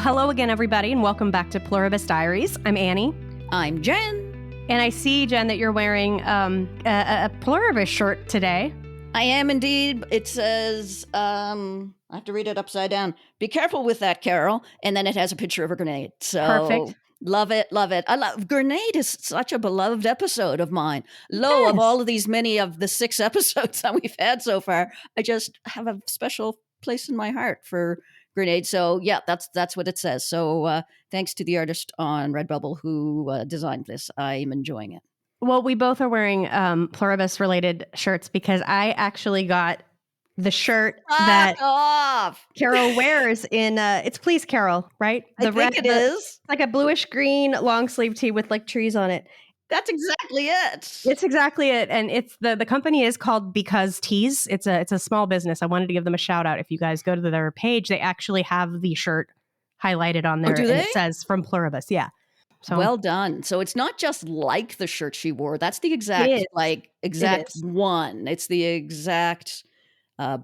hello again, everybody, and welcome back to Pluribus Diaries. I'm Annie. I'm Jen. And I see, Jen, that you're wearing a Pluribus shirt today. I am indeed. It says, I have to read it upside down. Be careful with that, Carol. And then it has a picture of a grenade. So Perfect. Love it, love it. I love Grenade is such a beloved episode of mine. Lo, Yes. of all of these, many of the 6 episodes that we've had so far, I just have a special place in my heart for Grenade. So yeah, that's what it says. So thanks to the artist on Redbubble who designed this. I'm enjoying it. Well, we both are wearing Pluribus-related shirts because I actually got the shirt that off. Carol wears in, it's Please Carol, right? I think it is. Like a bluish green long sleeve tee with like trees on it. That's exactly it. It's exactly it. And it's the company is called Because Tees. It's a small business. I wanted to give them a shout out. If you guys go to their page, they actually have the shirt highlighted on there. Oh, do and they? It says from Pluribus. Yeah. So Well done. So it's not just like the shirt she wore. That's the exact one. It's the exact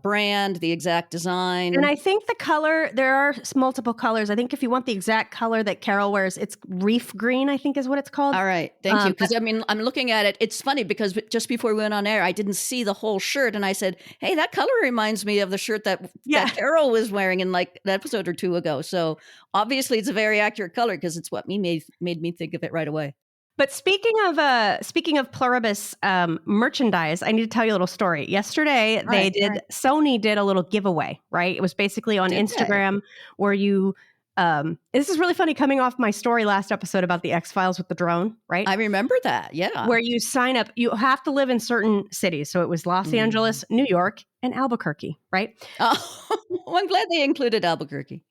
brand, the exact design. And I think the color, there are multiple colors. I think if you want the exact color that Carol wears, it's reef green, I think is what it's called. All right. Thank you. Because I mean, I'm looking at it. It's funny because just before we went on air, I didn't see the whole shirt. And I said, hey, that color reminds me of the shirt that Carol was wearing in like an episode or two ago. So obviously it's a very accurate color because it's what made me think of it right away. But speaking of Pluribus merchandise, I need to tell you a little story. Yesterday, Sony did a little giveaway, right? It was basically on Instagram where you, this is really funny coming off my story last episode about the X-Files with the drone, right? I remember that, yeah. Where you sign up, you have to live in certain cities. So it was Los Angeles, New York, and Albuquerque, right? Oh, well, I'm glad they included Albuquerque.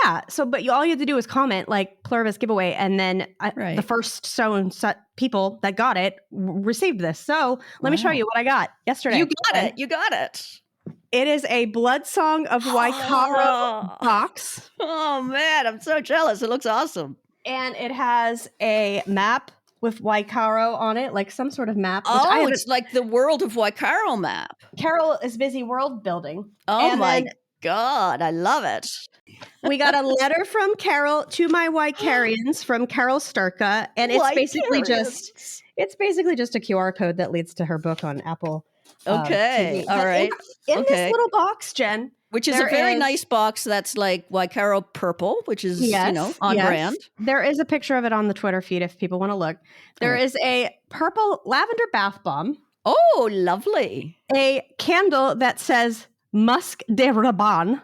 Yeah. So, but all you had to do was comment like Pluribus giveaway, and then the first people that got it received this. So let me show you what I got yesterday. You got it. It is a Blood Song of Waikaro box. Oh man, I'm so jealous. It looks awesome. And it has a map with Waikaro on it, like some sort of map. Oh, it's like the World of Waikaro map. Carol is busy world building. Oh my God, I love it. We got a letter from Carol to my Waikarians from Carol Sturka, and it's basically just a QR code that leads to her book on Apple. Okay, all right. In this little box, Jen, which is a very nice box that's like Waikaro purple, which is on brand. There is a picture of it on the Twitter feed if people want to look. There is a purple lavender bath bomb. Oh, lovely! A candle that says Musk de Raban.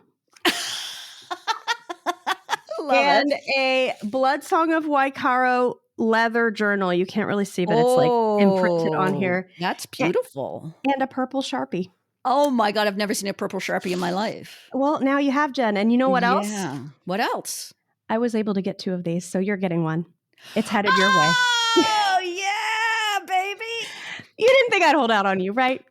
And a Blood Song of Waikaro leather journal. You can't really see, but it's like imprinted on here. That's beautiful. And a purple Sharpie. Oh my God, I've never seen a purple Sharpie in my life. Well, now you have, Jen. And you know what else? What else? I was able to get 2 of these, so you're getting one. It's headed your way. Oh, yeah, baby. You didn't think I'd hold out on you, right?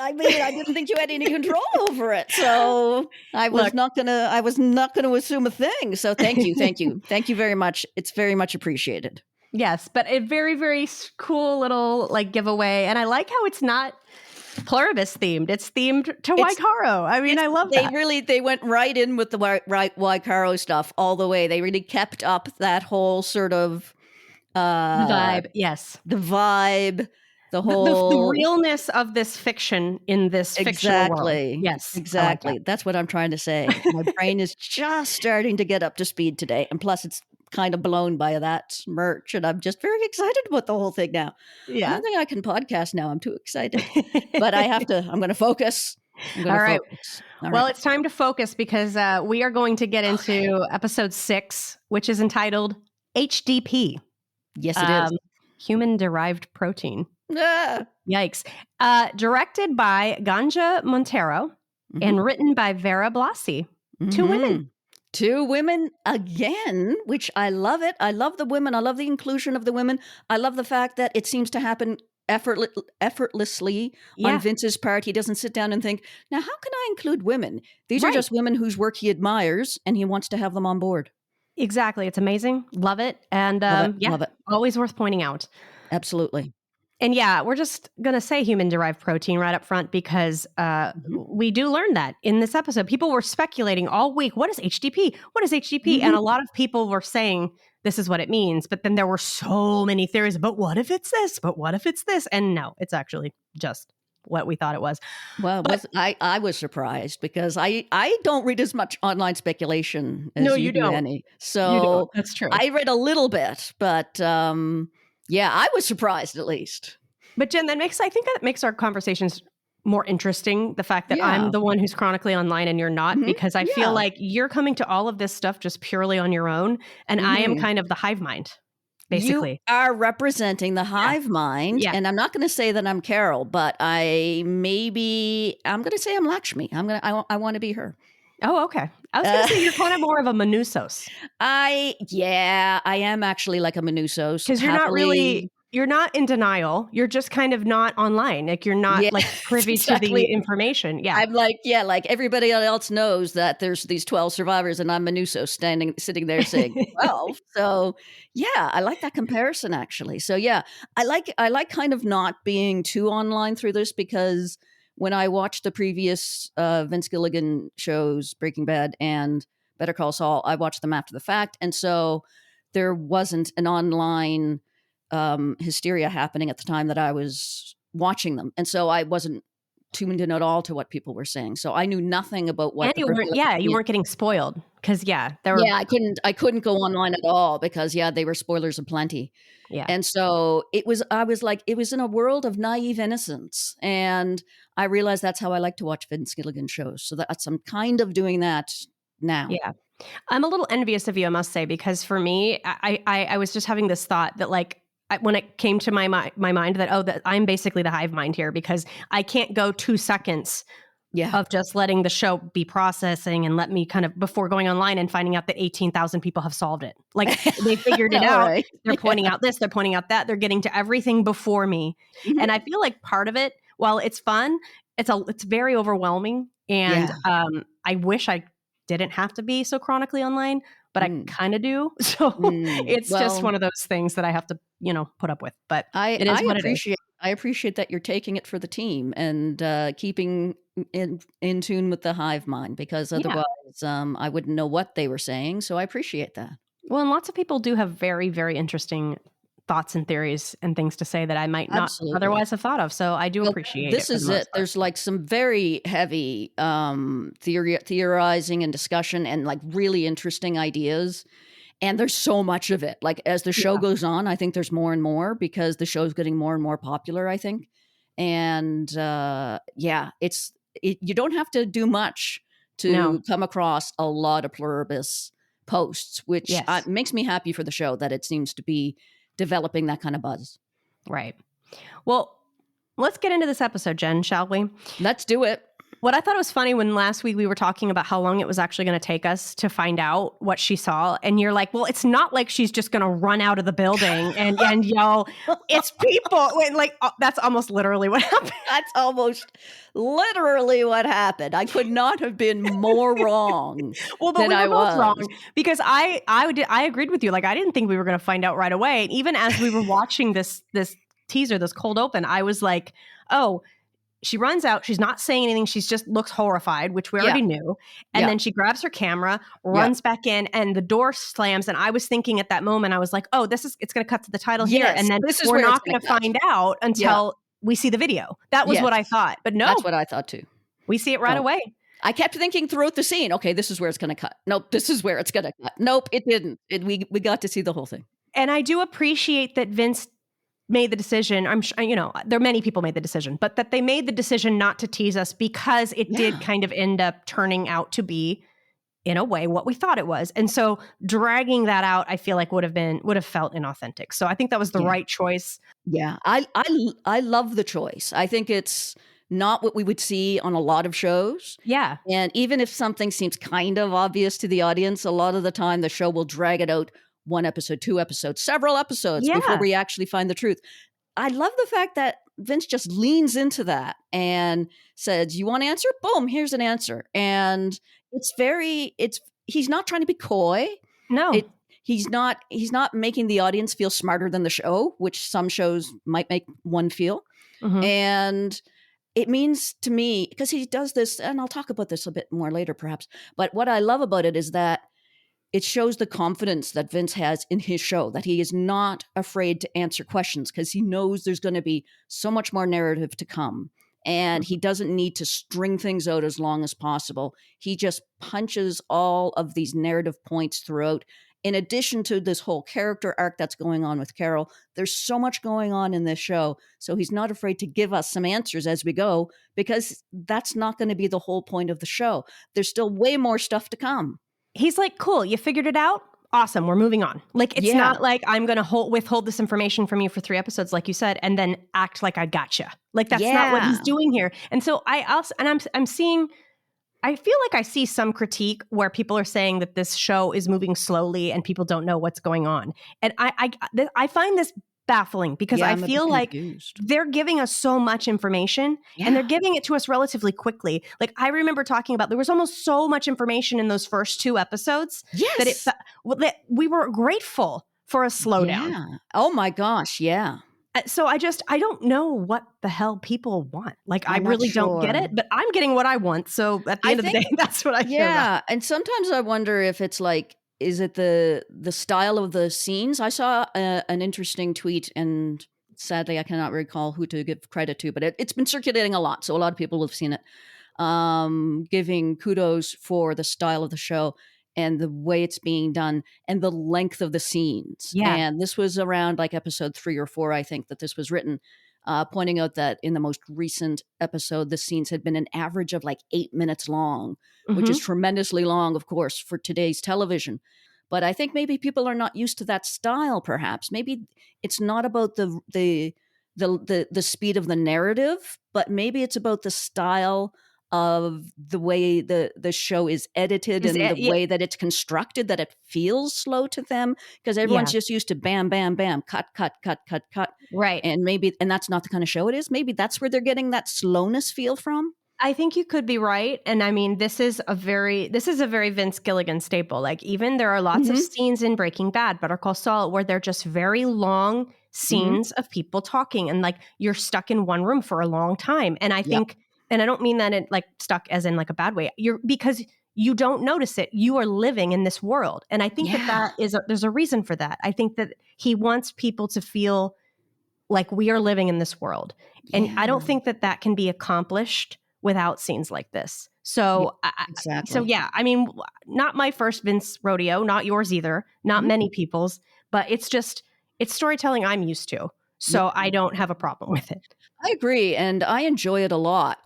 I didn't think you had any control over it. So I was not gonna assume a thing. So thank you. Thank you very much. It's very much appreciated. Yes, but a very, very cool little like giveaway. And I like how it's not Pluribus themed. It's themed to Waikaro. I mean, I love that. They went right in with the Waikaro stuff all the way. They really kept up that whole sort of vibe. Yes. The vibe. The whole the realness of this fiction in this fictional world. Yes, exactly. Like That's what I'm trying to say. My brain is just starting to get up to speed today, and plus, it's kind of blown by that merch, and I'm just very excited about the whole thing now. Yeah, I don't think I can podcast now. I'm too excited, but I have to. I'm going to focus. All right. Well, it's time to focus because we are going to get into episode 6, which is entitled HDP. Yes, it is. Human-derived protein. Yikes. Directed by Ganja Montero and written by Vera Blasi. 2 women. 2 women again, which I love it. I love the women. I love the inclusion of the women. I love the fact that it seems to happen effortlessly on Vince's part. He doesn't sit down and think, now, how can I include women? These are just women whose work he admires and he wants to have them on board. Exactly. It's amazing. Love it. And love it. Always worth pointing out. Absolutely. And yeah, we're just going to say human-derived protein right up front because we do learn that in this episode. People were speculating all week, what is HDP? What is HDP? And a lot of people were saying this is what it means. But then there were so many theories, but what if it's this? But what if it's this? And no, it's actually just what we thought it was. Well, I was surprised because I don't read as much online speculation as you do, don't. Annie. So That's true. I read a little bit, but yeah, I was surprised at least. But Jen, I think that makes our conversations more interesting. The fact that I'm the one who's chronically online and you're not, because I feel like you're coming to all of this stuff just purely on your own. And I am kind of the hive mind, basically. You are representing the hive mind. Yeah. And I'm not going to say that I'm Carol, but I'm going to say I'm Lakshmi. I want to be her. Oh, okay. I was going to say you're kind of more of a Manusos. I am actually like a Manusos. Because you're not in denial. You're just kind of not online. Like you're not like privy to the information. Yeah. I'm like everybody else knows that there's these 12 survivors and I'm Manusos sitting there saying 12. So yeah, I like that comparison actually. So yeah, I like kind of not being too online through this because when I watched the previous Vince Gilligan shows, Breaking Bad and Better Call Saul, I watched them after the fact. And so there wasn't an online hysteria happening at the time that I was watching them. And so I wasn't tuned in at all to what people were saying. So I knew nothing about what you weren't getting spoiled because I couldn't go online at all because they were spoilers aplenty. Yeah. And so it was in a world of naive innocence. And I realized that's how I like to watch Vince Gilligan shows. So I'm kind of doing that now. Yeah. I'm a little envious of you, I must say, because for me, I was just having this thought that when it came to my mind that I'm basically the hive mind here because I can't go 2 seconds of just letting the show be processing and let me kind of before going online and finding out that 18,000 people have solved it. Like they figured it out. Right. They're pointing out this, they're pointing out that, they're getting to everything before me. Mm-hmm. And I feel like part of it, while it's fun, it's very overwhelming. And I wish I didn't have to be so chronically online, but I kind of do. So it's just one of those things that I have to, put up with. But it is what it is. I appreciate that you're taking it for the team and keeping in tune with the hive mind because otherwise I wouldn't know what they were saying. So I appreciate that. Well, and lots of people do have very, very interesting thoughts and theories and things to say that I might not otherwise have thought of. So I do appreciate it. This is it. There's like some very heavy theorizing and discussion and like really interesting ideas. And there's so much of it. Like as the show goes on, I think there's more and more because the show's getting more and more popular, I think. And you don't have to do much to come across a lot of Pluribus posts, which makes me happy for the show that it seems to be developing that kind of buzz. Right. Well, let's get into this episode, Jen, shall we? Let's do it. What I thought was funny when last week we were talking about how long it was actually going to take us to find out what she saw. And you're like, well, it's not like she's just going to run out of the building and yell, it's people. That's almost literally what happened. That's almost literally what happened. I could not have been more wrong. Well, but we were both wrong because I agreed with you. Like, I didn't think we were going to find out right away. And even as we were watching this teaser, this cold open, I was like, oh, she runs out. She's not saying anything. She's just looks horrified, which we already knew. And then she grabs her camera, runs back in, and the door slams. And I was thinking at that moment, I was like, oh, it's going to cut to the title here. And then we're not going to find out until we see the video. That was what I thought. But no. That's what I thought too. We see it right away. I kept thinking throughout the scene, okay, this is where it's going to cut. Nope, this is where it's going to cut. Nope, it didn't. We got to see the whole thing. And I do appreciate that Vince made the decision. I'm sure, there are many people made the decision, but that they made the decision not to tease us because it did kind of end up turning out to be, in a way, what we thought it was. And so dragging that out, I feel like would have felt inauthentic. So I think that was the right choice. Yeah, I love the choice. I think it's not what we would see on a lot of shows. Yeah. And even if something seems kind of obvious to the audience, a lot of the time the show will drag it out 1 episode, 2 episodes, several episodes before we actually find the truth. I love the fact that Vince just leans into that and says, you want an answer? Boom, here's an answer. And he's not trying to be coy. No. he's not making the audience feel smarter than the show, which some shows might make one feel. Mm-hmm. And it means to me, because he does this, and I'll talk about this a bit more later perhaps, but what I love about it is that it shows the confidence that Vince has in his show, that he is not afraid to answer questions because he knows there's going to be so much more narrative to come. And he doesn't need to string things out as long as possible. He just punches all of these narrative points throughout. In addition to this whole character arc that's going on with Carol, there's so much going on in this show. So he's not afraid to give us some answers as we go, because that's not going to be the whole point of the show. There's still way more stuff to come. He's like, cool, you figured it out? Awesome, we're moving on. Like, it's not like I'm going to withhold this information from you for 3 episodes, like you said, and then act like I gotcha. Like, that's not what he's doing here. And so I'm seeing, I feel like I see some critique where people are saying that this show is moving slowly and people don't know what's going on. And I find this baffling, because I feel like they're giving us so much information and they're giving it to us relatively quickly. Like, I remember talking about, there was almost so much information in those first 2 episodes that we were grateful for a slowdown. Yeah. Oh my gosh. Yeah. So I don't know what the hell people want. Like, I really don't get it, but I'm getting what I want. So at the end of the day, that's what I care about. Yeah. And sometimes I wonder if it's like, is it the style of the scenes? I saw an interesting tweet, and sadly I cannot recall who to give credit to, but it's been circulating a lot, so a lot of people have seen it, giving kudos for the style of the show and the way it's being done and the length of the scenes. Yeah. And this was around like episode 3 or 4, I think, that this was written, pointing out that in the most recent episode, the scenes had been an average of like 8 minutes long, which is tremendously long, of course, for today's television. But I think maybe people are not used to that style, perhaps. Maybe it's not about the speed of the narrative, but maybe it's about the style of the way the show is edited and the way that it's constructed, that it feels slow to them, because everyone's just used to bam, bam, bam, cut, cut, cut, cut, cut. Right. And that's not the kind of show it is. Maybe that's where they're getting that slowness feel from. I think you could be right. And I mean, this is a very Vince Gilligan staple. Like, even there are lots of scenes in Breaking Bad, Better Call Saul, where they're just very long scenes of people talking, and like, you're stuck in one room for a long time. And I think, and I don't mean that like stuck as in like a bad way, because you don't notice it. You are living in this world. And I think that is there's a reason for that. I think that he wants people to feel like we are living in this world. And I don't think that can be accomplished without scenes like this. So, exactly. I mean, not my first Vince rodeo, not yours either, not many people's, but it's storytelling I'm used to. So I don't have a problem with it. I agree, and I enjoy it a lot.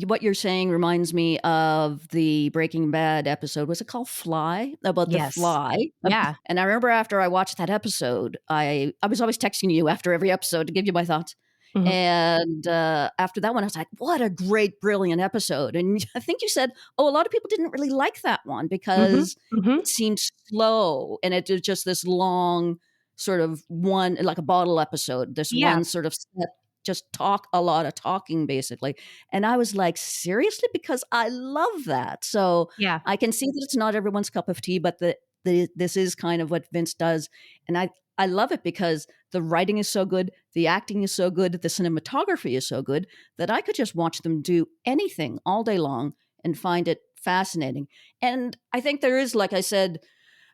What you're saying reminds me of the Breaking Bad episode. Was it called Fly? About the fly. Yeah. And I remember after I watched that episode, I was always texting you after every episode to give you my thoughts. And after that one, I was like, what a great, brilliant episode. And I think you said, a lot of people didn't really like that one because it seemed slow. And it was just this long sort of one, like a bottle episode, this one sort of set, just a lot of talking basically. And I was like, seriously? Because I love that. So I can see that it's not everyone's cup of tea, but this is kind of what Vince does. And I love it because the writing is so good, the acting is so good, the cinematography is so good that I could just watch them do anything all day long and find it fascinating. And I think there is, like I said,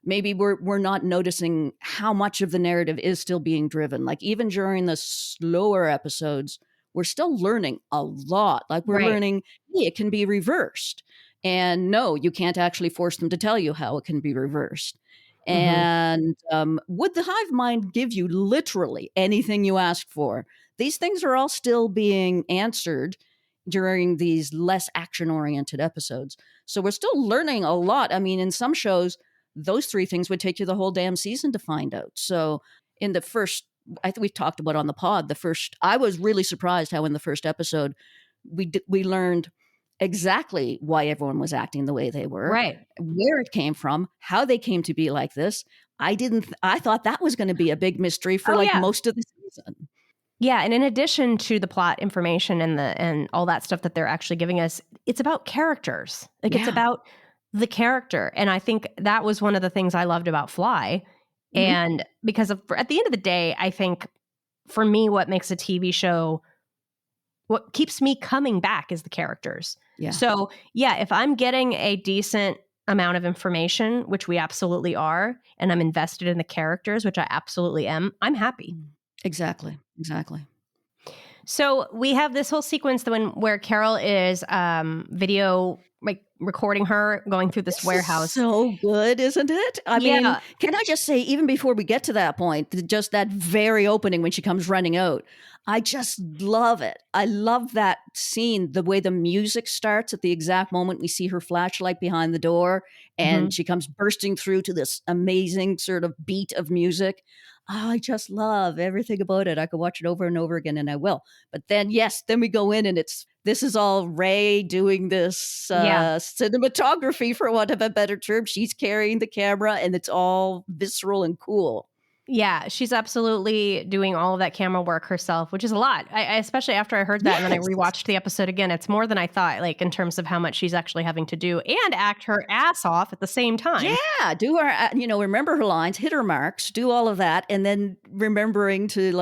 maybe we're not noticing how much of the narrative is still being driven. Like, even during the slower episodes, we're still learning a lot. Like, we're learning, hey, it can be reversed. And no, you can't actually force them to tell you how it can be reversed. And would the hive mind give you literally anything you asked for? These things are all still being answered during these less action-oriented episodes. So we're still learning a lot. I mean, in some shows, those 3 things would take you the whole damn season to find out. So in the first, I think we've talked about on the pod, I was really surprised how in the first episode, we learned exactly why everyone was acting the way they were, where it came from, how they came to be like this. I thought that was going to be a big mystery for most of the season. Yeah, and in addition to the plot information and all that stuff that they're actually giving us, it's about characters. Like, it's about the character. And I think that was one of the things I loved about Fly, And because at the end of the day, I think for me, what makes a TV show, what keeps me coming back is the characters. Yeah. So yeah, if I'm getting a decent amount of information, which we absolutely are, and I'm invested in the characters, which I absolutely am, I'm happy. Exactly. So we have this whole sequence where Carol is video recording her going through this warehouse. So good, isn't it? I mean, can I just say, even before we get to that point, just that very opening when she comes running out, I just love it. I love that scene, the way the music starts at the exact moment we see her flashlight behind the door and she comes bursting through to this amazing sort of beat of music. Oh, I just love everything about it. I could watch it over and over again, and I will. But then, then we go in, and this is all Ray doing this cinematography, for want of a better term. She's carrying the camera, and it's all visceral and cool. Yeah, she's absolutely doing all of that camera work herself, which is a lot. I especially after I heard that and then I rewatched the episode again. It's more than I thought, like in terms of how much she's actually having to do and act her ass off at the same time. Yeah, do her, remember her lines, hit her marks, do all of that, and then remembering to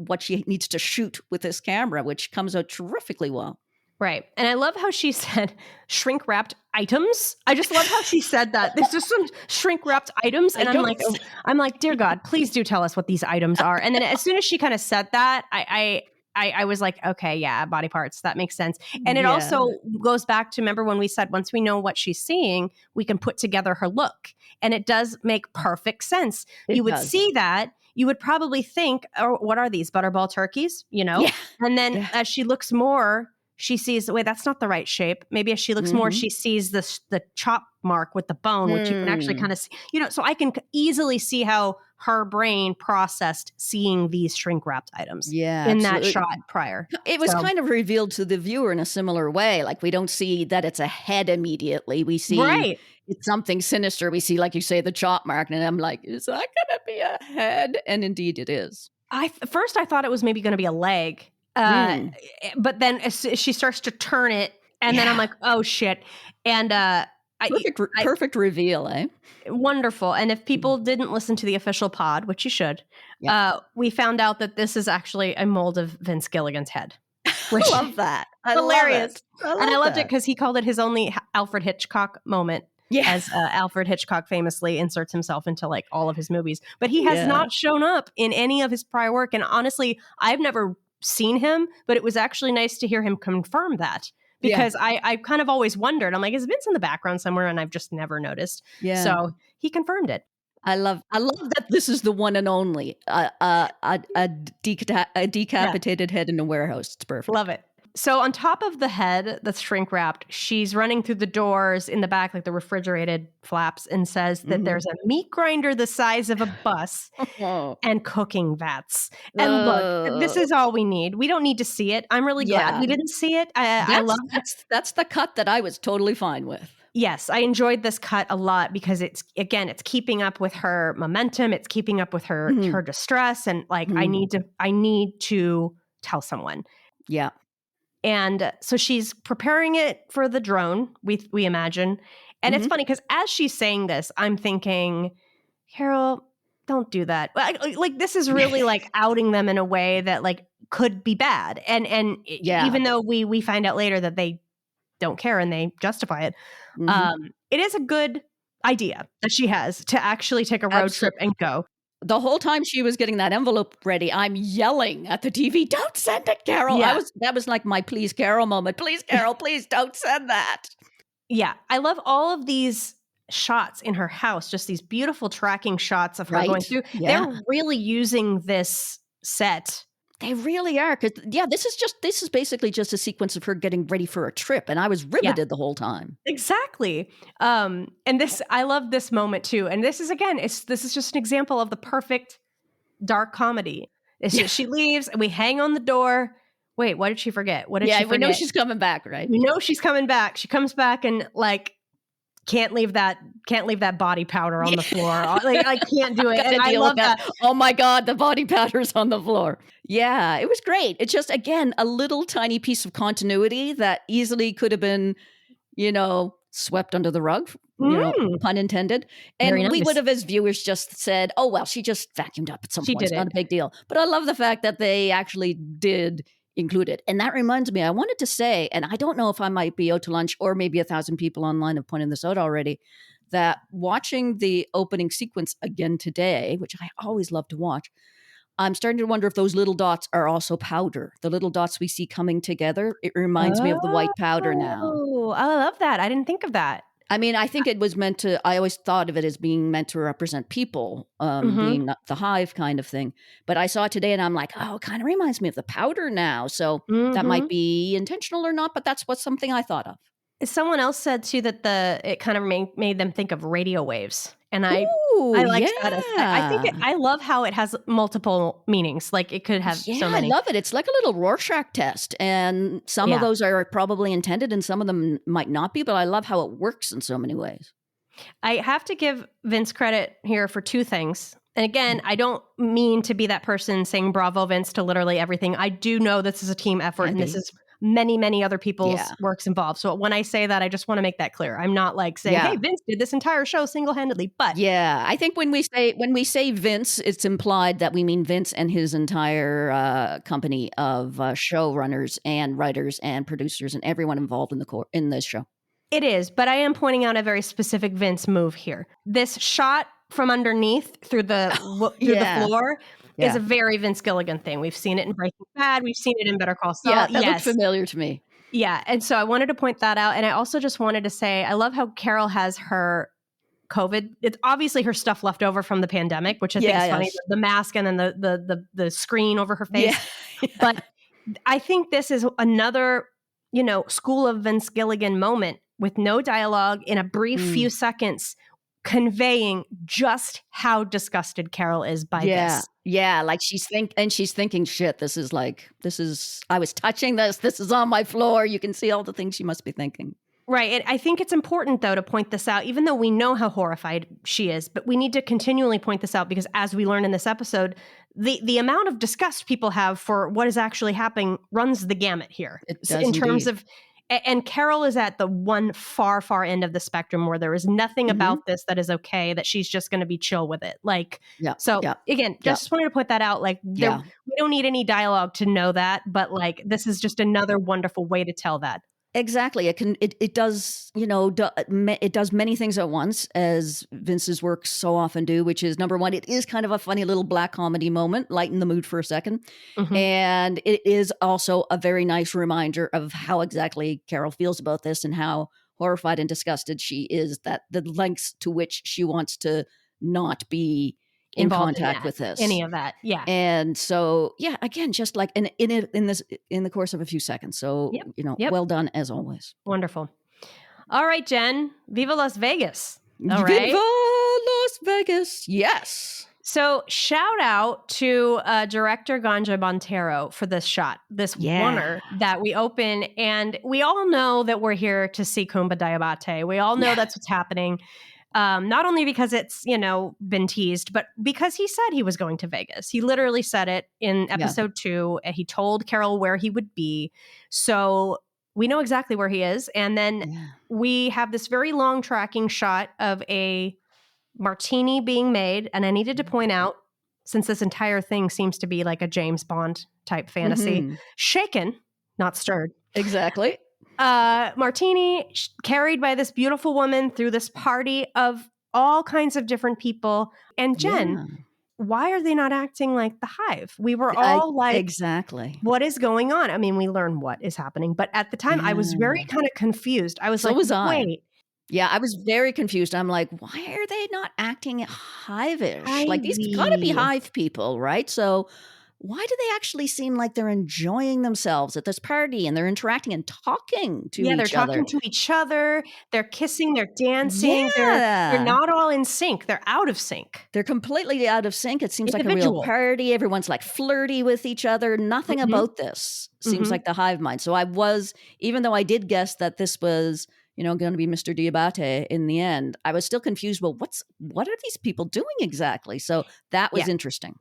what she needs to shoot with this camera, which comes out terrifically well. Right. And I love how she said shrink wrapped items. I just love how she said that. There's just some shrink wrapped items. And I'm like, dear God, please do tell us what these items are. And then as soon as she kind of said that, I was like, okay, yeah, body parts. That makes sense. And it also goes back to, remember when we said, once we know what she's seeing, we can put together her look. And it does make perfect sense. You would see that. You would probably think, oh, what are these? Butterball turkeys? Yeah. And then as she looks more, she sees, wait, that's not the right shape. Maybe as she looks more, she sees the chop mark with the bone, which you can actually kind of see, so I can easily see how her brain processed seeing these shrink wrapped items in that shot prior. It was kind of revealed to the viewer in a similar way. Like, we don't see that it's a head immediately. We see it's something sinister. We see, like you say, the chop mark. And I'm like, is that going to be a head? And indeed it is. First I thought it was maybe going to be a leg. But then as she starts to turn it, and then I'm like, oh shit. And perfect reveal, eh? Wonderful. And if people didn't listen to the official pod, which you should, we found out that this is actually a mold of Vince Gilligan's head. Which I love that. Hilarious. I loved it because he called it his only Alfred Hitchcock moment. As Alfred Hitchcock famously inserts himself into like all of his movies. But he has not shown up in any of his prior work. And honestly, I've never seen him, but it was actually nice to hear him confirm that, because I kind of always wondered, I'm like, is Vince in the background somewhere? And I've just never noticed. So he confirmed it. I love that this is the one and only a decapitated head in a warehouse. It's perfect. Love it. So on top of the head that's shrink wrapped, she's running through the doors in the back, like the refrigerated flaps, and says that there's a meat grinder the size of a bus and cooking vats. And look, this is all we need. We don't need to see it. I'm really glad we didn't see it. I love that's the cut that I was totally fine with. Yes, I enjoyed this cut a lot because it's keeping up with her momentum. It's keeping up with her distress, and like I need to tell someone. Yeah. And so she's preparing it for the drone, we imagine. And it's funny because as she's saying this, I'm thinking, Carol, don't do that. Like this is really like outing them in a way that like could be bad. And even though we find out later that they don't care and they justify it, it is a good idea that she has to actually take a road trip and go. The whole time she was getting that envelope ready, I'm yelling at the TV, don't send it, Carol. That was like my please, Carol moment. Please, Carol, please don't send that. Yeah. I love all of these shots in her house, just these beautiful tracking shots of her going through. Yeah. They're really using this set. They really are. Because this is basically just a sequence of her getting ready for a trip. And I was riveted the whole time. Exactly. And I love this moment too. And this is, again, this is just an example of the perfect dark comedy. It's just, she leaves and we hang on the door. Wait, what did she forget? What did she forget? We know she's coming back, right? We know she's coming back. She comes back and like, can't leave that body powder on the floor. Like I can't do it. And I love that. Oh my God, the body powder's on the floor. Yeah, it was great. It's just, again, a little tiny piece of continuity that easily could have been, swept under the rug pun intended. Very And we would nice. have, as viewers, just said, oh, well, she just vacuumed up at some She point. did It's not it. a big deal. But I love the fact that they actually did include it. And that reminds me, I wanted to say, and I don't know if I might be out to lunch or maybe 1,000 people online have pointed this out already, that watching the opening sequence again today, which I always love to watch, I'm starting to wonder if those little dots are also powder. The little dots we see coming together, it reminds me of the white powder now. Oh, I love that. I didn't think of that. I mean, I think it was meant to, I always thought of it as being meant to represent people, being the hive kind of thing. But I saw it today and I'm like, oh, it kind of reminds me of the powder now. So that might be intentional or not, but that's something I thought of. Someone else said too that it kind of made them think of radio waves. And I like that. I think I love how it has multiple meanings. Like it could have so many. I love it. It's like a little Rorschach test. And some of those are probably intended and some of them might not be, but I love how it works in so many ways. I have to give Vince credit here for two things. And again, I don't mean to be that person saying bravo, Vince, to literally everything. I do know this is a team effort and this is many, many other people's works involved. So when I say that, I just want to make that clear. I'm not like saying, hey, Vince did this entire show single-handedly, but I think when we say Vince, it's implied that we mean Vince and his entire company of showrunners and writers and producers and everyone involved in this show. It is, but I am pointing out a very specific Vince move here. This shot from underneath through the floor is a very Vince Gilligan thing. We've seen it in Breaking Bad. We've seen it in Better Call Saul. Yeah, that looked familiar to me. Yeah, and so I wanted to point that out. And I also just wanted to say, I love how Carol has her COVID. It's obviously her stuff left over from the pandemic, which I think is funny. The mask and then the screen over her face. Yeah. But I think this is another, school of Vince Gilligan moment with no dialogue in a brief few seconds, conveying just how disgusted Carol is by this. Yeah, like she's thinking, shit, this is, I was touching this is on my floor. You can see all the things she must be thinking. Right. And I think it's important, though, to point this out, even though we know how horrified she is, but we need to continually point this out because as we learn in this episode, the amount of disgust people have for what is actually happening runs the gamut here. It does in terms of, and Carol is at the one far, far end of the spectrum where there is nothing about this that is okay, that she's just going to be chill with it. Again, just wanted to put that out. Like, we don't need any dialogue to know that, but this is just another wonderful way to tell that. Exactly. It does, it does many things at once, as Vince's works so often do, which is, number one, it is kind of a funny little black comedy moment, lighten the mood for a second. And it is also a very nice reminder of how exactly Carol feels about this and how horrified and disgusted she is, that the lengths to which she wants to not be in contact with this, any of that. Yeah. And so, again, just like in the course of a few seconds. So, well done as always. Wonderful. All right, Jen, Viva Las Vegas. All right. Viva Las Vegas. Yes. So shout out to director Ganja Montero for this shot, this oneer that we open. And we all know that we're here to see Kumba Diabaté. We all know that's what's happening. Not only because it's, been teased, but because he said he was going to Vegas. He literally said it in episode 2. He told Carol where he would be. So we know exactly where he is. And then we have this very long tracking shot of a martini being made. And I needed to point out, since this entire thing seems to be like a James Bond type fantasy, shaken, not stirred. Exactly. Martini carried by this beautiful woman through this party of all kinds of different people. And Jen, why are they not acting like the hive? We were all exactly, what is going on? I mean, we learn what is happening, but at the time I was very kind of confused. I was wait. Yeah, I was very confused. I'm like, why are they not acting hive-ish? Like, these gotta be hive people, right? So why do they actually seem like they're enjoying themselves at this party and they're interacting and talking to each other? Yeah, they're talking to each other. They're kissing, they're dancing. Yeah. They're not all in sync. They're out of sync. They're completely out of sync. It seems like a real party. Everyone's like flirty with each other. Nothing about this seems like the hive mind. So I was, even though I did guess that this was, going to be Mr. Diabaté in the end, I was still confused. Well, what are these people doing exactly? So that was interesting.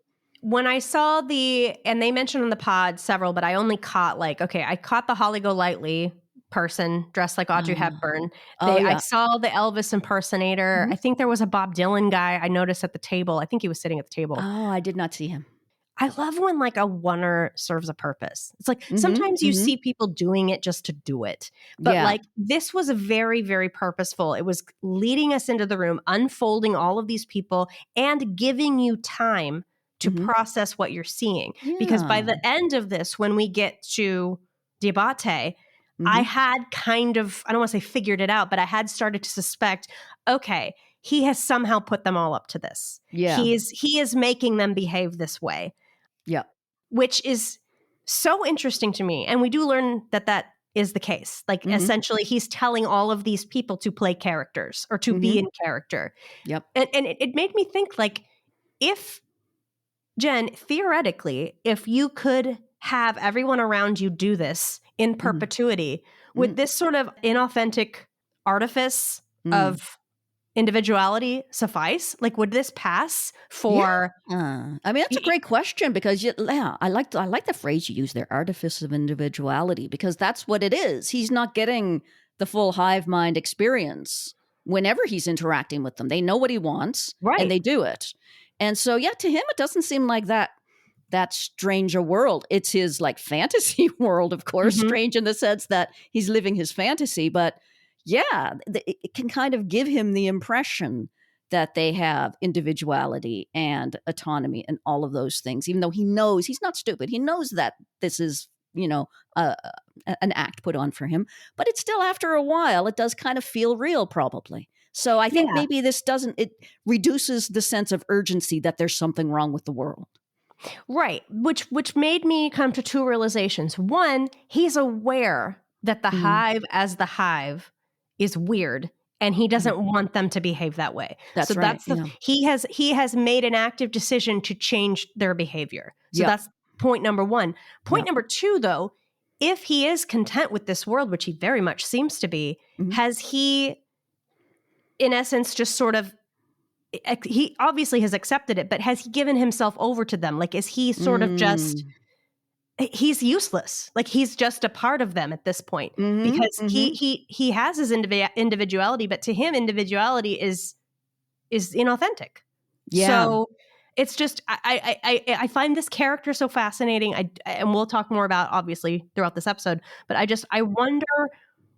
When I saw and they mentioned on the pod several, but I only caught I caught the Holly Golightly person dressed like Audrey Hepburn. Oh, I yeah. saw the Elvis impersonator. I think there was a Bob Dylan guy I noticed at the table. I think he was sitting at the table. Oh, I did not see him. I love when like a oneer serves a purpose. It's like Mhm, sometimes you mhm. see people doing it just to do it. But Yeah. like this was very, very purposeful. It was leading us into the room, unfolding all of these people and giving you time to Mhm. process what you're seeing. Because by Yeah. the end of this, when we get to Diabaté, I Mhm. had kind of, I don't want to say figured it out, but I had started to suspect, okay, he has somehow put them all up to this. Yeah. He is making them behave this way, Yeah. which is so interesting to me. And we do learn that that is the case. Like Mhm. essentially he's telling all of these people to play characters or to be Mhm. in character. Yep. And it made me think like, if Jenn, theoretically, if you could have everyone around you do this in Mhm. perpetuity, would Mm. this sort of inauthentic artifice Mm. of individuality suffice? Like, would this pass Yeah. for? I mean, that's a great question because yeah, I like the phrase you use there, artifice of individuality, because that's what it is. He's not getting the full hive mind experience whenever he's interacting with them. They know what he wants and Right. they do it. And so yeah, to him it doesn't seem like that strange a world. It's his like fantasy world, of course, Mhm. strange in the sense that he's living his fantasy, but yeah, it can kind of give him the impression that they have individuality and autonomy and all of those things, even though he knows he's not stupid. He knows that this is, uh, an act put on for him, but it's still, after a while, it does kind of feel real, probably. So I think Yeah. maybe it reduces the sense of urgency that there's something wrong with the world. Right. Which made me come to two realizations. One, he's aware that the Mhm. hive as the hive is weird and he Mhm. doesn't want them to behave that way. So That's right. that's the Yeah. he has made an active decision to change their behavior. So Yep. that's point number 1. Point Yep. number 2 though, if he is content with this world, which he very much seems to be, Mhm. has he in essence just sort of he obviously has accepted it, but has he given himself over to them? Like, is he sort of just, Mm. he's useless. Like, he's just a part of them at this point Mhm. because Mhm. he has his individuality, but to him, individuality is inauthentic. Yeah. So it's just I find this character so fascinating. And we'll talk more about obviously throughout this episode, but I wonder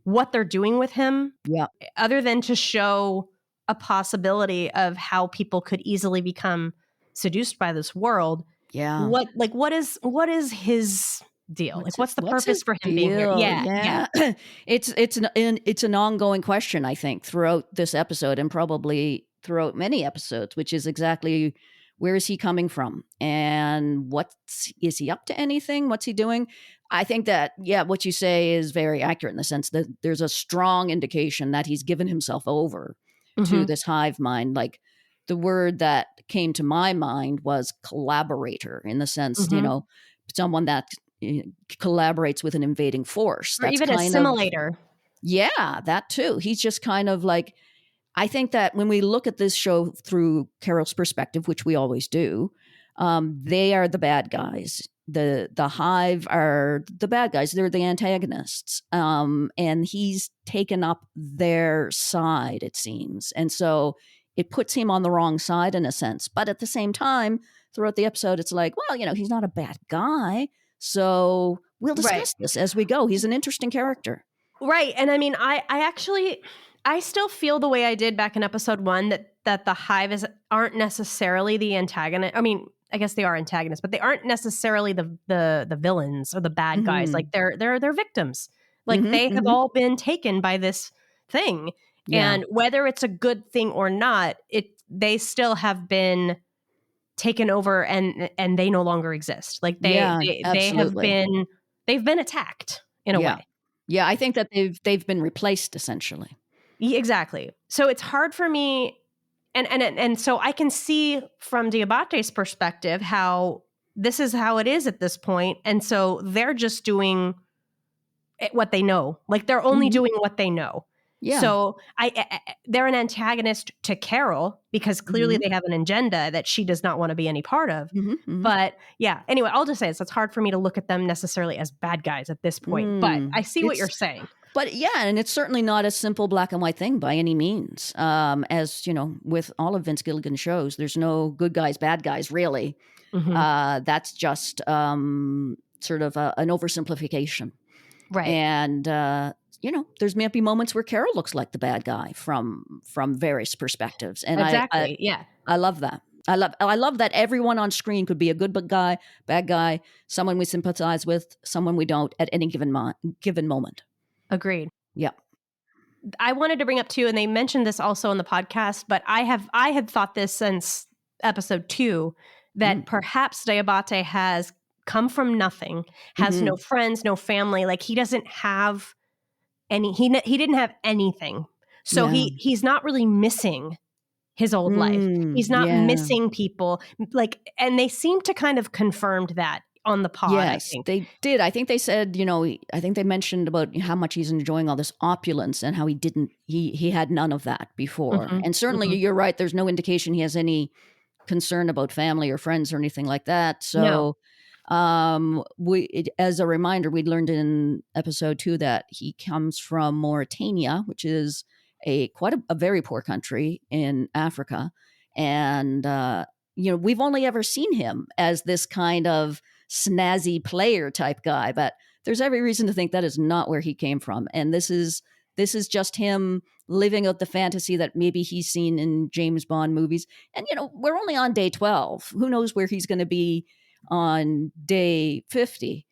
what they're doing with him Yeah. other than to show a possibility of how people could easily become seduced by this world. Yeah. What is his deal? Like, what's the What's purpose his for him being here? deal? Yeah, yeah. Yeah. It's an ongoing question, I think, throughout this episode and probably throughout many episodes, which is exactly, where is he coming from? And is he up to anything? What's he doing? I think that, yeah, what you say is very accurate in the sense that there's a strong indication that he's given himself over to Mhm. this hive mind. Like, the word that came to my mind was collaborator, in the sense, Mhm. someone that collaborates with an invading force. Or That's even kind of, assimilator. yeah, that too. He's just kind of like, I think that when we look at this show through Carol's perspective, which we always do, they are the bad guys. The hive are the bad guys. They're the antagonists. And he's taken up their side, it seems. And so it puts him on the wrong side in a sense. But at the same time, throughout the episode, it's like, well, he's not a bad guy. So we'll Right. discuss this as we go. He's an interesting character. Right. And I mean, I still feel the way I did back in episode 1 that the hive aren't necessarily the antagonist. I mean, I guess they are antagonists, but they aren't necessarily the villains or the bad guys. Like, Mhm. they're victims. Like, Mhm. they have Mhm. all been taken by this thing. Yeah. And whether it's a good thing or not, they still have been taken over and they no longer exist. Like, Yeah, absolutely. they've been attacked in a Yeah. way. Yeah, I think that they've been replaced, essentially. Exactly. So it's hard for me, and so I can see from Diabaté's perspective how this is how it is at this point, and so they're just doing what they know. Like, they're only Mhm. doing what they know. Yeah. So they're an antagonist to Carol because clearly Mhm. they have an agenda that she does not want to be any part of. Mhm, mhm. But yeah, anyway, I'll just say it's hard for me to look at them necessarily as bad guys at this point. But Mm. I see what you're saying. But yeah, and it's certainly not a simple black and white thing by any means. As you know, with all of Vince Gilligan's shows, there's no good guys, bad guys, really. That's just sort of an oversimplification. Right. And there's might be moments where Carol looks like the bad guy from various perspectives, and exactly. I love that. I love that everyone on screen could be a good guy, bad guy, someone we sympathize with, someone we don't at any given moment. Agreed. Yeah. I wanted to bring up too, and they mentioned this also on the podcast, but I had thought this since episode 2 that perhaps Diabaté has come from nothing, has no friends, no family. Like he doesn't have any. He didn't have anything, so he's not really missing his old life. He's not missing people. Like, and they seem to kind of confirmed that on the pod. Yes, I think they did. I think they said, I think they mentioned about how much he's enjoying all this opulence and how he had none of that before. And certainly you're right. There's no indication he has any concern about family or friends or anything like that. So as a reminder, we learned in episode 2 that he comes from Mauritania, which is quite a very poor country in Africa. And, we've only ever seen him as this kind of snazzy player type guy, but there's every reason to think that is not where he came from. And this is just him living out the fantasy that maybe he's seen in James Bond movies. And, we're only on day 12. Who knows where he's going to be on day 50.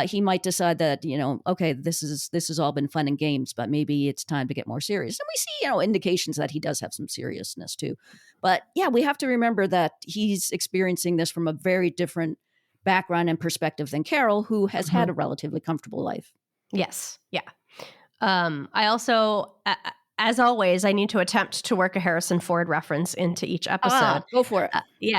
He might decide that, okay, this has all been fun and games, but maybe it's time to get more serious. And we see, indications that he does have some seriousness too. But yeah, we have to remember that he's experiencing this from a very different background and perspective than Carol, who has had a relatively comfortable life. Yes. Yeah. I also, as always, I need to attempt to work a Harrison Ford reference into each episode. Go for it.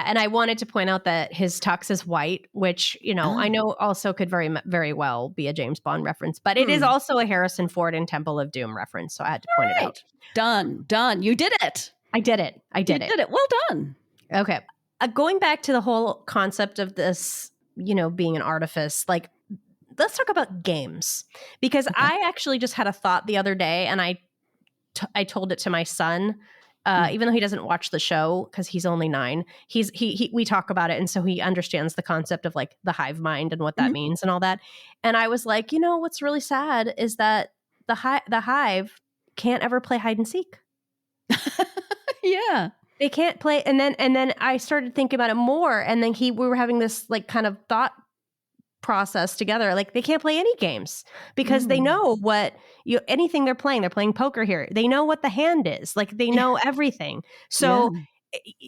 And I wanted to point out that his tux is white, which, I know also could very, very well be a James Bond reference, but it is also a Harrison Ford and Temple of Doom reference. So I had to point it out. Done. You did it. I did it. You did it. Well done. Okay. Going back to the whole concept of this, being an artifice, like, let's talk about games, because I actually just had a thought the other day, and I told it to my son, even though he doesn't watch the show because he's only 9. We talk about it, and so he understands the concept of like the hive mind and what that means and all that. And I was like, what's really sad is that the hive can't ever play hide and seek. Yeah. They can't play. And then I started thinking about it more. And then we were having this like kind of thought process together. Like they can't play any games because they know what anything they're playing poker here. They know what the hand is. Like they know everything. So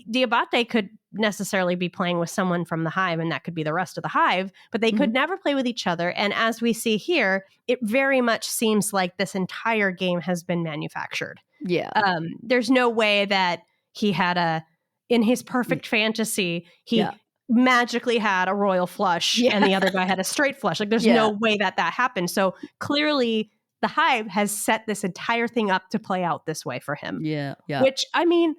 Diabaté could necessarily be playing with someone from the hive, and that could be the rest of the hive, but they could never play with each other. And as we see here, it very much seems like this entire game has been manufactured. Yeah. There's no way that he had in his perfect fantasy, he magically had a royal flush and the other guy had a straight flush. Like there's no way that happened. So clearly the hive has set this entire thing up to play out this way for him. Yeah. Which, I mean,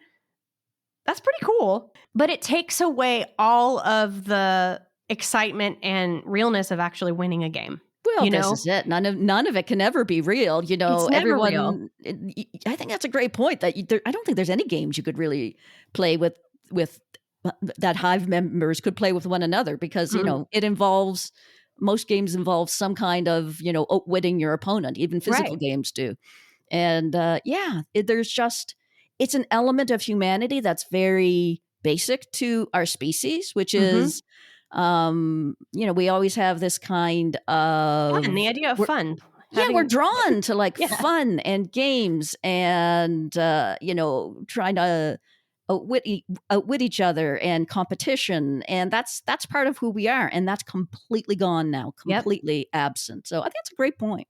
that's pretty cool, but it takes away all of the excitement and realness of actually winning a game. Well, this is it. None of it can ever be real. It's never real. I think that's a great point. That I don't think there's any games you could really play with that hive members could play with one another, because it involves, most games involve some kind of outwitting your opponent. Even physical games do. And it's an element of humanity that's very basic to our species, which is. We always have this kind of fun, the idea of fun. We're drawn to like fun and games and, trying to outwit each other and competition. And that's part of who we are. And that's completely gone now, completely absent. So I think that's a great point.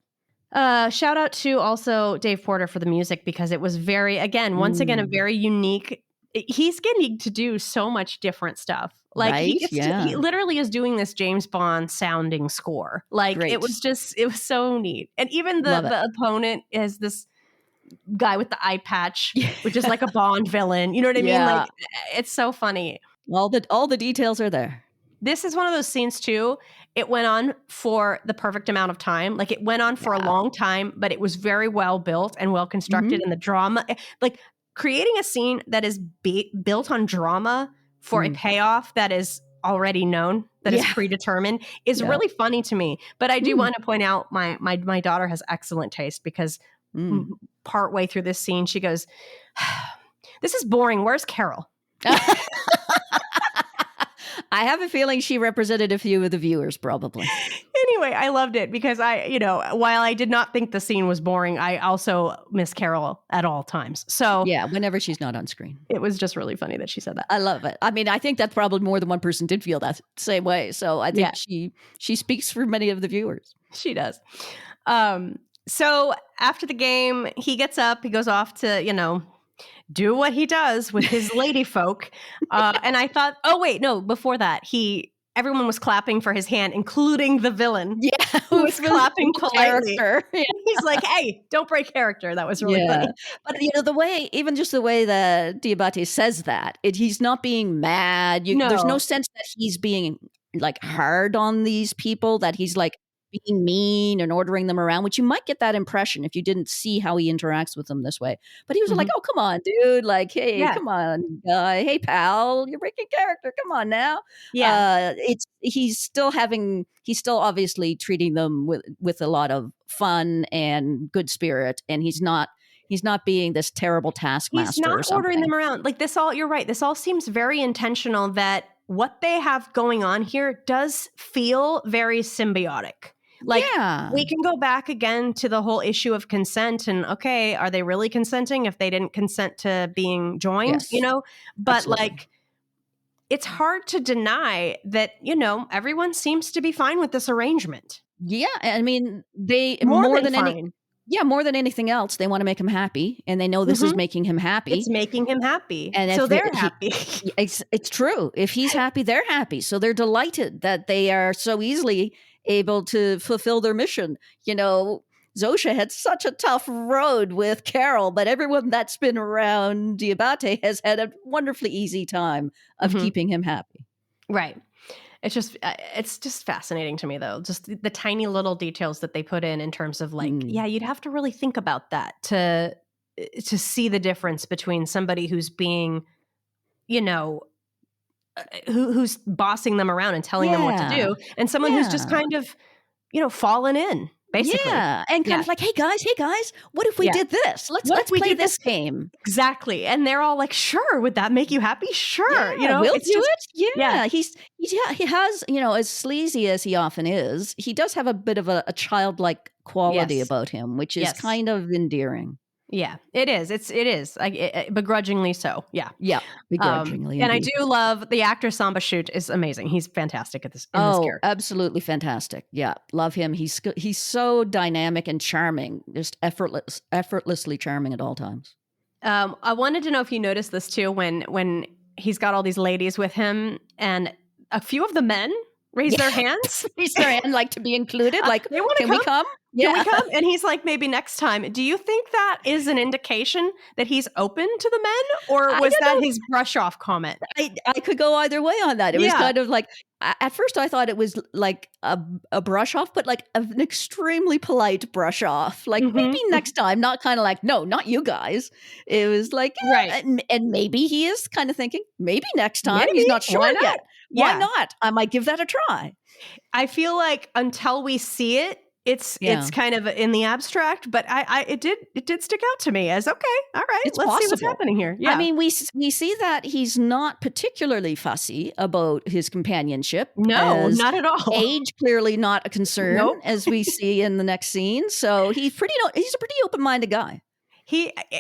Shout out to also Dave Porter for the music, because it was once again, a very unique. He's getting to do so much different stuff. Like he literally is doing this James Bond sounding score. Like it was so neat. And even the opponent is this guy with the eye patch, which is like a Bond villain. You know what I mean? Like it's so funny. All the details are there. this is one of those scenes too. It went on for the perfect amount of time. Like it went on for a long time, but it was very well built and well constructed. And the drama, like creating a scene that is built on drama for a payoff that is already known, that is predetermined, is really funny to me. But I do want to point out my daughter has excellent taste, because partway through this scene, she goes, "This is boring. Where's Carol?" I have a feeling she represented a few of the viewers, probably. Anyway, I loved it because while I did not think the scene was boring, I also miss Carol at all times. So yeah, whenever she's not on screen. It was just really funny that she said that. I love it. I mean, I think that probably more than one person did feel that same way. So I think she speaks for many of the viewers. She does. So after the game, he gets up, he goes off to, do what he does with his lady folk. And I thought, oh, wait, no, before that, everyone was clapping for his hand, including the villain. Yeah. Who was clapping politely. Yeah. He's like, hey, don't break character. That was really funny. But even just the way that Diabaté says that, he's not being mad. There's no sense that he's being like hard on these people, that he's like being mean and ordering them around, which you might get that impression if you didn't see how he interacts with them this way. But he was like, oh, come on, dude. Like, hey, come on, guy. Hey, pal, you're breaking character. Come on now. Yeah. He's still obviously treating them with a lot of fun and good spirit. And he's not being this terrible taskmaster. He's not ordering them around. Like you're right. This all seems very intentional, that what they have going on here does feel very symbiotic. Like we can go back again to the whole issue of consent, and okay, are they really consenting if they didn't consent to being joined? But absolutely. Like, it's hard to deny that, everyone seems to be fine with this arrangement. Yeah. I mean, more than anything else, they want to make him happy, and they know this is making him happy. It's making him happy. And so they're happy. It's true. If he's happy, they're happy. So they're delighted that they are so easily able to fulfill their mission. Zosha had such a tough road with Carol, but everyone that's been around Diabaté has had a wonderfully easy time of keeping him happy. Right. It's just fascinating to me, though. Just the tiny little details that they put in terms of like, you'd have to really think about that to see the difference between somebody who's being, who's bossing them around and telling them what to do, and someone who's just kind of, fallen in, basically. Yeah. And kind of like, hey guys, what if we did this? Let's play this game. Exactly. And they're all like, sure, would that make you happy? Sure. We'll do it. Yeah. He has, as sleazy as he often is, he does have a bit of a childlike quality about him, which is kind of endearing. Yeah, it is. It is begrudgingly so. Yeah. Yeah. Begrudgingly. And I do love the actor. Samba Shoot is amazing. He's fantastic at this. In this character. Absolutely fantastic. Yeah. Love him. He's so dynamic and charming, just effortlessly charming at all times. I wanted to know if you noticed this too, when he's got all these ladies with him, and a few of the men raise their hands. Raise their hand, like to be included. Like, they want to come. We come? Can we come? And he's like, maybe next time. Do you think that is an indication that he's open to the men? Or was that his brush off comment? I could go either way on that. It was kind of like, at first I thought it was like a brush off, but like an extremely polite brush off. Like maybe next time, not kind of like, no, not you guys. It was like, right. And maybe he is kind of thinking, maybe next time. He's not sure yet. Why not? I might give that a try. I feel like until we see it, it's kind of in the abstract, but it did stick out to me as, okay, all right, let's see what's happening here. Yeah. I mean, we see that he's not particularly fussy about his companionship. No, not at all. Age clearly not a concern, as we see in the next scene. So he's a pretty open-minded guy.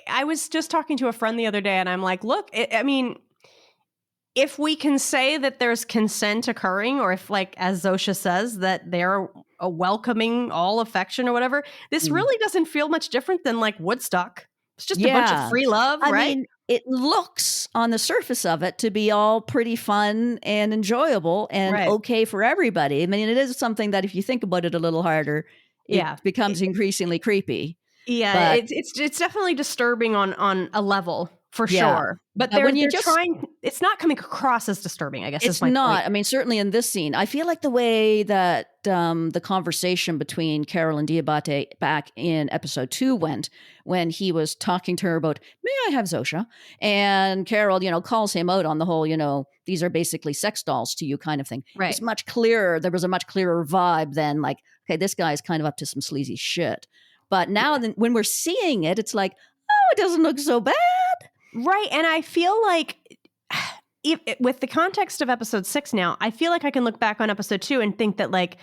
I was just talking to a friend the other day, and I'm like, look, I mean, if we can say that there's consent occurring, or if, like, as Zosha says, that they're welcoming all affection or whatever, this really doesn't feel much different than like Woodstock. It's just a bunch of free love, right? I mean, it looks on the surface of it to be all pretty fun and enjoyable and okay for everybody. I mean, it is something that if you think about it a little harder, it becomes increasingly creepy. Yeah, it's definitely disturbing on a level for Yeah. sure. But But when you they're just trying, it's not coming across as disturbing, I guess is It's my point. not. I mean, certainly in this scene, I feel like the way that the conversation between Carol and Diabaté back in episode 2 went, when he was talking to her about, may I have Zosha? And Carol, calls him out on the whole, these are basically sex dolls to you kind of thing. Right. It's much clearer. There was a much clearer vibe than like, okay, this guy is kind of up to some sleazy shit. But now when we're seeing it, it's like, oh, it doesn't look so bad. Right. And I feel like with the context of episode 6 now, I feel like I can look back on episode 2 and think that, like,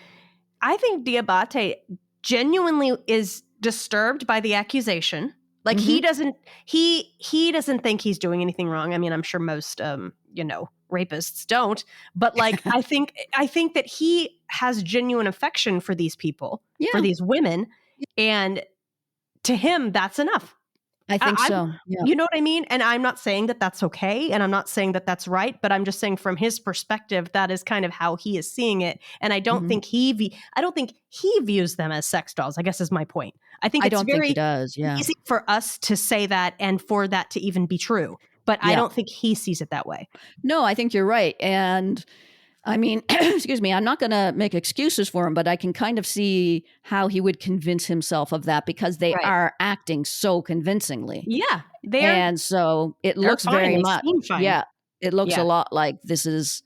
I think Diabaté genuinely is disturbed by the accusation. Like, he doesn't think he's doing anything wrong. I mean, I'm sure most, rapists don't, but like, I think that he has genuine affection for these people, for these women. And to him, that's enough. I think so. Yeah. You know what I mean? And I'm not saying that that's okay. And I'm not saying that that's right, but I'm just saying from his perspective, that is kind of how he is seeing it. And I don't think he views them as sex dolls, I guess is my point. I think it's very easy for us to say that and for that to even be true. But I don't think he sees it that way. No, I think you're right. And I mean, excuse me, I'm not going to make excuses for him, but I can kind of see how he would convince himself of that because they are acting so convincingly. Yeah. And so it looks very much, it looks a lot like this is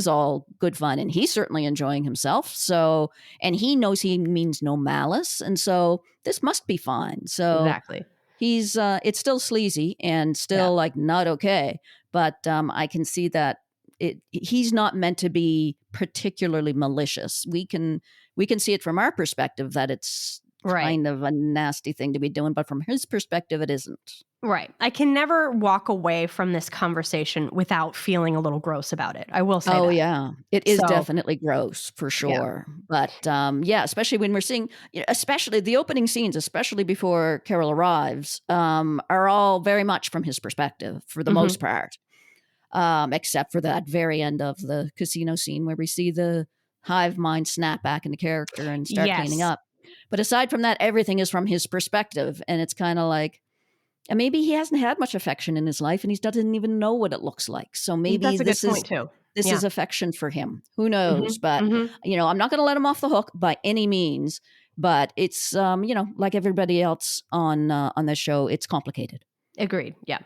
all good fun, and he's certainly enjoying himself. So, and he knows he means no malice. And so this must be fine. So exactly. He's, it's still sleazy and still like not okay, but I can see that he's not meant to be particularly malicious. We can see it from our perspective that it's kind of a nasty thing to be doing, but from his perspective, it isn't. Right. I can never walk away from this conversation without feeling a little gross about it. I will say that. Oh, yeah. It is definitely gross for sure. Yeah. But especially when we're seeing, especially the opening scenes, especially before Carol arrives, are all very much from his perspective for the most part. Except for that very end of the casino scene where we see the hive mind snap back into character and start cleaning up. But aside from that, everything is from his perspective. And it's kind of like, and maybe he hasn't had much affection in his life and he doesn't even know what it looks like. So maybe this is affection for him. Who knows? But, I'm not going to let him off the hook by any means. But it's, like everybody else on this show, it's complicated. Agreed. Yeah.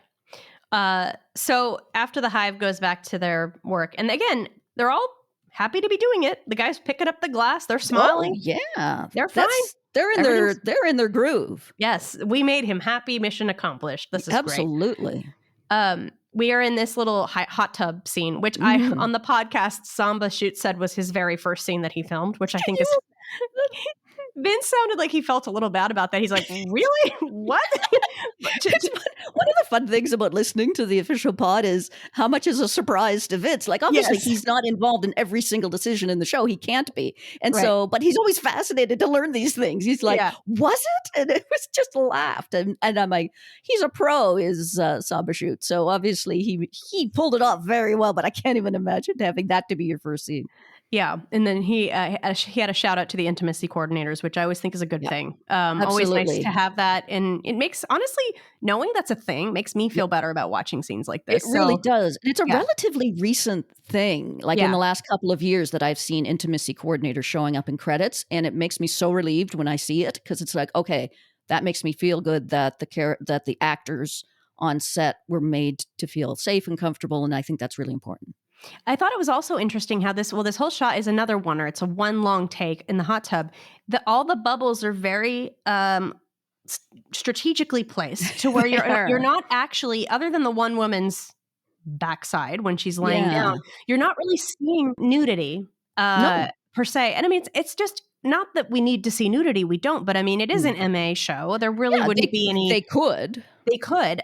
So after the hive goes back to their work, and again, they're all happy to be doing it. The guys picking up the glass, they're smiling. Oh, yeah. They're fine. They're in their groove. Yes. We made him happy. Mission accomplished. This is absolutely great. We are in this little hot tub scene, which I, on the podcast, Samba Shoot said was his very first scene that he filmed, which I think is... Vince sounded like he felt a little bad about that. He's like, really? What? One of the fun things about listening to the official pod is how much is a surprise to Vince. Like, obviously, he's not involved in every single decision in the show. He can't be. And so, but he's always fascinated to learn these things. He's like, was it? And it was just laughed. And I'm like, he's a pro, is Samba Shoot. So obviously, he pulled it off very well, but I can't even imagine having that to be your first scene. Yeah. And then he had a shout out to the intimacy coordinators, which I always think is a good thing. Always nice to have that. And it makes, honestly, knowing that's a thing makes me feel better about watching scenes like this. It really does. And it's a relatively recent thing, like in the last couple of years that I've seen intimacy coordinators showing up in credits. And it makes me so relieved when I see it because it's like, okay, that makes me feel good that the actors on set were made to feel safe and comfortable. And I think that's really important. I thought it was also interesting how this whole shot is another oneer. It's a one long take in the hot tub. All the bubbles are very strategically placed to where you're not actually, other than the one woman's backside when she's laying down, you're not really seeing nudity per se. And I mean, it's just not that we need to see nudity. We don't, but I mean, it is an MA show. There really wouldn't be any. They could.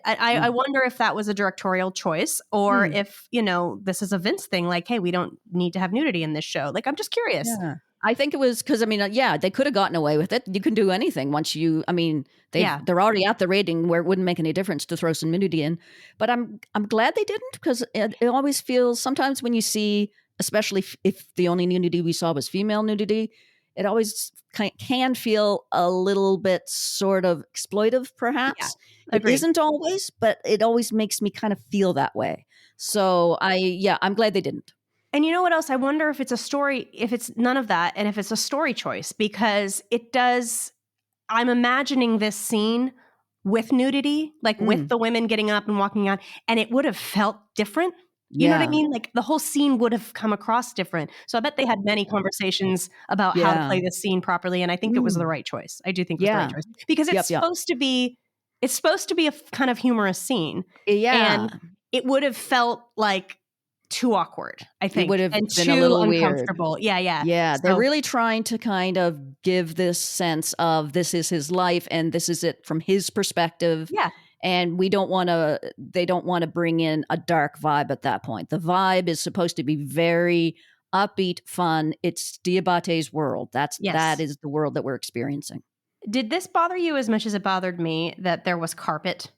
I wonder if that was a directorial choice or if, this is a Vince thing. Like, hey, we don't need to have nudity in this show. Like, I'm just curious. Yeah. I think it was because, I mean, they could have gotten away with it. You can do anything once they're already at the rating where it wouldn't make any difference to throw some nudity in. But I'm glad they didn't because it always feels sometimes when you see, especially if the only nudity we saw was female nudity, it always can feel a little bit sort of exploitive, perhaps. It agreed. isn't always, but it always makes me kind of feel that way. So I'm glad they didn't. And you know what else? I wonder if it's a story, if it's none of that, and if it's a story choice, because it does. I'm imagining this scene with nudity, like with the women getting up and walking out, and it would have felt different. You know what I mean? Like the whole scene would have come across different. So I bet they had many conversations about how to play this scene properly, and I think it was the right choice. I do think it was the right choice because it's supposed to be. It's supposed to be a kind of humorous scene, and it would have felt like too awkward, I think. It would have been too a little uncomfortable. Weird. Yeah. So, they're really trying to kind of give this sense of this is his life and this is it from his perspective. Yeah. And they don't want to bring in a dark vibe at that point. The vibe is supposed to be very upbeat, fun. It's Diabaté's world. That is the world that we're experiencing. Did this bother you as much as it bothered me that there was carpet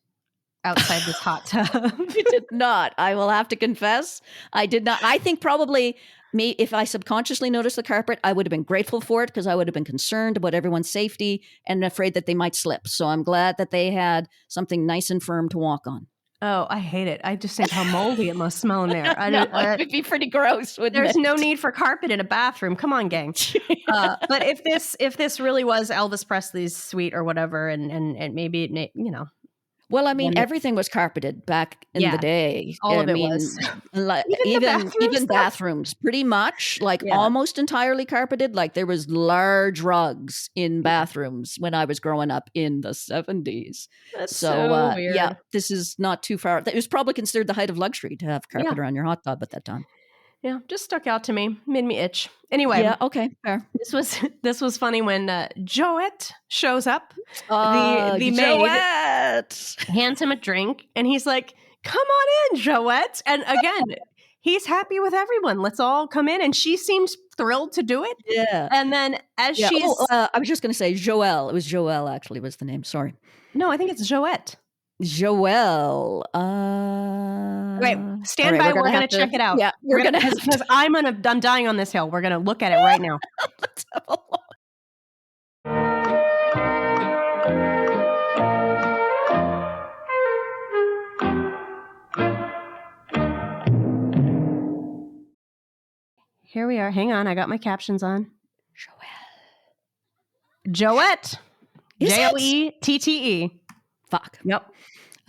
outside this hot tub? It did not. I will have to confess. I did not. I think probably if I subconsciously noticed the carpet, I would have been grateful for it because I would have been concerned about everyone's safety and afraid that they might slip. So I'm glad that they had something nice and firm to walk on. Oh, I hate it. I just think how moldy it must smell in there. It would be pretty gross. There's no need for carpet in a bathroom. Come on, gang. But if this really was Elvis Presley's suite or whatever, and maybe it, Well, I mean, everything was carpeted back in the day. All of it was. Like, even bathrooms, pretty much, like almost entirely carpeted. Like there was large rugs in bathrooms when I was growing up in the 70s. That's so weird. Yeah, this is not too far. It was probably considered the height of luxury to have carpet around your hot tub at that time. Yeah, just stuck out to me, made me itch. Anyway, okay, fair. This was funny when Joette shows up. The Joette hands him a drink, and he's like, "Come on in, Joette." And again, he's happy with everyone. Let's all come in, and she seems thrilled to do it. Yeah. And then as she's, I was just going to say Joelle. It was Joelle actually was the name. Sorry. No, I think it's Joette. Joelle. Right. Stand by. We're going to check it out. Yeah. We're going to because I'm dying on this hill. We're going to look at it right now. Let's have a look. Here we are. Hang on. I got my captions on. Joette. Joette. Fuck. Yep.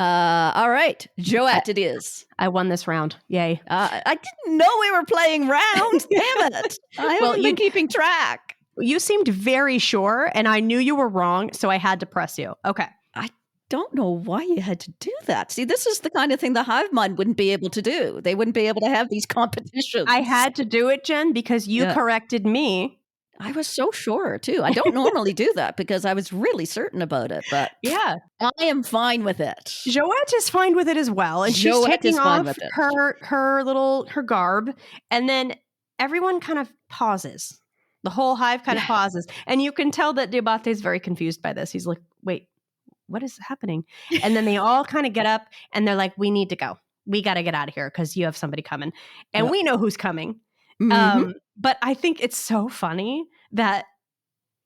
All right. Joette it is. I won this round. Yay. I didn't know we were playing rounds. Damn it. I haven't been keeping track. You seemed very sure, and I knew you were wrong, so I had to press you. Okay. I don't know why you had to do that. See, this is the kind of thing the hive mind wouldn't be able to do. They wouldn't be able to have these competitions. I had to do it, Jen, because you corrected me. I was so sure, too. I don't normally do that because I was really certain about it. But yeah, I am fine with it. Joette is fine with it as well. And she's taking off her garb. And then everyone kind of pauses. The whole hive kind of pauses. And you can tell that Diabaté is very confused by this. He's like, wait, what is happening? And then they all kind of get up and they're like, we need to go. We got to get out of here because you have somebody coming. And we know who's coming. Mm-hmm. But I think it's so funny that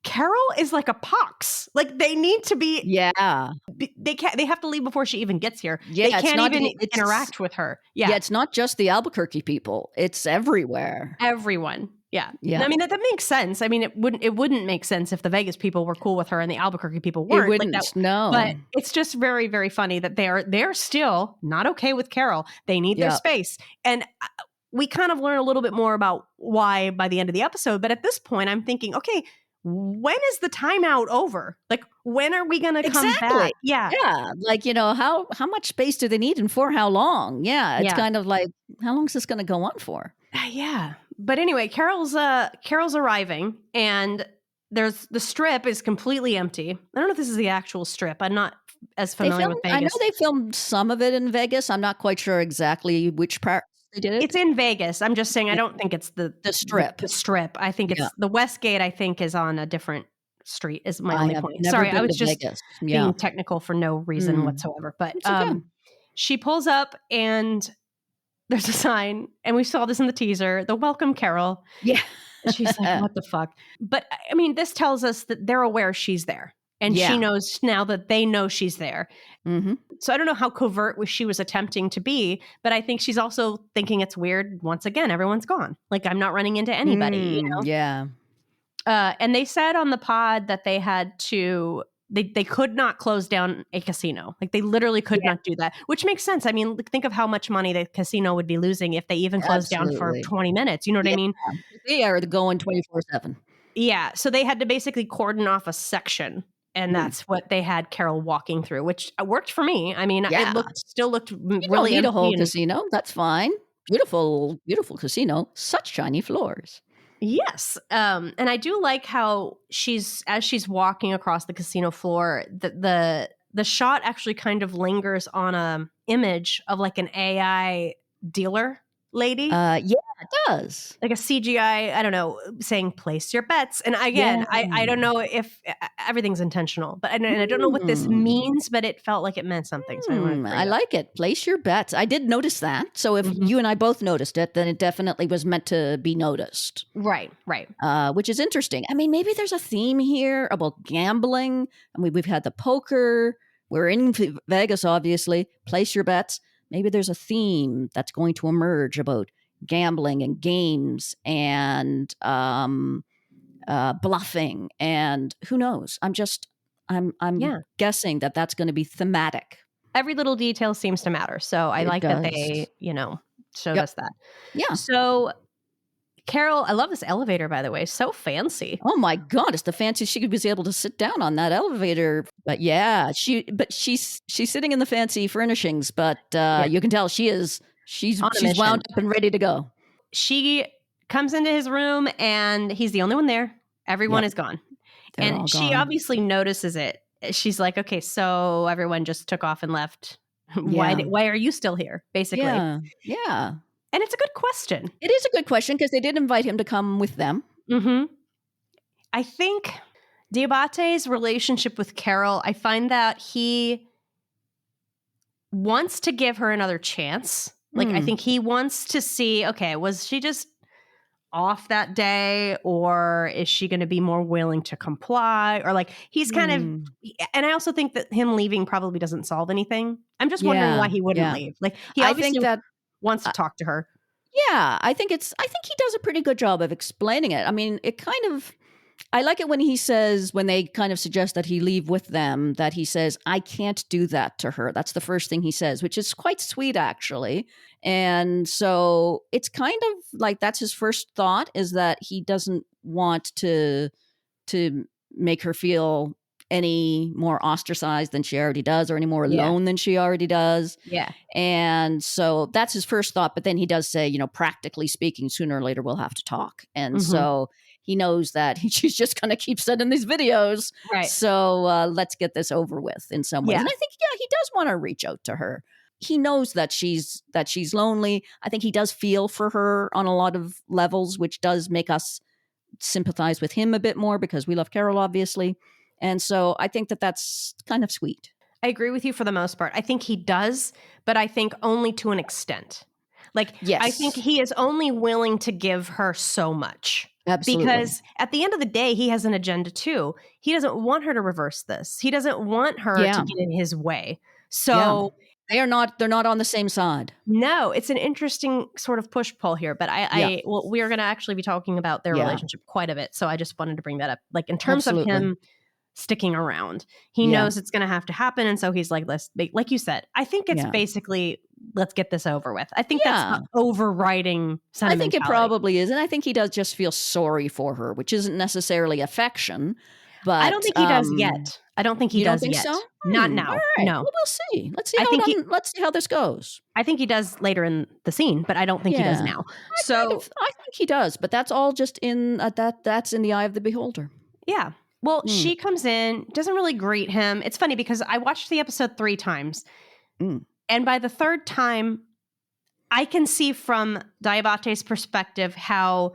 Carol is like a pox. Like they need to be. Yeah. They have to leave before she even gets here. Yeah, they can't even interact with her. Yeah. It's not just the Albuquerque people. It's everywhere. Everyone. Yeah. I mean, that makes sense. I mean, it wouldn't make sense if the Vegas people were cool with her and the Albuquerque people weren't. It wouldn't, no. But it's just very, very funny that they're still not okay with Carol. They need their space. And we kind of learn a little bit more about why by the end of the episode. But at this point, I'm thinking, okay, when is the timeout over? Like, when are we going to come back? Yeah. Yeah. Like, how much space do they need and for how long? Yeah. It's kind of like, how long is this going to go on for? Yeah. But anyway, Carol's arriving and the strip is completely empty. I don't know if this is the actual strip. I'm not as familiar with Vegas. I know they filmed some of it in Vegas. I'm not quite sure exactly which part. They did it? It's in Vegas. I'm just saying I don't think it's the strip. The strip. I think it's the Westgate, I think, is on a different street, is my only point. Sorry, I was just being technical for no reason whatsoever. But she pulls up and there's a sign, and we saw this in the teaser, the Welcome Carol. Yeah. She's like, what the fuck? But I mean, this tells us that they're aware she's there. And she Yeah. knows now that they know she's there. Mhm. So I don't know how covert she was attempting to be, but I think she's also thinking it's weird. Once again, everyone's gone. Like, I'm not running into anybody, you know? Yeah. And they said on the pod that they had to, they could not close down a casino. Like, they literally could Yeah. not do that, which makes sense. I mean, think of how much money the casino would be losing if they even closed down for Absolutely. 20 minutes. You know what I mean? They are going 24/7. Yeah. So they had to basically cordon off a section. And that's what they had Carol walking through, which worked for me. I mean, Yeah. it still looked You don't really need a empty. whole casino. That's fine. Beautiful, beautiful casino. Such shiny floors. Yes. And I do like how as she's walking across the casino floor, the shot actually kind of lingers on a image of like an AI dealer lady. Yeah, it does. Like a CGI, I don't know, saying place your bets. And again, Yeah. I don't know if everything's intentional, but and I don't know what this means, but it felt like it meant something. So I like it. Place your bets. I did notice that. So if you and I both noticed it, then it definitely was meant to be noticed. Right. Which is interesting. I mean, maybe there's a theme here about gambling. I mean, we've had the poker. We're in Vegas, obviously. Place your bets. Maybe there's a theme that's going to emerge about gambling and games and bluffing, and who knows? I'm guessing that that's going to be thematic. Every little detail seems to matter. So I like that they, showed us that. Yeah. So Carol, I love this elevator, by the way. So fancy. Oh my God, it's the fanciest she was able to sit down on that elevator. But yeah, she's sitting in the fancy furnishings, but you can tell she's wound up and ready to go. She comes into his room and he's the only one there. Everyone is gone. And she obviously notices it. She's like, okay, so everyone just took off and left. Why are you still here? Basically. Yeah. And it's a good question. It is a good question because they did invite him to come with them. Mm-hmm. I think Diabaté's relationship with Carol, I find that he wants to give her another chance. Like, I think he wants to see, okay, was she just off that day, or is she going to be more willing to comply? Or like, he's kind of, and I also think that him leaving probably doesn't solve anything. I'm just wondering why he wouldn't leave. Like, he obviously wants to talk to her. Yeah, I think he does a pretty good job of explaining it. I mean, I like it when they kind of suggest that he leave with them, that he says, I can't do that to her. That's the first thing he says, which is quite sweet, actually. And so it's kind of like that's his first thought, is that he doesn't want to make her feel any more ostracized than she already does, or any more alone than she already does. Yeah. And so that's his first thought. But then he does say, practically speaking, sooner or later we'll have to talk. And so he knows that she's just going to keep sending these videos. Right. So let's get this over with in some ways. And I think, he does want to reach out to her. He knows that she's lonely. I think he does feel for her on a lot of levels, which does make us sympathize with him a bit more because we love Carol, obviously. And so I think that that's kind of sweet. I agree with you for the most part. I think he does, but I think only to an extent. Like, I think he is only willing to give her so much. Absolutely. Because at the end of the day, he has an agenda too. He doesn't want her to reverse this. He doesn't want her to get in his way. So they're not on the same side. No, it's an interesting sort of push-pull here. But we are going to actually be talking about their relationship quite a bit. So I just wanted to bring that up. Like, in terms of him sticking around, he knows it's going to have to happen. And so he's like, like you said, I think it's basically, let's get this over with. I think that's the overriding sentimentality. I think it probably is. And I think he does just feel sorry for her, which isn't necessarily affection. But I don't think he does yet. I don't think he does yet. So? Not now. All right. No. Well, we'll see. Let's see how this goes. I think he does later in the scene, but I don't think he does now. I think he does, but that's all just in that's in the eye of the beholder. Yeah. Well, she comes in, doesn't really greet him. It's funny because I watched the episode 3 times. And by the third time, I can see from Diabaté's perspective how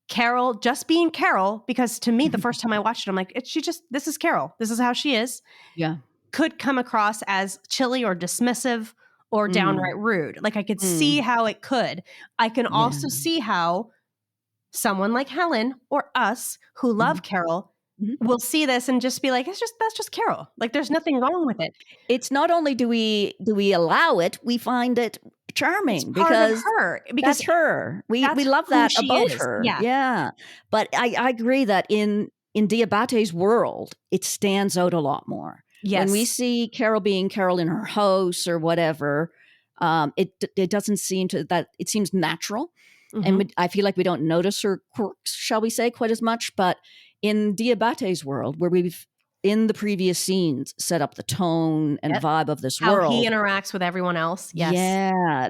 Carol, just being Carol, because to me, the first time I watched it, I'm like, this is Carol. This is how she is. Yeah. Could come across as chilly or dismissive or downright rude. Like, I could see how it could. I can also see how someone like Helen or us who love Carol will see this and just be like, that's just Carol. Like, there's nothing wrong with it. It's not only do we allow it, we find it charming because her. Because that's her. We love that about her. Yeah. But I agree that in Diabaté's world, it stands out a lot more. Yes. When we see Carol being Carol in her house or whatever, it doesn't seem to that. It seems natural. And I feel like we don't notice her quirks, shall we say, quite as much. But in Diabaté's world, where we've in the previous scenes set up the tone and vibe of this world, how he interacts with everyone else. Yes,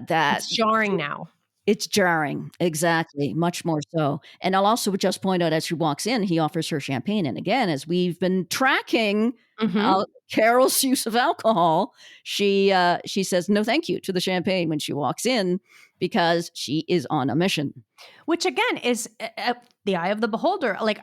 it's jarring now. It's jarring, exactly, much more so. And I'll also just point out, as she walks in, he offers her champagne. And again, as we've been tracking Carol's use of alcohol, she says no thank you to the champagne when she walks in, because she is on a mission. Which again is the eye of the beholder. Like,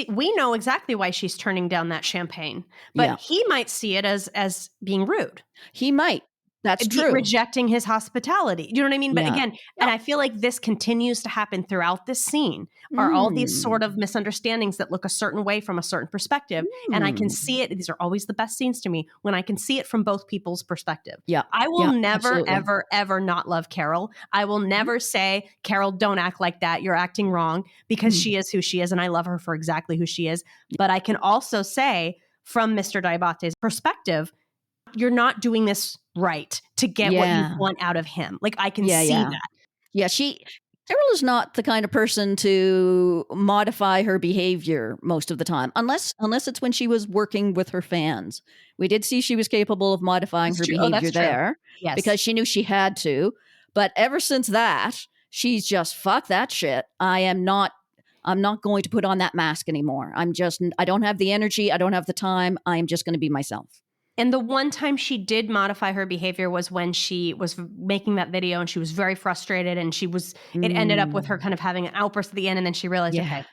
we know exactly why she's turning down that champagne, but he might see it as being rude. He might. That's true. Rejecting his hospitality. You know what I mean? But again, and I feel like this continues to happen throughout this scene, are all these sort of misunderstandings that look a certain way from a certain perspective. And I can see it. These are always the best scenes to me, when I can see it from both people's perspective. Yeah. I will never, ever, ever not love Carol. I will never say, Carol, don't act like that. You're acting wrong, because she is who she is. And I love her for exactly who she is. But I can also say, from Mr. Diabaté's perspective, you're not doing this right to get what you want out of him. Like, I can see that. Yeah, Carol is not the kind of person to modify her behavior most of the time, unless it's when she was working with her fans. We did see she was capable of modifying her behavior there, because she knew she had to. But ever since that, she's just, fuck that shit. I'm not going to put on that mask anymore. I don't have the energy. I don't have the time. I'm just going to be myself. And the one time she did modify her behavior was when she was making that video and she was very frustrated, and it ended up with her kind of having an outburst at the end. And then she realized, okay,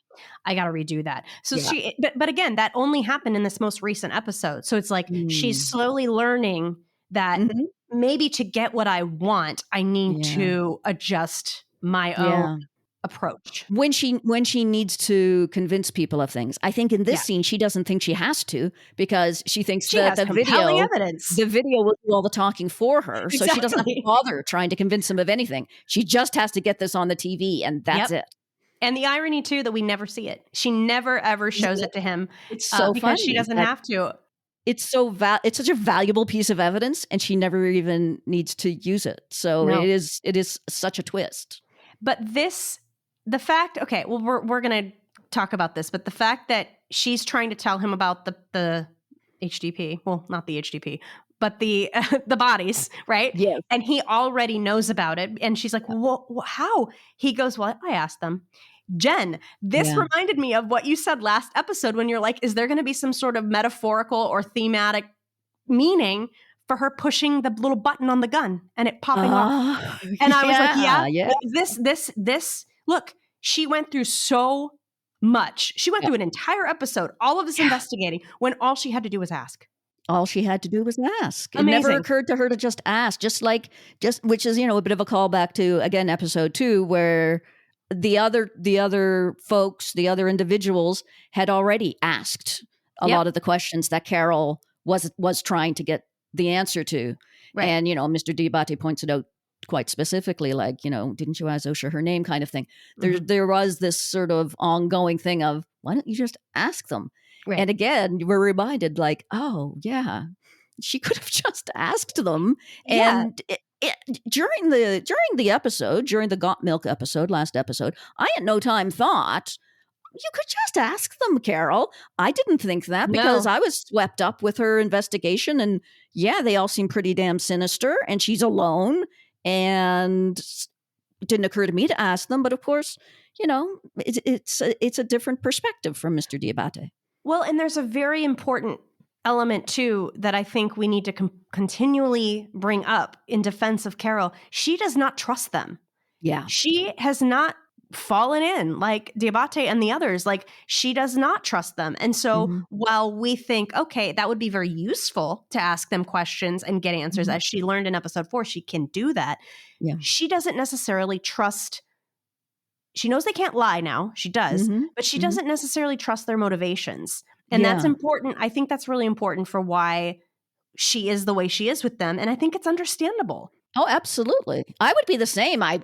I got to redo that. So but again, that only happened in this most recent episode. So it's like, she's slowly learning that maybe to get what I want, I need to adjust my own approach. When she needs to convince people of things. I think in this scene, she doesn't think she has to, because she thinks that the video will do all the talking for her. So she doesn't have to bother trying to convince him of anything. She just has to get this on the TV, and that's it. And the irony too, that we never see it. She never ever shows it to him. It's so because funny. She doesn't have to. It's it's such a valuable piece of evidence, and she never even needs to use it. So it is such a twist. But the fact, okay, well, we're going to talk about this, but the fact that she's trying to tell him about the HDP, well, not the HDP, but the bodies, right? Yeah. And he already knows about it. And she's like, well, how? He goes, well, I asked them. Jen, this reminded me of what you said last episode, when you're like, is there going to be some sort of metaphorical or thematic meaning for her pushing the little button on the gun and it popping off? And I was like, this, look, she went through so much. She went through an entire episode, all of this investigating, when all she had to do was ask. All she had to do was ask. Amazing. It never occurred to her to just ask, which is, a bit of a callback to, again, episode 2, where the other folks, the other individuals had already asked a lot of the questions that Carol was trying to get the answer to. Right. And, Mr. Diabaté points it out quite specifically, like, didn't you ask Osha her name, kind of thing. There was this sort of ongoing thing of, why don't you just ask them? Right. And again, we're reminded, like, oh yeah, she could have just asked them. Yeah. And during the episode, during the Got Milk episode, last episode, I at no time thought, you could just ask them, Carol. I didn't think that, because I was swept up with her investigation, and they all seem pretty damn sinister, and she's alone. And it didn't occur to me to ask them, but of course, it's a different perspective from Mr. Diabaté. Well, and there's a very important element too that I think we need to continually bring up in defense of Carol. She does not trust them. Yeah, she has not fallen in like Diabaté and the others. Like, she does not trust them. And so while we think, okay, that would be very useful to ask them questions and get answers, as she learned in episode 4, she can do that. Yeah. She doesn't necessarily trust she knows they can't lie now. She does, Mhm. but she Mhm. doesn't necessarily trust their motivations. And that's Yeah. important. I think that's really important for why she is the way she is with them. And I think it's understandable. Oh, absolutely. I would be the same. I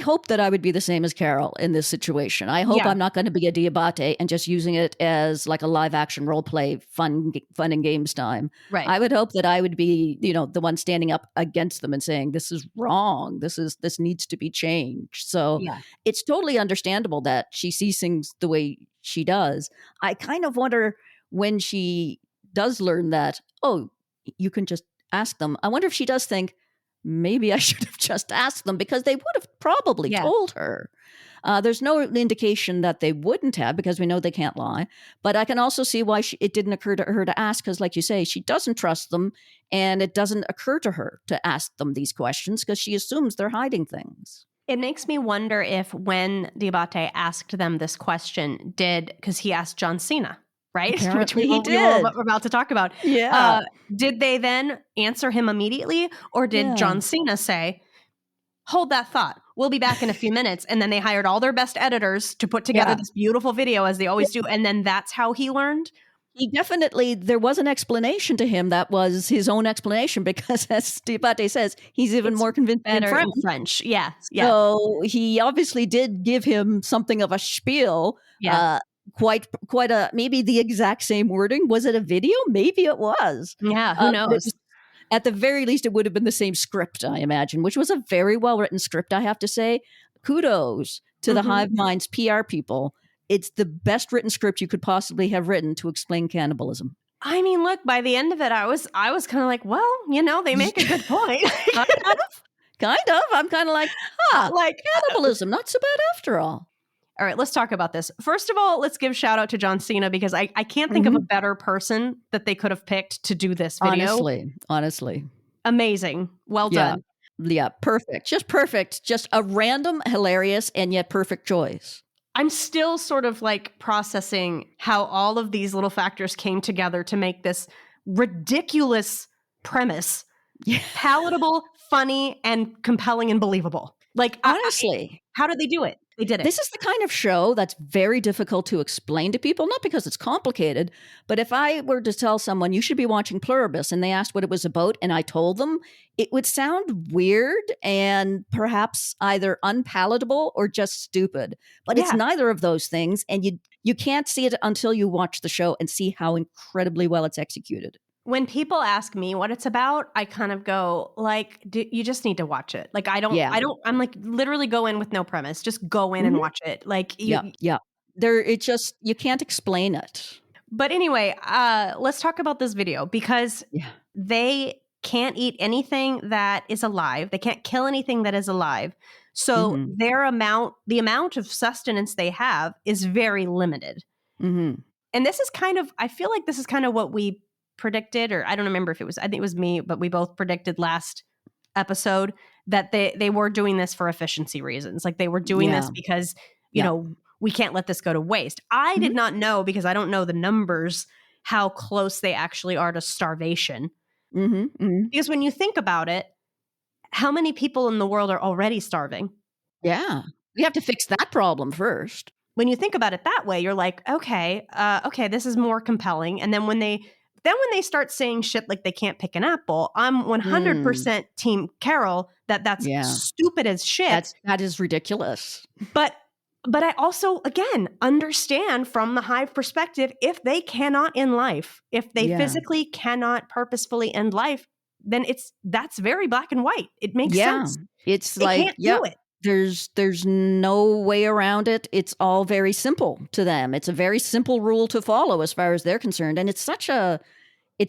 hope that I would be the same as Carol in this situation. I hope Yeah, I'm not gonna be a Diabaté and just using it as like a live action role play fun and games time. right. I would hope that I would be, the one standing up against them and saying, "This is wrong. This needs to be changed." So, Yeah. it's totally understandable that she sees things the way she does. I kind of wonder when she does learn that, "Oh, you can just ask them." I wonder if she does think, maybe I should have just asked them because they would have probably Yeah. told her. There's no indication that they wouldn't have because we know they can't lie. But I can also see why it didn't occur to her to ask because, like you say, she doesn't trust them and it doesn't occur to her to ask them these questions because she assumes they're hiding things. It makes me wonder if when Diabate asked them this question, because he asked John Cena, right? Which Apparently he we were did. about to talk about. Yeah. Did they then answer him immediately? Or did Yeah. John Cena say, hold that thought, we'll be back in a few minutes? And then they hired all their best editors to put together Yeah. this beautiful video, as they always do. And then that's how he learned? There was an explanation to him that was his own explanation because, as Diabate says, he's even It's more convincing in better French. in French. Yeah. Yeah. So he obviously did give him something of a spiel. Yeah. Quite a maybe the exact same wording. Was it a video? Maybe it was. Yeah. Who But it knows? was, at the very least, it would have been the same script, I imagine, which was a very well written script. I have to say, kudos to the Mhm. Hive Mind's PR people. It's the best written script you could possibly have written to explain cannibalism. I mean, look, by the end of it, I was kind of like, well, they make a good point. Kind of. Kind of. I'm kind of like, Like, cannibalism, not so bad after all. all right, let's talk about this. First of all, let's give shout out to John Cena because I can't think of a better person that they could have picked to do this video. Honestly. Amazing. Well done. Yeah, perfect. Just perfect. Just a random, hilarious, and yet perfect choice. I'm still sort of like processing how all of these little factors came together to make this ridiculous premise palatable, funny, and compelling and believable. Like, honestly, how did they do it? They did it. This is the kind of show that's very difficult to explain to people, not because it's complicated, but if I were to tell someone you should be watching Pluribus and they asked what it was about and I told them, it would sound weird and perhaps either unpalatable or just stupid. But it's neither of those things, and you can't see it until you watch the show and see how incredibly well it's executed. When people ask me what it's about, I kind of go like, you just need to watch it. Like, I'm like, literally go in with no premise. Just go in and watch it. Like, Yeah. You can't explain it. But anyway, let's talk about this video because they can't eat anything that is alive. They can't kill anything that is alive. So the amount of sustenance they have is very limited. Mm-hmm. And this is I feel like this is kind of what we predicted, or I don't remember if I think it was me, but we both predicted last episode that they were doing this for efficiency reasons. Like, they were doing this because, we can't let this go to waste. I did not know, because I don't know the numbers, how close they actually are to starvation. Because when you think about it, how many people in the world are already starving? Yeah. We have to fix that problem first. When you think about it that way, you're like, okay, this is more compelling. And then when they start saying shit like they can't pick an apple, I'm 100% team Carol that's stupid as shit. That is ridiculous. But I also, again, understand from the Hive perspective, if they cannot end life, if they physically cannot purposefully end life, then that's very black and white. It makes sense. It's they can't do it. There's no way around it. It's all very simple to them. It's a very simple rule to follow as far as they're concerned. And it's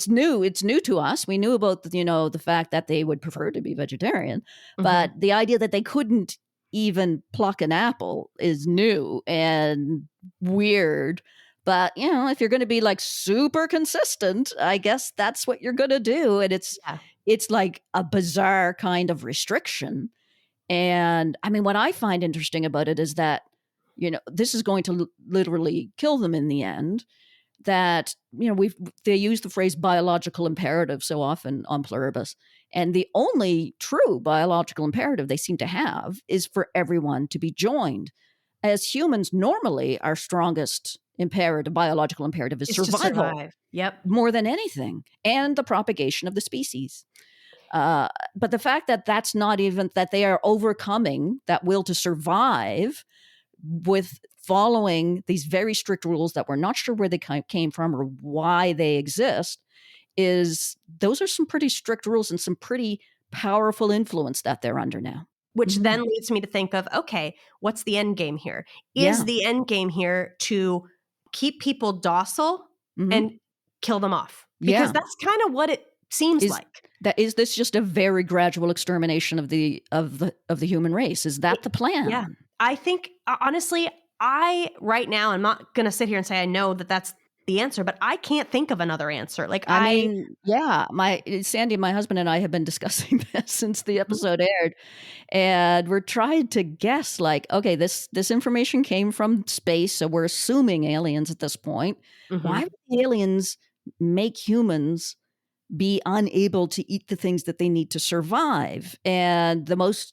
new. It's new to us. We knew about, the fact that they would prefer to be vegetarian, but the idea that they couldn't even pluck an apple is new and weird. But, if you're going to be like super consistent, I guess that's what you're going to do. And it's like a bizarre kind of restriction. And I mean, what I find interesting about it is that, this is going to literally kill them in the end. that, they use the phrase biological imperative so often on Pluribus. And the only true biological imperative they seem to have is for everyone to be joined. As humans, normally our strongest biological imperative is It's to survival survive. Yep. more than anything, and the propagation of the species. But the fact that that's not even, that they are overcoming that will to survive with following these very strict rules that we're not sure where they came from or why they exist, those are some pretty strict rules and some pretty powerful influence that they're under now. Which then leads me to think of, okay, what's the end game here? Is the end game here to keep people docile and kill them off? Because that's kind of what it seems like. Is this just a very gradual extermination of the human race? Is that the plan? Yeah. I think, honestly, right now, I'm not going to sit here and say I know that that's the answer, but I can't think of another answer. Like, Sandy, my husband, and I have been discussing this since the episode aired, and we're trying to guess, like, okay, this information came from space, so we're assuming aliens at this point. Why would the aliens make humans be unable to eat the things that they need to survive? And the most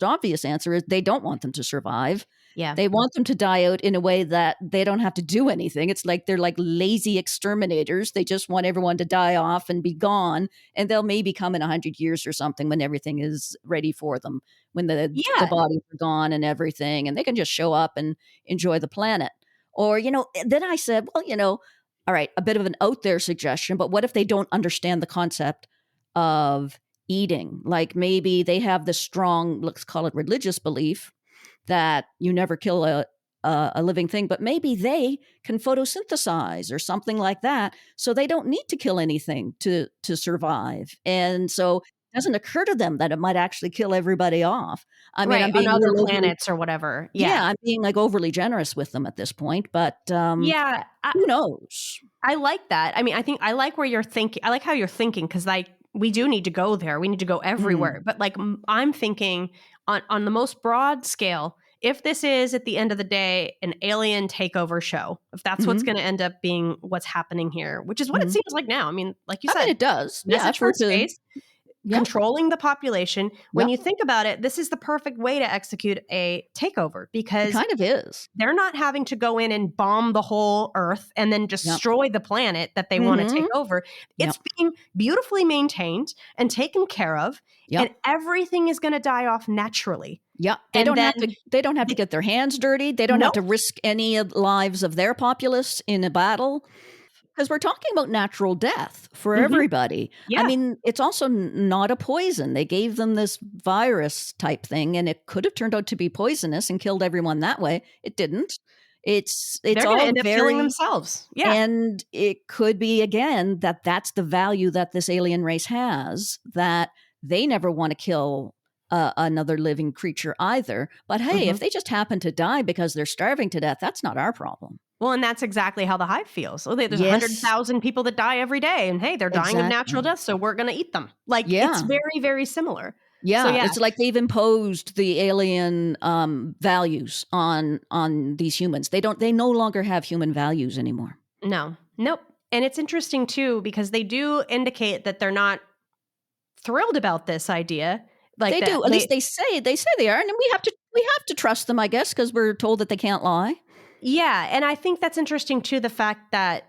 obvious answer is they don't want them to survive. Yeah. They want them to die out in a way that they don't have to do anything. It's like they're like lazy exterminators. They just want everyone to die off and be gone. And they'll maybe come in 100 years or something when everything is ready for them, when the bodies are gone and everything, and they can just show up and enjoy the planet. Or, then I said, well, all right, a bit of an out there suggestion, but what if they don't understand the concept of eating? Like maybe they have this strong, let's call it religious belief, that you never kill a living thing, but maybe they can photosynthesize or something like that, so they don't need to kill anything to survive. And so it doesn't occur to them that it might actually kill everybody off. I mean, I'm being on other planets or whatever. Yeah, I'm being like overly generous with them at this point, but who knows? I like that. I mean, I like where you're thinking. I like how you're thinking, because we do need to go there. We need to go everywhere. But like, I'm thinking on the most broad scale, if this is at the end of the day an alien takeover show, if that's what's going to end up being what's happening here, which is what it seems like now. I mean, like you said, it does. Message from space, controlling the population. When you think about it, this is the perfect way to execute a takeover, because it kind of is. They're not having to go in and bomb the whole Earth and then destroy the planet that they want to take over. It's being beautifully maintained and taken care of, and everything is going to die off naturally. Yeah, they don't have to get their hands dirty. They don't have to risk any lives of their populace in a battle. Because we're talking about natural death for everybody. Yeah. I mean, it's also not a poison. They gave them this virus type thing, and it could have turned out to be poisonous and killed everyone that way. It didn't. They're all end up killing themselves. Yeah. And it could be, again, that's the value that this alien race has, that they never want to kill another living creature either. But hey, if they just happen to die because they're starving to death, that's not our problem. Well, and that's exactly how the hive feels. Oh, there's 100,000 people that die every day, and hey, they're dying of natural death, so we're going to eat them. Like, it's very, very similar. Yeah, so, it's like they've imposed the alien values on these humans. They no longer have human values anymore. Nope. And it's interesting too, because they do indicate that they're not thrilled about this idea. Like they do. At least they say they are, and we have to trust them, I guess, because we're told that they can't lie. Yeah, and I think that's interesting too, the fact that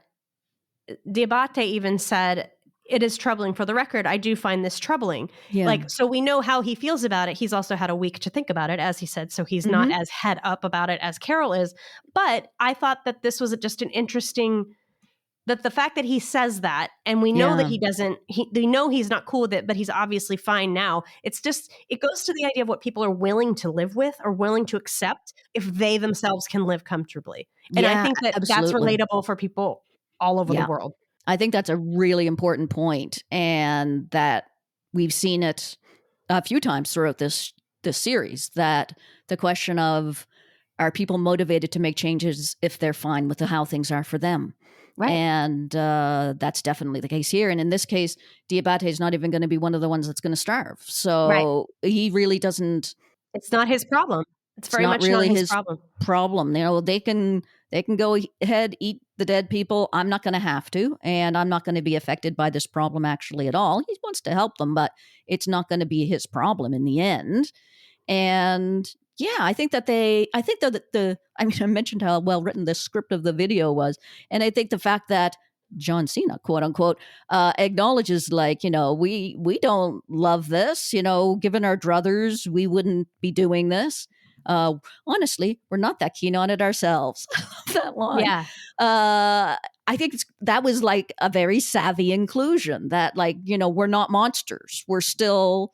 Diabaté even said, it is troubling. For the record, I do find this troubling. Yeah. Like, so we know how he feels about it. He's also had a week to think about it, as he said, so he's not as head up about it as Carol is. But I thought that this was just an interesting, that the fact that he says that, and we know that he doesn't, we know he's not cool with it, but he's obviously fine now. It's just, it goes to the idea of what people are willing to live with or willing to accept if they themselves can live comfortably. And I think that that's relatable for people all over the world. I think that's a really important point, and that we've seen it a few times throughout this series, that the question of, are people motivated to make changes if they're fine with how things are for them? Right. And that's definitely the case here. And in this case, Diabaté is not even going to be one of the ones that's going to starve. So he really doesn't. It's not his problem. It's It's very not much not really his his problem. problem. You know, they can go ahead, eat the dead people. I'm not going to have to, and I'm not going to be affected by this problem actually at all. He wants to help them, but it's not going to be his problem in the end. And yeah, I think that I mean, I mentioned how well written the script of the video was. And I think the fact that John Cena, quote unquote, acknowledges, like, we don't love this, given our druthers, we wouldn't be doing this. Honestly, we're not that keen on it ourselves. That line. Yeah. I think that was like a very savvy inclusion that, like, we're not monsters. We're still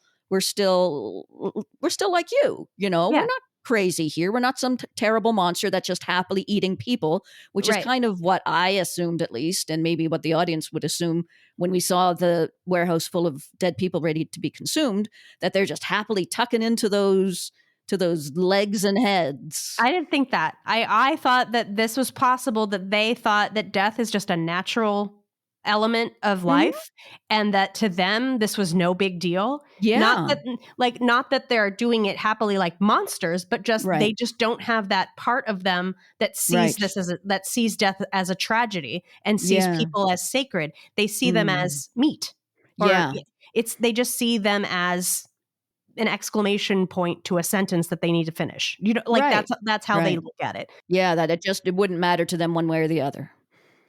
like you, we're Yeah. not crazy here. We're not some terrible monster that's just happily eating people, which is Right. kind of what I assumed, at least, and maybe what the audience would assume when we saw the warehouse full of dead people ready to be consumed, that they're just happily tucking into those legs and heads. I didn't think that. I thought that this was possible, that they thought that death is just a natural element of Mhm. life, and that to them this was no big deal. Yeah. Not that they're doing it happily like monsters, but just they Right. just don't have that part of them that sees Right. this that sees death as a tragedy and sees Yeah. people as sacred. They see them Mm. as meat, or Yeah. they just see them as an exclamation point to a sentence that they need to finish. Like Right. that's how they Right. look at it. Yeah, that it wouldn't matter to them one way or the other.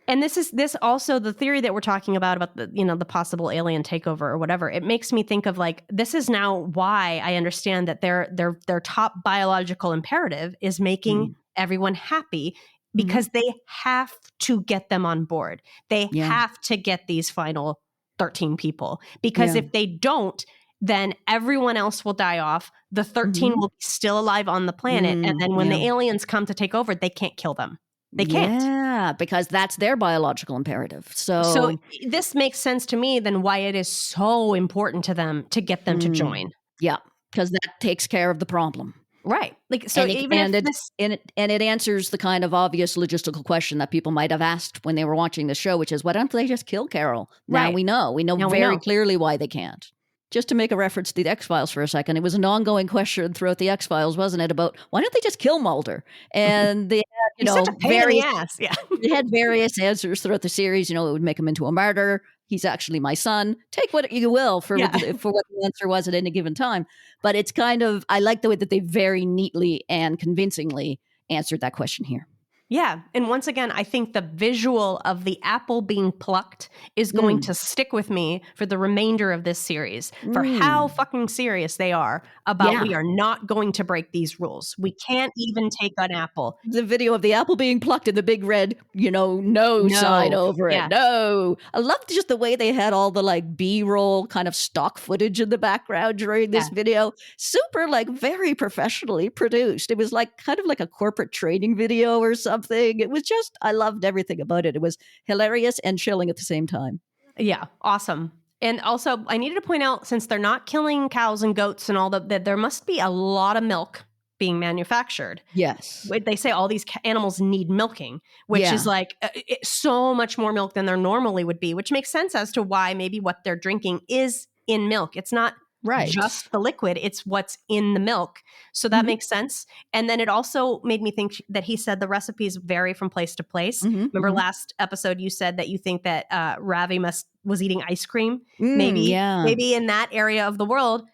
And this also, the theory that we're talking about the the possible alien takeover or whatever. It makes me think of, like, this is now why I understand that their top biological imperative is making Mm. everyone happy, Mhm. because they have to get them on board. They Yeah. have to get these final 13 people, because Yeah. if they don't, then everyone else will die off. The 13 Mhm. will be still alive on the planet, and then when Yeah. the aliens come to take over, they can't kill them. They can't. Yeah, because that's their biological imperative. So So, this makes sense to me, then, why it is so important to them to get them to join. yeah, because that takes care of the problem. Right. Like, so And it even if and it this and it answers the kind of obvious logistical question that people might have asked when they were watching the show, which is, why don't they just kill Carol? Now right. we know. We know Now we very know. clearly why they can't. Just to make a reference to the X-Files for a second, it was an ongoing question throughout the X-Files, wasn't it, about why don't they just kill Mulder? And they had, He's such a pain in the ass. Yeah. they had various answers throughout the series. It would make him into a martyr. He's actually my son. Take what you will for Yeah. for what the answer was at any given time. But it's kind of, I like the way that they very neatly and convincingly answered that question here. Yeah. And once again, I think the visual of the apple being plucked is going to stick with me for the remainder of this series, for how fucking serious they are about, Yeah. we are not going to break these rules. We can't even take an apple. The video of the apple being plucked and the big red, no sign No. over it. Yeah. No. I loved just the way they had all the, like, B-roll kind of stock footage in the background during this video. Super, like, very professionally produced. It was like kind of like a corporate training video or something. It was just, I loved everything about it. It was hilarious and chilling at the same time. Yeah. Awesome. And also, I needed to point out, since they're not killing cows and goats and all that, there must be a lot of milk being manufactured. Yes. They say all these animals need milking, which is like so much more milk than there normally would be, which makes sense as to why maybe what they're drinking is in milk. It's not just the liquid, it's what's in the milk. So that makes sense. And then it also made me think that he said the recipes vary from place to place. Remember last episode you said that you think that Ravi was eating ice cream. Maybe in that area of the world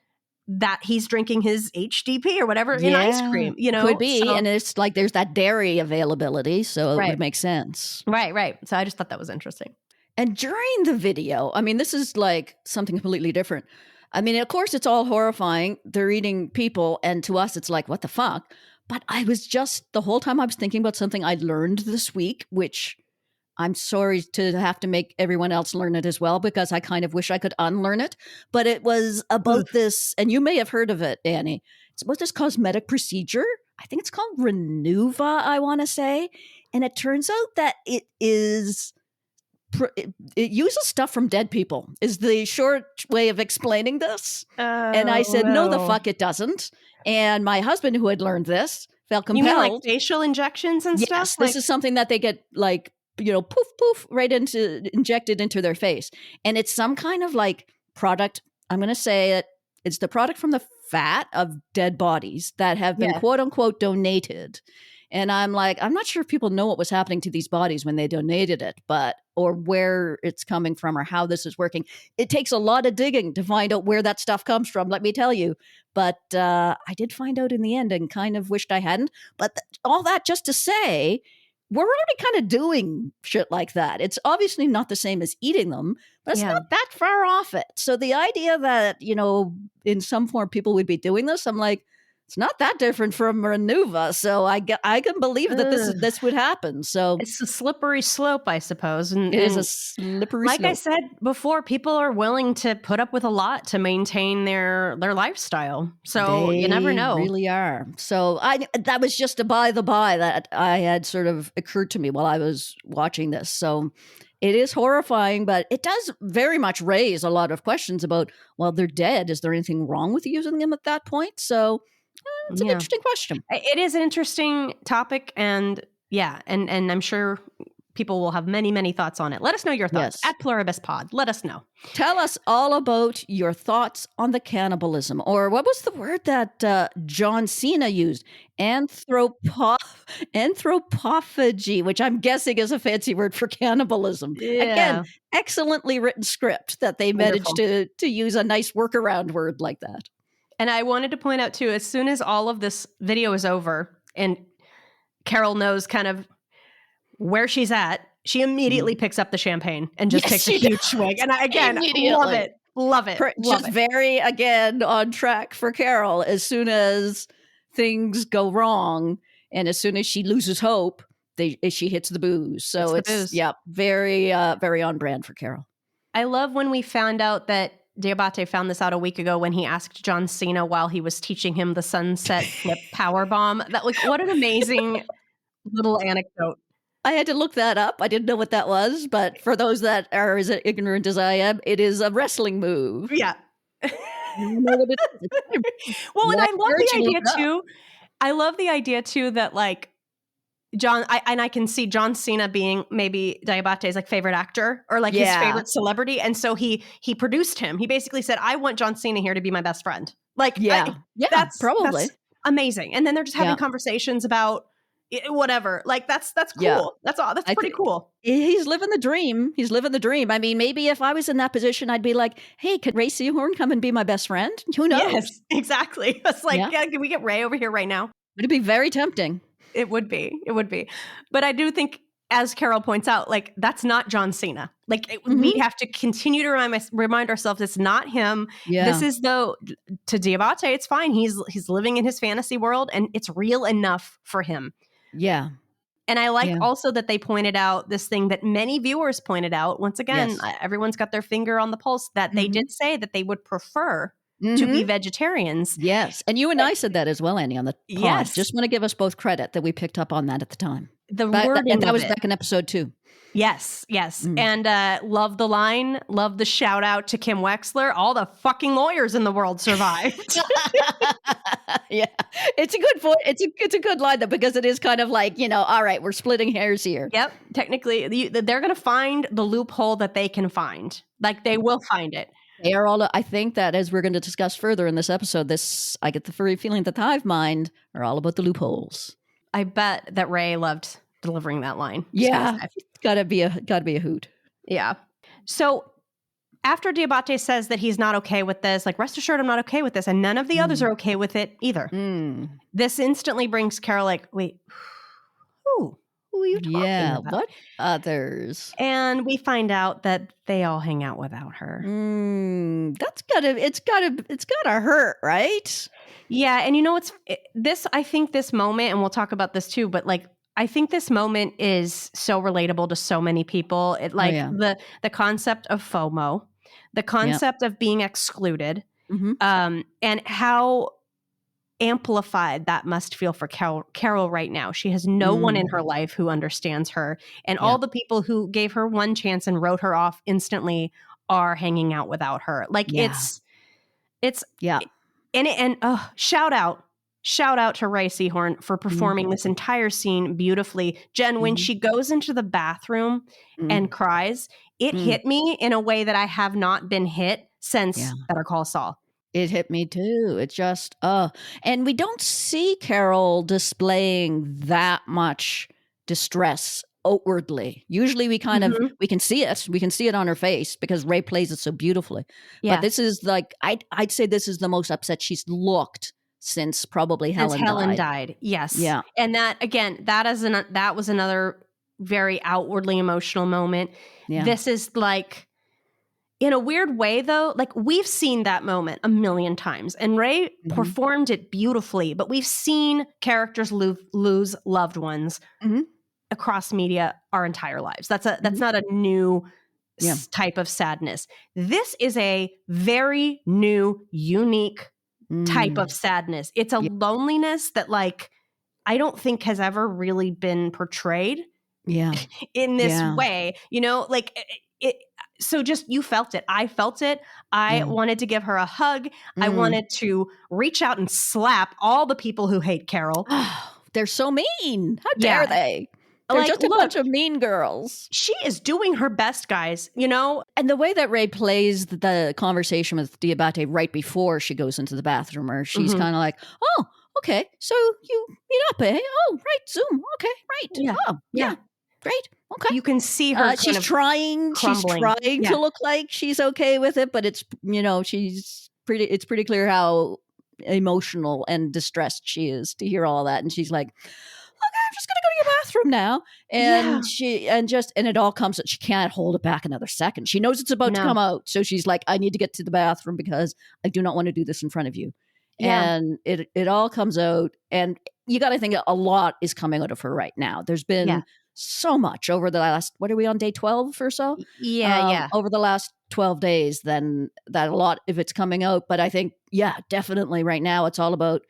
that he's drinking his HDP or whatever in ice cream, Could be. So, and it's like there's that dairy availability, so it Right. would make sense. Right. So I just thought that was interesting. And during the video, I mean, this is like something completely different. I mean, of course, it's all horrifying. They're eating people, and to us, it's like, what the fuck? But I was just, the whole time I was thinking about something I learned this week, which I'm sorry to have to make everyone else learn it as well, because I kind of wish I could unlearn it. But it was about this, and you may have heard of it, Annie. It's about this cosmetic procedure. I think it's called Renuva, I want to say. And it turns out that it is... It uses stuff from dead people, is the short way of explaining this. And I said, no, the fuck it doesn't. And my husband, who had learned this, felt compelled. You mean like facial injections and stuff? Yes, this is something that they get, like, poof, poof, injected into their face. And it's some kind of like product, I'm going to say it, It's the product from the fat of dead bodies that have been quote unquote donated. And I'm like, I'm not sure if people know what was happening to these bodies when they donated it, or where it's coming from or how this is working. It takes a lot of digging to find out where that stuff comes from, let me tell you. But I did find out in the end and kind of wished I hadn't. But all that just to say, we're already kind of doing shit like that. It's obviously not the same as eating them, but it's not that far off it. So the idea that, in some form people would be doing this, I'm like, it's not that different from Renuva, so I can believe that this would happen. So it's a slippery slope, I suppose. And it is a slippery slope. Like I said before, people are willing to put up with a lot to maintain their lifestyle. So you never know. They really are. So that was just a by the by that I had sort of occurred to me while I was watching this. So it is horrifying, but it does very much raise a lot of questions about, well, they're dead. Is there anything wrong with using them at that point? So it's an interesting question. It is an interesting topic, and and I'm sure people will have many, many thoughts on it. Let us know your thoughts at Pluribus Pod. Let us know. Tell us all about your thoughts on the cannibalism, or what was the word that John Cena used? Anthropophagy, which I'm guessing is a fancy word for cannibalism. Yeah. Again, excellently written script that they managed to use a nice workaround word like that. And I wanted to point out, too, as soon as all of this video is over and Carol knows kind of where she's at, she immediately picks up the champagne and just takes a huge swig. And I, again, love it. Love it. Just very, again, on track for Carol. As soon as things go wrong and as soon as she loses hope, she hits the booze. So it's very, very on brand for Carol. I love when we found out that Diabaté found this out a week ago when he asked John Cena while he was teaching him the sunset flip powerbomb. That, like, what an amazing little anecdote. I had to look that up. I didn't know what that was, but for those that are as ignorant as I am, it is a wrestling move. Yeah. You know what it is. Well, and I love the idea too. I love the idea too that, like, I can see John Cena being maybe Diabaté's like favorite actor or like his favorite celebrity. And so he produced him. He basically said, I want John Cena here to be my best friend. Like, that's probably amazing. And then they're just having conversations about whatever. Like, that's cool. Yeah. That's pretty cool. He's living the dream. I mean, maybe if I was in that position, I'd be like, hey, could Ray Seahorn come and be my best friend? Who knows? Yes, exactly. It's like, can we get Ray over here right now? It'd be very tempting. It would be. But I do think, as Carol points out, like, that's not John Cena. Like, we have to continue to remind ourselves it's not him. Yeah. This is, though, to Diabaté, it's fine. He's living in his fantasy world, and it's real enough for him. Yeah. And I like also that they pointed out this thing that many viewers pointed out. Once again, everyone's got their finger on the pulse, that they did say that they would prefer to be vegetarians. Yes. And you and I said that as well, Annie, on the pod. Yes. Just want to give us both credit that we picked up on that at the time. And that was back in episode 2. Yes. And love the line, love the shout out to Kim Wexler. All the fucking lawyers in the world survived. Yeah. It's a good point. It's a good line though, because it is kind of like, all right, we're splitting hairs here. Yep. Technically, they're going to find the loophole that they can find. Like, they will find it. They are all. I think that as we're going to discuss further in this episode, I get the furry feeling that the hive mind are all about the loopholes. I bet that Ray loved delivering that line. Yeah, it's gotta be a hoot. Yeah. So after Diabaté says that he's not okay with this, like, rest assured, I'm not okay with this, and none of the others are okay with it either. This instantly brings Carol like, wait, who are you talking about? What others? And we find out that they all hang out without her. It's gotta hurt, right? Yeah, and I think this moment, and we'll talk about this too, but like, I think this moment is so relatable to so many people. The concept of FOMO, the concept of being excluded, and how amplified that must feel for Carol right now. She has no one in her life who understands her, and all the people who gave her one chance and wrote her off instantly are hanging out without her. Like, it's shout out to Ray Seahorn for performing this entire scene beautifully. Jenn, when she goes into the bathroom and cries, it hit me in a way that I have not been hit since Better Call Saul. It hit me too. It just, and we don't see Carol displaying that much distress outwardly. Usually we kind of, Mhm. we can see it. We can see it on her face because Ray plays it so beautifully. But Yeah. this is like, I'd say this is the most upset she's looked since probably Since Helen Helen died. died, yes. Yeah. And that again, that was another very outwardly emotional moment. Yeah. This is like, in a weird way though, like we've seen that moment a million times and Ray performed it beautifully, but we've seen characters lose loved ones across media our entire lives. That's not a new type of sadness. This is a very new, unique type of sadness. It's a loneliness that like I don't think has ever really been portrayed in this way, like it. So just you felt it. I felt it. I wanted to give her a hug. I wanted to reach out and slap all the people who hate Carol. They're so mean. How dare they? They're Like, just a bunch of mean girls. She is doing her best, guys, And the way that Ray plays the conversation with Diabaté right before she goes into the bathroom, or she's kind of like, oh, okay, so you meet up, eh? Oh, right, Zoom. Okay, right. Yeah. Oh, yeah. Great. Okay. You can see her she's trying to look like she's okay with it, but it's, it's pretty clear how emotional and distressed she is to hear all that. And she's like, okay, I'm just gonna go to your bathroom now. And it all comes that she can't hold it back another second. She knows it's about to come out. So she's like, I need to get to the bathroom because I do not want to do this in front of you. Yeah. And it all comes out, and you got to think a lot is coming out of her right now. There's been so much over the last, what are we on, day 12 or so? Yeah. Over the last 12 days, then that a lot of it's coming out. But I think, definitely right now it's all about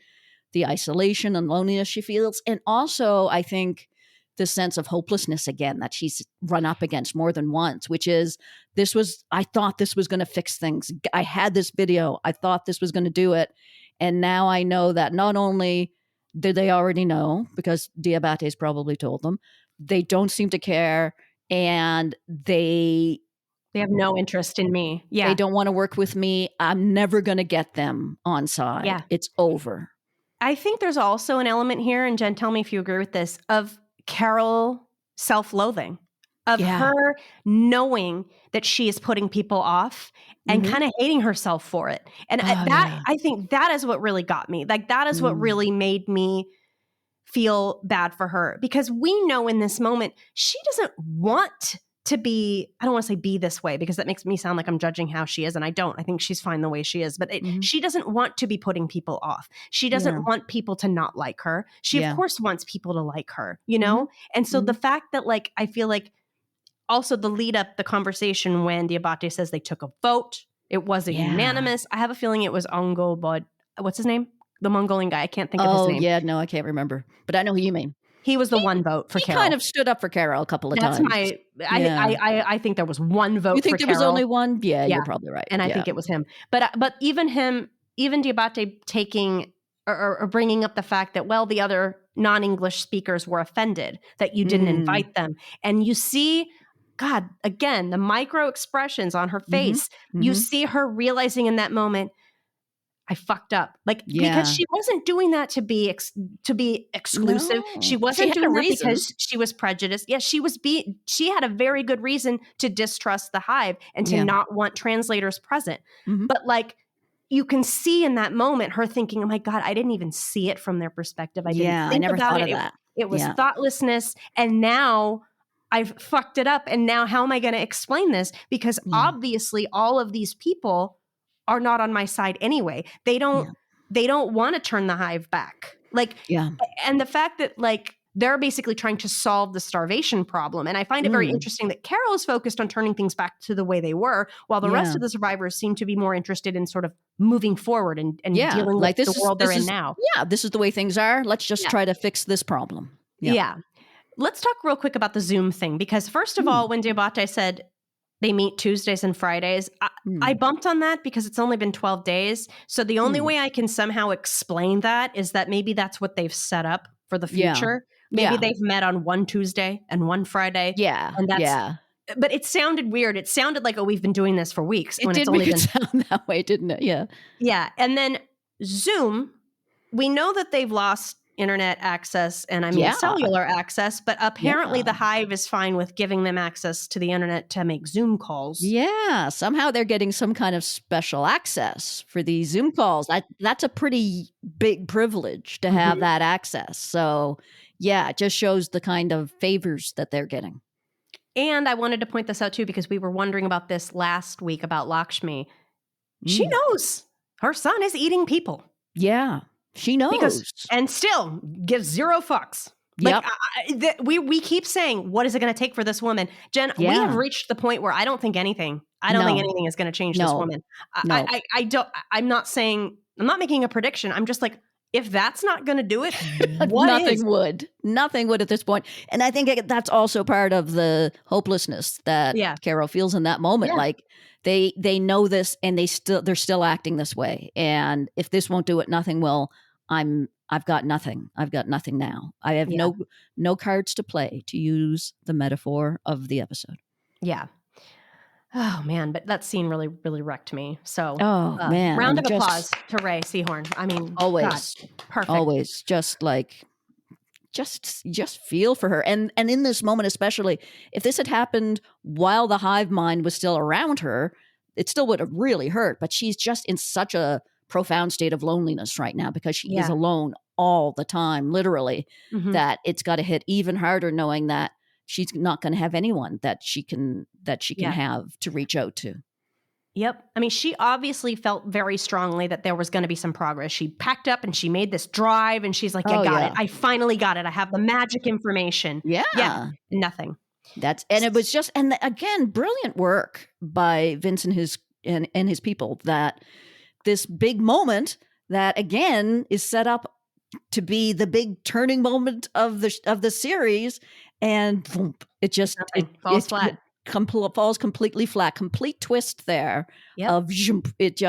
the isolation and loneliness she feels. And also, I think the sense of hopelessness again that she's run up against more than once, which is I thought this was going to fix things. I had this video. I thought this was going to do it. And now I know that not only did they already know, because Diabaté's probably told them, they don't seem to care, and they have no interest in me. Yeah. They don't want to work with me. I'm never going to get them on side. Yeah. It's over. I think there's also an element here, and Jen, tell me if you agree with this, of Carol self-loathing, of her knowing that she is putting people off and kind of hating herself for it. And I think that is what really got me. Like, that is what really made me feel bad for her, because we know in this moment, she doesn't want to be, I don't want to say be this way, because that makes me sound like I'm judging how she is. And I don't. I think she's fine the way she is. But she doesn't want to be putting people off. She doesn't want people to not like her. She, of course, wants people to like her, And so the fact that, like, I feel like also the lead up, the conversation when Diabaté says they took a vote, it wasn't unanimous. I have a feeling it was Ongo, but what's his name? The Mongolian guy. I can't think of his name. Oh, yeah. No, I can't remember. But I know who you mean. He was the one vote for Carol. He kind of stood up for Carol a couple of times. I think there was one vote for Carol. You think there was only one? Yeah, you're probably right. And I think it was him. But even Diabaté taking or bringing up the fact that, well, the other non-English speakers were offended that you didn't invite them. And you see, God, again, the micro expressions on her face, you see her realizing in that moment, I fucked up. Like, because she wasn't doing that to be exclusive. No. She wasn't doing that because she was prejudiced. Yes, she had a very good reason to distrust the Hive and to not want translators present. But, like, you can see in that moment her thinking, oh my God, I didn't even see it from their perspective. I didn't think about it. It was thoughtlessness. And now I've fucked it up. And now how am I going to explain this? Because obviously all of these people are not on my side anyway. They don't want to turn the Hive back. Like, and the fact that, like, they're basically trying to solve the starvation problem. And I find it very interesting that Carol is focused on turning things back to the way they were, while the rest of the survivors seem to be more interested in sort of moving forward and dealing with the world they're in now. Yeah, this is the way things are. Let's just try to fix this problem. Yeah. Let's talk real quick about the Zoom thing, because first of all, when Diabaté said they meet Tuesdays and Fridays, I bumped on that because it's only been 12 days. So the only way I can somehow explain that is that maybe that's what they've set up for the future. Maybe they've met on one Tuesday and one Friday. Yeah. And but it sounded weird. It sounded like, oh, we've been doing this for weeks. It did make it sound that way, didn't it? Yeah. Yeah. And then Zoom, we know that they've lost internet access and cellular access, but apparently the Hive is fine with giving them access to the internet to make Zoom calls. Yeah, somehow they're getting some kind of special access for these Zoom calls. That's a pretty big privilege to have that access. So yeah, it just shows the kind of favors that they're getting. And I wanted to point this out too, because we were wondering about this last week about Lakshmi. She knows her son is eating people. Yeah. She knows. And still gives zero fucks. Like, we keep saying, what is it going to take for this woman? Jen, we have reached the point where I don't think anything is going to change this woman. I'm not making a prediction. I'm just like, if that's not going to do it, nothing would at this point. And I think that's also part of the hopelessness that Carol feels in that moment. Yeah. Like they know this and they're still acting this way. And if this won't do it, nothing will. I've got nothing. I've got nothing now. I have no cards to play, to use the metaphor of the episode. Yeah. Oh man, but that scene really, really wrecked me. So, man, round of applause to Ray Seahorn. I mean, always, God, perfect. Always, just feel for her. And in this moment, especially, if this had happened while the hive mind was still around her, it still would have really hurt. But she's just in such a profound state of loneliness right now because she is alone all the time, literally. That it's got to hit even harder, knowing that she's not going to have anyone that she can have to reach out to. Yep. I mean, she obviously felt very strongly that there was going to be some progress. She packed up and she made this drive and she's like, I got it. I finally got it. I have the magic information. Yeah. Nothing. It was just, and again, brilliant work by Vince and his people, that this big moment that again is set up to be the big turning moment of the series. And boom, it just falls flat. Falls completely flat. Complete twist there. Of it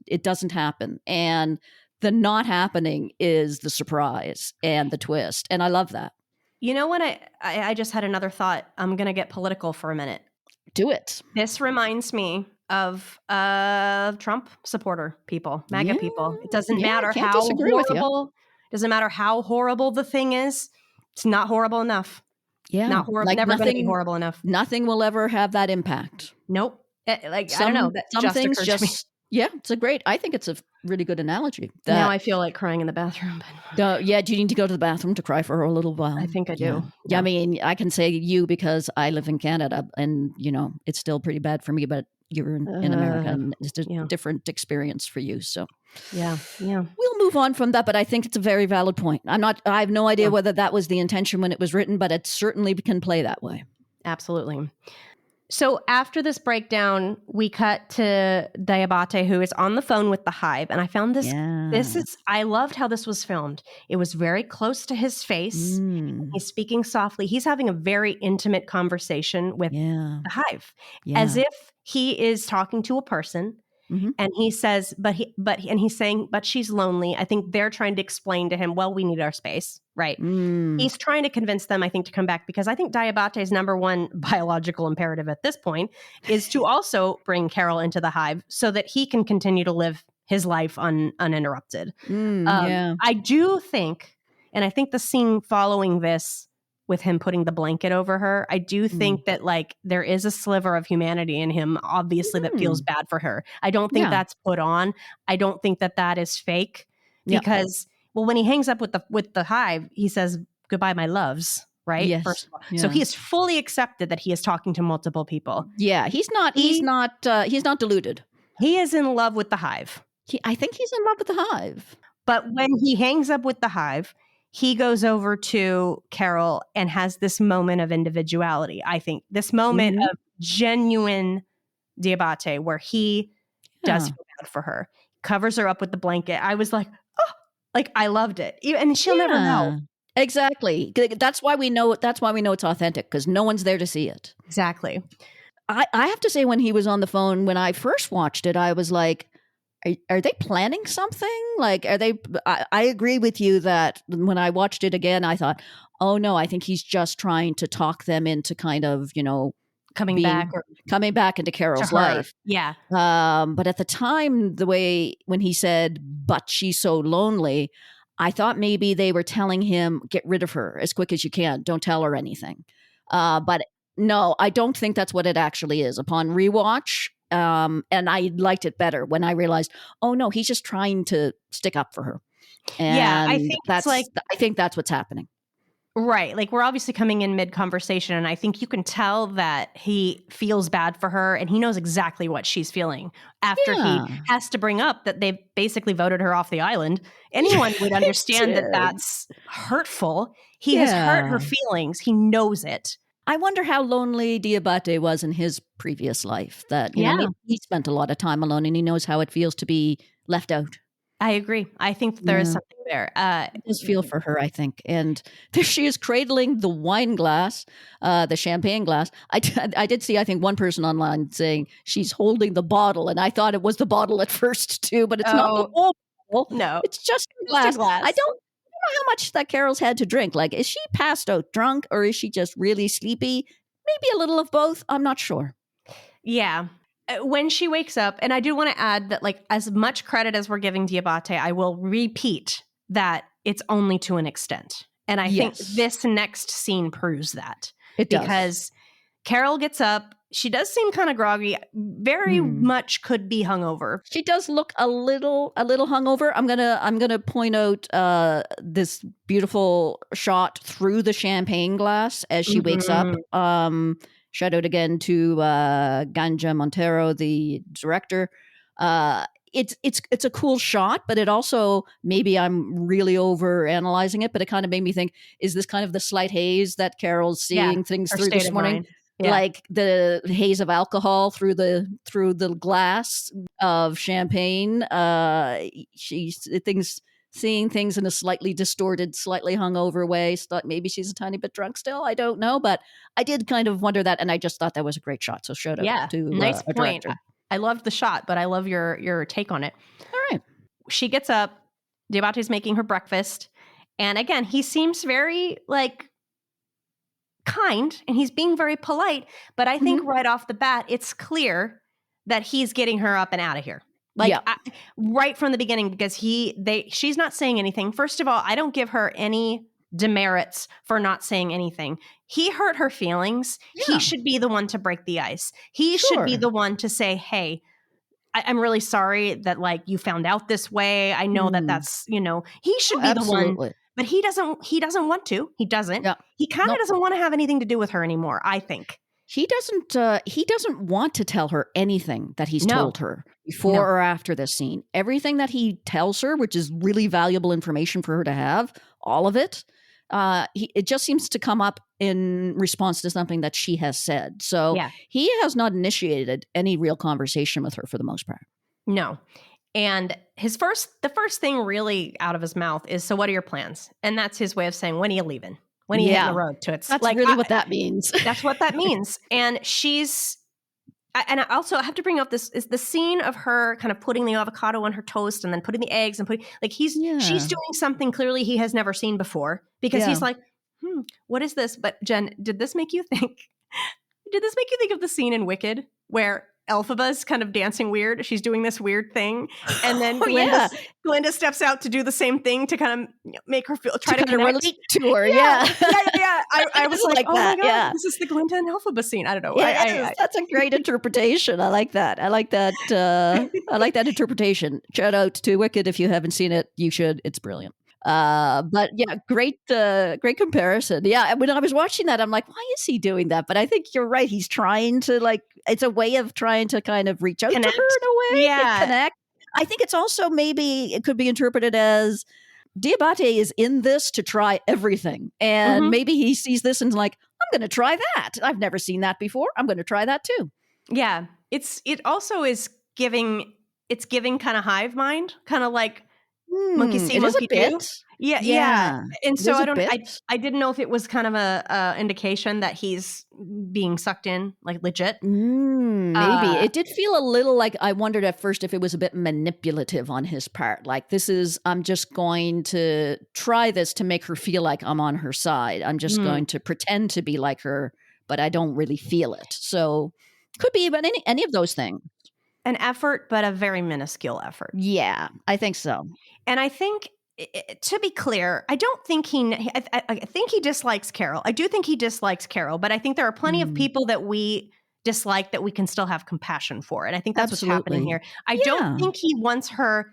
it doesn't happen, and the not happening is the surprise and the twist, and I love that. You know what? I just had another thought. I'm gonna get political for a minute. Do it. This reminds me of Trump supporter people, MAGA people. It doesn't matter how horrible. Doesn't matter how horrible the thing is. It's not horrible enough. Yeah. Not horrible. Like never going to be horrible enough. Nothing will ever have that impact. Nope. I don't know. Some things I think it's a really good analogy. Now I feel like crying in the bathroom. Do you need to go to the bathroom to cry for a little while? I think I do. Yeah. I mean, I can say you because I live in Canada and, it's still pretty bad for me, but you're in America and it's a different experience for you. So yeah. We'll move on from that, but I think it's a very valid point. I have no idea whether that was the intention when it was written, but it certainly can play that way. Absolutely. So after this breakdown, we cut to Diabaté, who is on the phone with the hive. And I found this, I loved how this was filmed. It was very close to his face. He's speaking softly. He's having a very intimate conversation with the hive, as if he is talking to a person. And he says, he's saying, but she's lonely. I think they're trying to explain to him, well, we need our space, right? He's trying to convince them, I think, to come back, because I think Diabaté's number one biological imperative at this point is to also bring Carol into the hive so that he can continue to live his life uninterrupted. I do think, and I think the scene following this, with him putting the blanket over her, I do think that there is a sliver of humanity in him, obviously, that feels bad for her. I don't think that's put on. I don't think that is fake, because when he hangs up with the hive, he says, "Goodbye, my loves." Right. Yes. First of all. So he has fully accepted that he is talking to multiple people. Yeah. He's not deluded. He is in love with the hive. I think he's in love with the hive. But when he hangs up with the hive, he goes over to Carol and has this moment of individuality. I think this moment of genuine Diabaté, where he does feel bad for her, covers her up with the blanket. I was like, I loved it. And she'll never know. Exactly. That's why we know it's authentic, because no one's there to see it. Exactly. I have to say, when he was on the phone, when I first watched it, I was like, are they planning something? Like, are they? I agree with you that when I watched it again, I thought, oh no, I think he's just trying to talk them into kind of, coming back or coming back into to Carol's her. life. Yeah. But at the time, when he said, but she's so lonely, I thought maybe they were telling him, get rid of her as quick as you can. Don't tell her anything. But no, I don't think that's what it actually is. Upon rewatch, and I liked it better when I realized, oh no, he's just trying to stick up for her. Yeah, I And think it's like, I think that's what's happening. right. Like, we're obviously coming in mid-conversation, and I think you can tell that he feels bad for her, and he knows exactly what she's feeling after he has to bring up that they basically voted her off the island. Anyone would understand that that's hurtful. He has hurt her feelings. He knows it. I wonder how lonely Diabaté was in his previous life. That, maybe he spent a lot of time alone and he knows how it feels to be left out. I agree. I think there is something there. I just feel for her, I think. And there she is cradling the wine glass, the champagne glass. I did see, I think, one person online saying she's holding the bottle. And I thought it was the bottle at first, too. But it's not the whole bottle. No. It's just a glass. I don't know how much that Carol's had to drink. Like, is she passed out drunk or is she just really sleepy? Maybe a little of both. I'm not sure. Yeah. When she wakes up, and I do want to add that, like, as much credit as we're giving Diabaté, I will repeat that it's only to an extent. And I think this next scene proves that. It does. Because Carol gets up. She does seem kind of groggy, very much could be hungover. She does look a little hungover. I'm gonna point out this beautiful shot through the champagne glass as she wakes up. Shout out again to Ganja Montero, the director. It's a cool shot, but it also, maybe I'm really over analyzing it, but it kind of made me think, is this kind of the slight haze that Carol's seeing things through this morning? Like the haze of alcohol through the glass of champagne. She's seeing things in a slightly distorted, slightly hungover way. Maybe she's a tiny bit drunk still. I don't know, but I did kind of wonder that, and I just thought that was a great shot. So shout out to nice a point. director. I loved the shot, but I love your take on it. All right. She gets up. Diabaté's making her breakfast, and again, he seems very kind, and he's being very polite. But I think right off the bat, it's clear that he's getting her up and out of here. Right from the beginning, because she's not saying anything. First of all, I don't give her any demerits for not saying anything. He hurt her feelings. He should be the one to break the ice. He should be the one to say, hey, I'm really sorry that, like, you found out this way. I know that's, he should be the one, but he doesn't want to. He doesn't. Yeah. He kind of doesn't want to have anything to do with her anymore, I think. He doesn't want to tell her anything that he's told her before or after this scene. Everything that he tells her, which is really valuable information for her to have, all of it, it just seems to come up in response to something that she has said. So he has not initiated any real conversation with her for the most part. No. And the first thing really out of his mouth is, so what are your plans? And that's his way of saying, when are you leaving? When he hit the road to it. That's really what that means. That's what that means. And and I also have to bring up this is the scene of her kind of putting the avocado on her toast and then putting the eggs and she's doing something clearly he has never seen before, because he's like, what is this? But Jen, did this make you think of the scene in Wicked where Elphaba's kind of dancing weird? She's doing this weird thing, and then Glinda steps out to do the same thing to kind of make her try to relate to her. I was like, oh that. my God, this is the Glinda and Elphaba scene. I don't know. That's a great interpretation. I like that. I like that. I like that interpretation. Shout out to Wicked. If you haven't seen it, you should. It's brilliant. But yeah, great comparison. Yeah, when I was watching that, I'm like, why is he doing that? But I think you're right. He's trying to, it's a way of trying to kind of reach out to her in a way. Yeah. Connect. I think it's also, maybe it could be interpreted as Diabaté is in this to try everything. And maybe he sees this and is like, I'm going to try that. I've never seen that before. I'm going to try that too. Yeah. It also is giving kind of hive mind, kind of like monkey see, monkey do. Yeah, yeah. Yeah, And so there's a bit. I didn't know if it was kind of a indication that he's being sucked in, like, legit. Maybe. It did feel a little like I wondered at first if it was a bit manipulative on his part. Like, I'm just going to try this to make her feel like I'm on her side. I'm just going to pretend to be like her, but I don't really feel it. So, could be about any of those things. An effort, but a very minuscule effort. Yeah, I think so. And I think, to be clear, I don't think I think he dislikes Carol. I do think he dislikes Carol, but I think there are plenty of people that we dislike that we can still have compassion for. And I think that's what's happening here. I don't think he wants her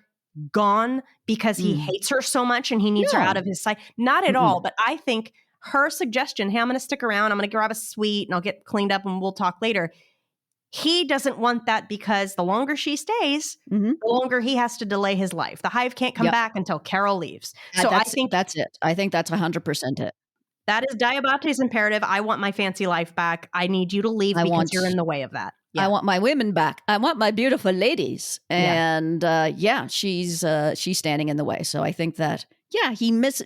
gone because he hates her so much and he needs her out of his sight. Not at all. But I think her suggestion, hey, I'm going to stick around, I'm going to grab a sweet and I'll get cleaned up and we'll talk later. He doesn't want that because the longer she stays, the longer he has to delay his life. The hive can't come back until Carol leaves. So I think that's it. I think that's 100% it. That is Diabaté's imperative. I want my fancy life back. I need you to leave because you're in the way of that. Yeah. I want my women back. I want my beautiful ladies. And she's standing in the way. So I think that,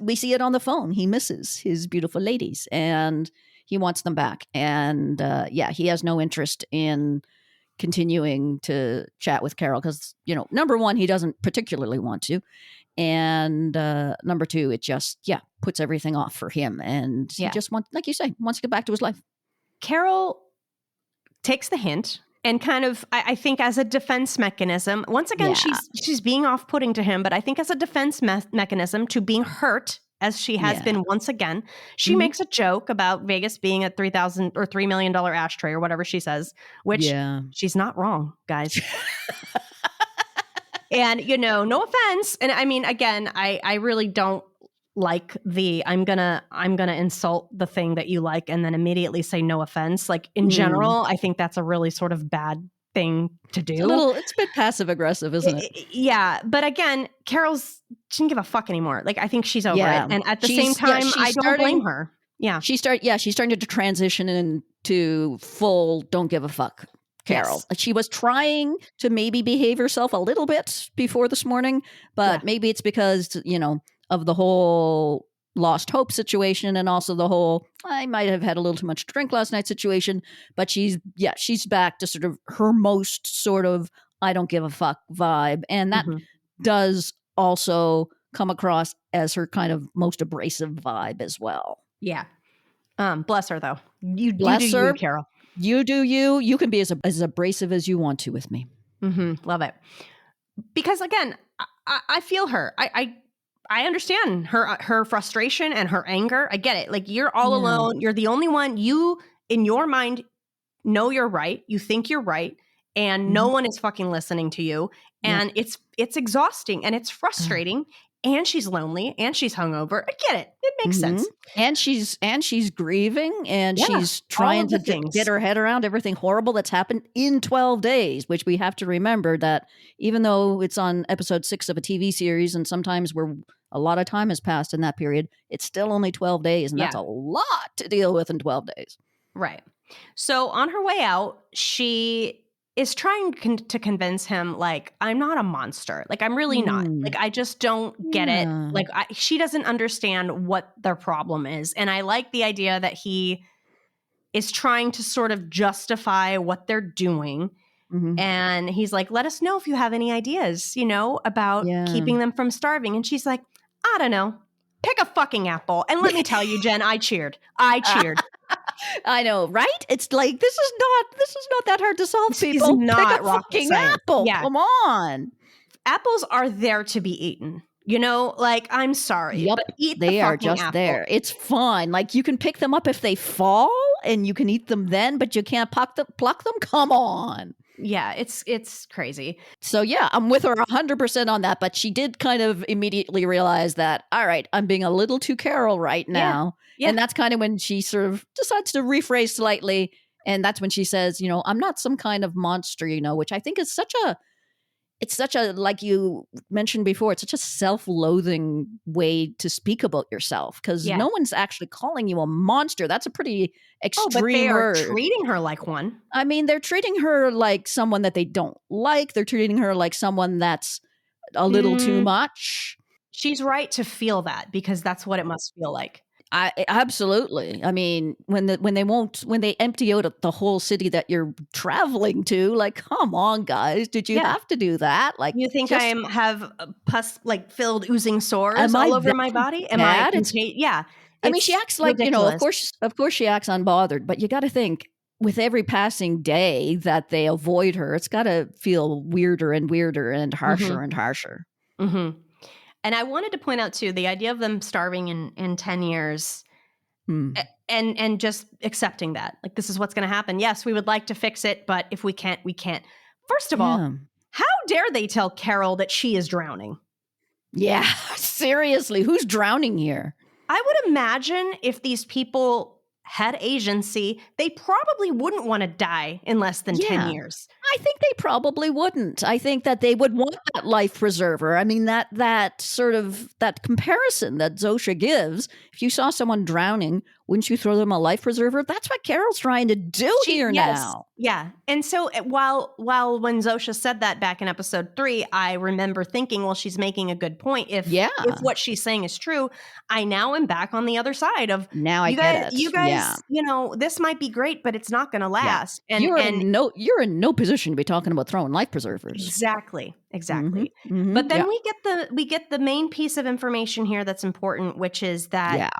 we see it on the phone. He misses his beautiful ladies and he wants them back. And he has no interest in continuing to chat with Carol because, number one, he doesn't particularly want to. And number two, it just, puts everything off for him. And he just wants, like you say, wants to get back to his life. Carol takes the hint and kind of, I think as a defense mechanism, once again, she's being off-putting to him, but I think as a defense mechanism to being hurt, as she has been once again, she makes a joke about Vegas being a $3,000 or $3 million ashtray or whatever she says, which she's not wrong, guys. And, no offense. And I mean, again, I really don't like I'm gonna insult the thing that you like and then immediately say no offense. Like in general, I think that's a really sort of bad thing to do. It's a bit passive aggressive, isn't it? Yeah. But again, she didn't give a fuck anymore. Like, I think she's over it. And at the same time, I don't blame her. Yeah. She's starting to transition into full don't give a fuck Carol. Yes. She was trying to maybe behave herself a little bit before this morning, but maybe it's because, of the whole lost hope situation and also the whole I might have had a little too much to drink last night situation, but she's back to sort of her most sort of I don't give a fuck vibe, and that does also come across as her kind of most abrasive vibe as well. Yeah. Bless her though. You bless her, Carol. You do you. You can be as abrasive as you want to with me. Love it. Because again, I feel her. I understand her frustration and her anger. I get it. Like, you're all alone. You're the only one. You, in your mind, know you're right. You think you're right. And no one is fucking listening to you. And it's exhausting and it's frustrating. And she's lonely and she's hungover. I get it. It makes sense. And she's grieving and she's trying to get her head around everything horrible that's happened in 12 days, which we have to remember that even though it's on episode 6 of a TV series and sometimes a lot of time has passed in that period, it's still only 12 days. And that's a lot to deal with in 12 days. Right. So on her way out, she is trying to convince him, like, I'm not a monster. Like, I'm really not. Like, I just don't get it. Like, she doesn't understand what their problem is. And I like the idea that he is trying to sort of justify what they're doing. And he's like, let us know if you have any ideas, about keeping them from starving. And she's like, I don't know. Pick a fucking apple. And let me tell you, Jen, I cheered. I know, right? It's like this is not that hard to solve. This people is not pick a fucking apple. Yeah. Come on, apples are there to be eaten. Like, I'm sorry, but eat they the are just apple. There. It's fine. Like, you can pick them up if they fall, and you can eat them then, but you can't pluck them. Come on. Yeah, it's crazy. So I'm with her 100% on that. But she did kind of immediately realize that, all right, I'm being a little too Carol right now. Yeah. And that's kind of when she sort of decides to rephrase slightly. And that's when she says, I'm not some kind of monster, which I think is it's such a, like you mentioned before, it's such a self-loathing way to speak about yourself because no one's actually calling you a monster. That's a pretty extreme but they word. are treating her like one. I mean, they're treating her like someone that they don't like. They're treating her like someone that's a little too much. She's right to feel that because that's what it must feel like. Absolutely. I mean, when they empty out the whole city that you're traveling to, like, come on, guys, did you Yeah. have to do that? Like, You think just have pus like filled oozing sores am I all over that my body? Am I bad? yeah, I mean, she it's acts like, ridiculous. of course she acts unbothered, but you got to think with every passing day that they avoid her, it's got to feel weirder and weirder and harsher and harsher. Mm-hmm. And I wanted to point out too, the idea of them starving in 10 years and just accepting that, like, this is what's going to happen. Yes, we would like to fix it, but if we can't, we can't. First of all, how dare they tell Carol that she is drowning? Yeah, seriously, who's drowning here? I would imagine if these people had agency, they probably wouldn't want to die in less than 10 years. I think they probably wouldn't. I think that they would want that life preserver. I mean, that sort of that comparison that Zosha gives. If you saw someone drowning, wouldn't you throw them a life preserver? That's what Carol's trying to do now. Yeah. And so while when Zosha said that back in episode 3, I remember thinking, well, she's making a good point. If what she's saying is true, I now am back on the other side of now I get it. You guys, this might be great, but it's not going to last. And you're in no position to be talking about throwing life preservers. Exactly. But then we get the main piece of information here that's important, which is that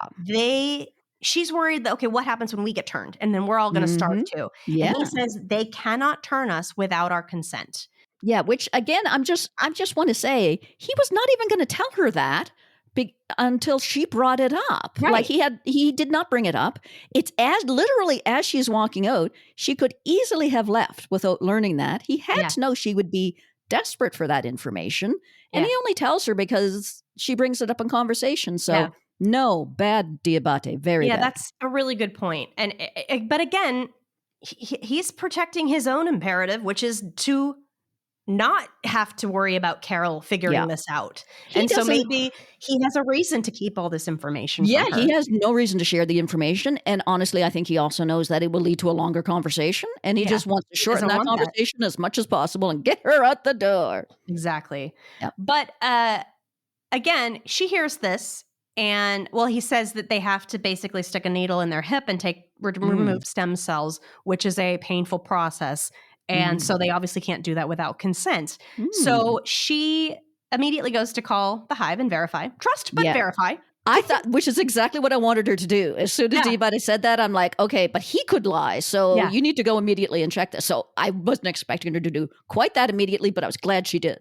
she's worried that, okay, what happens when we get turned? And then we're all going to starve too. Yeah. And he says they cannot turn us without our consent. Yeah, which again, I just want to say he was not even going to tell her that until she brought it up. Right. Like he did not bring it up. It's literally as she's walking out, she could easily have left without learning that. He had to know she would be desperate for that information. And he only tells her because she brings it up in conversation. So no, bad Diabaté, very bad. That's a really good point. And but again, he's protecting his own imperative, which is to not have to worry about Carol figuring this out. And so maybe he has a reason to keep all this information from her. He has no reason to share the information. And honestly, I think he also knows that it will lead to a longer conversation. And he just wants to shorten that conversation as much as possible and get her out the door. Exactly. Yep. But again, she hears this. And, well, he says that they have to basically stick a needle in their hip and remove stem cells, which is a painful process. And so they obviously can't do that without consent. So she immediately goes to call the hive and verify. Trust, but verify. I thought, which is exactly what I wanted her to do. As soon as Diabaté said that, I'm like, okay, but he could lie. So you need to go immediately and check this. So I wasn't expecting her to do quite that immediately, but I was glad she did.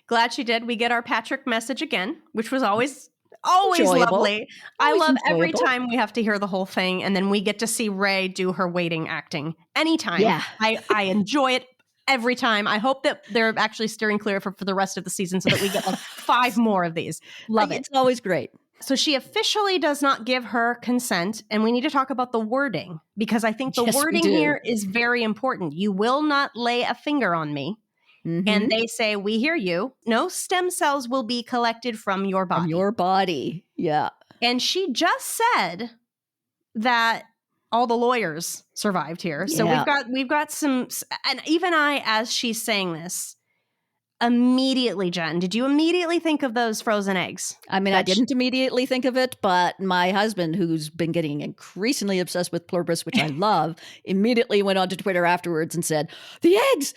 Glad she did. We get our Patrick message again, which was always lovely. I love every time we have to hear the whole thing, and then we get to see Ray do her waiting acting anytime. Yeah. I enjoy it every time. I hope that they're actually steering clear for the rest of the season so that we get like 5 more of these. Love it. It's always great. So she officially does not give her consent, and we need to talk about the wording, because I think the wording here is very important. You will not lay a finger on me. And they say, we hear you. No stem cells will be collected from your body. From your body. Yeah. And she just said that all the lawyers survived here. So we've got some, and even I, as she's saying this, immediately, Jen, did you immediately think of those frozen eggs? I mean, I didn't immediately think of it, but my husband, who's been getting increasingly obsessed with Pluribus, which I love, immediately went onto Twitter afterwards and said, the eggs!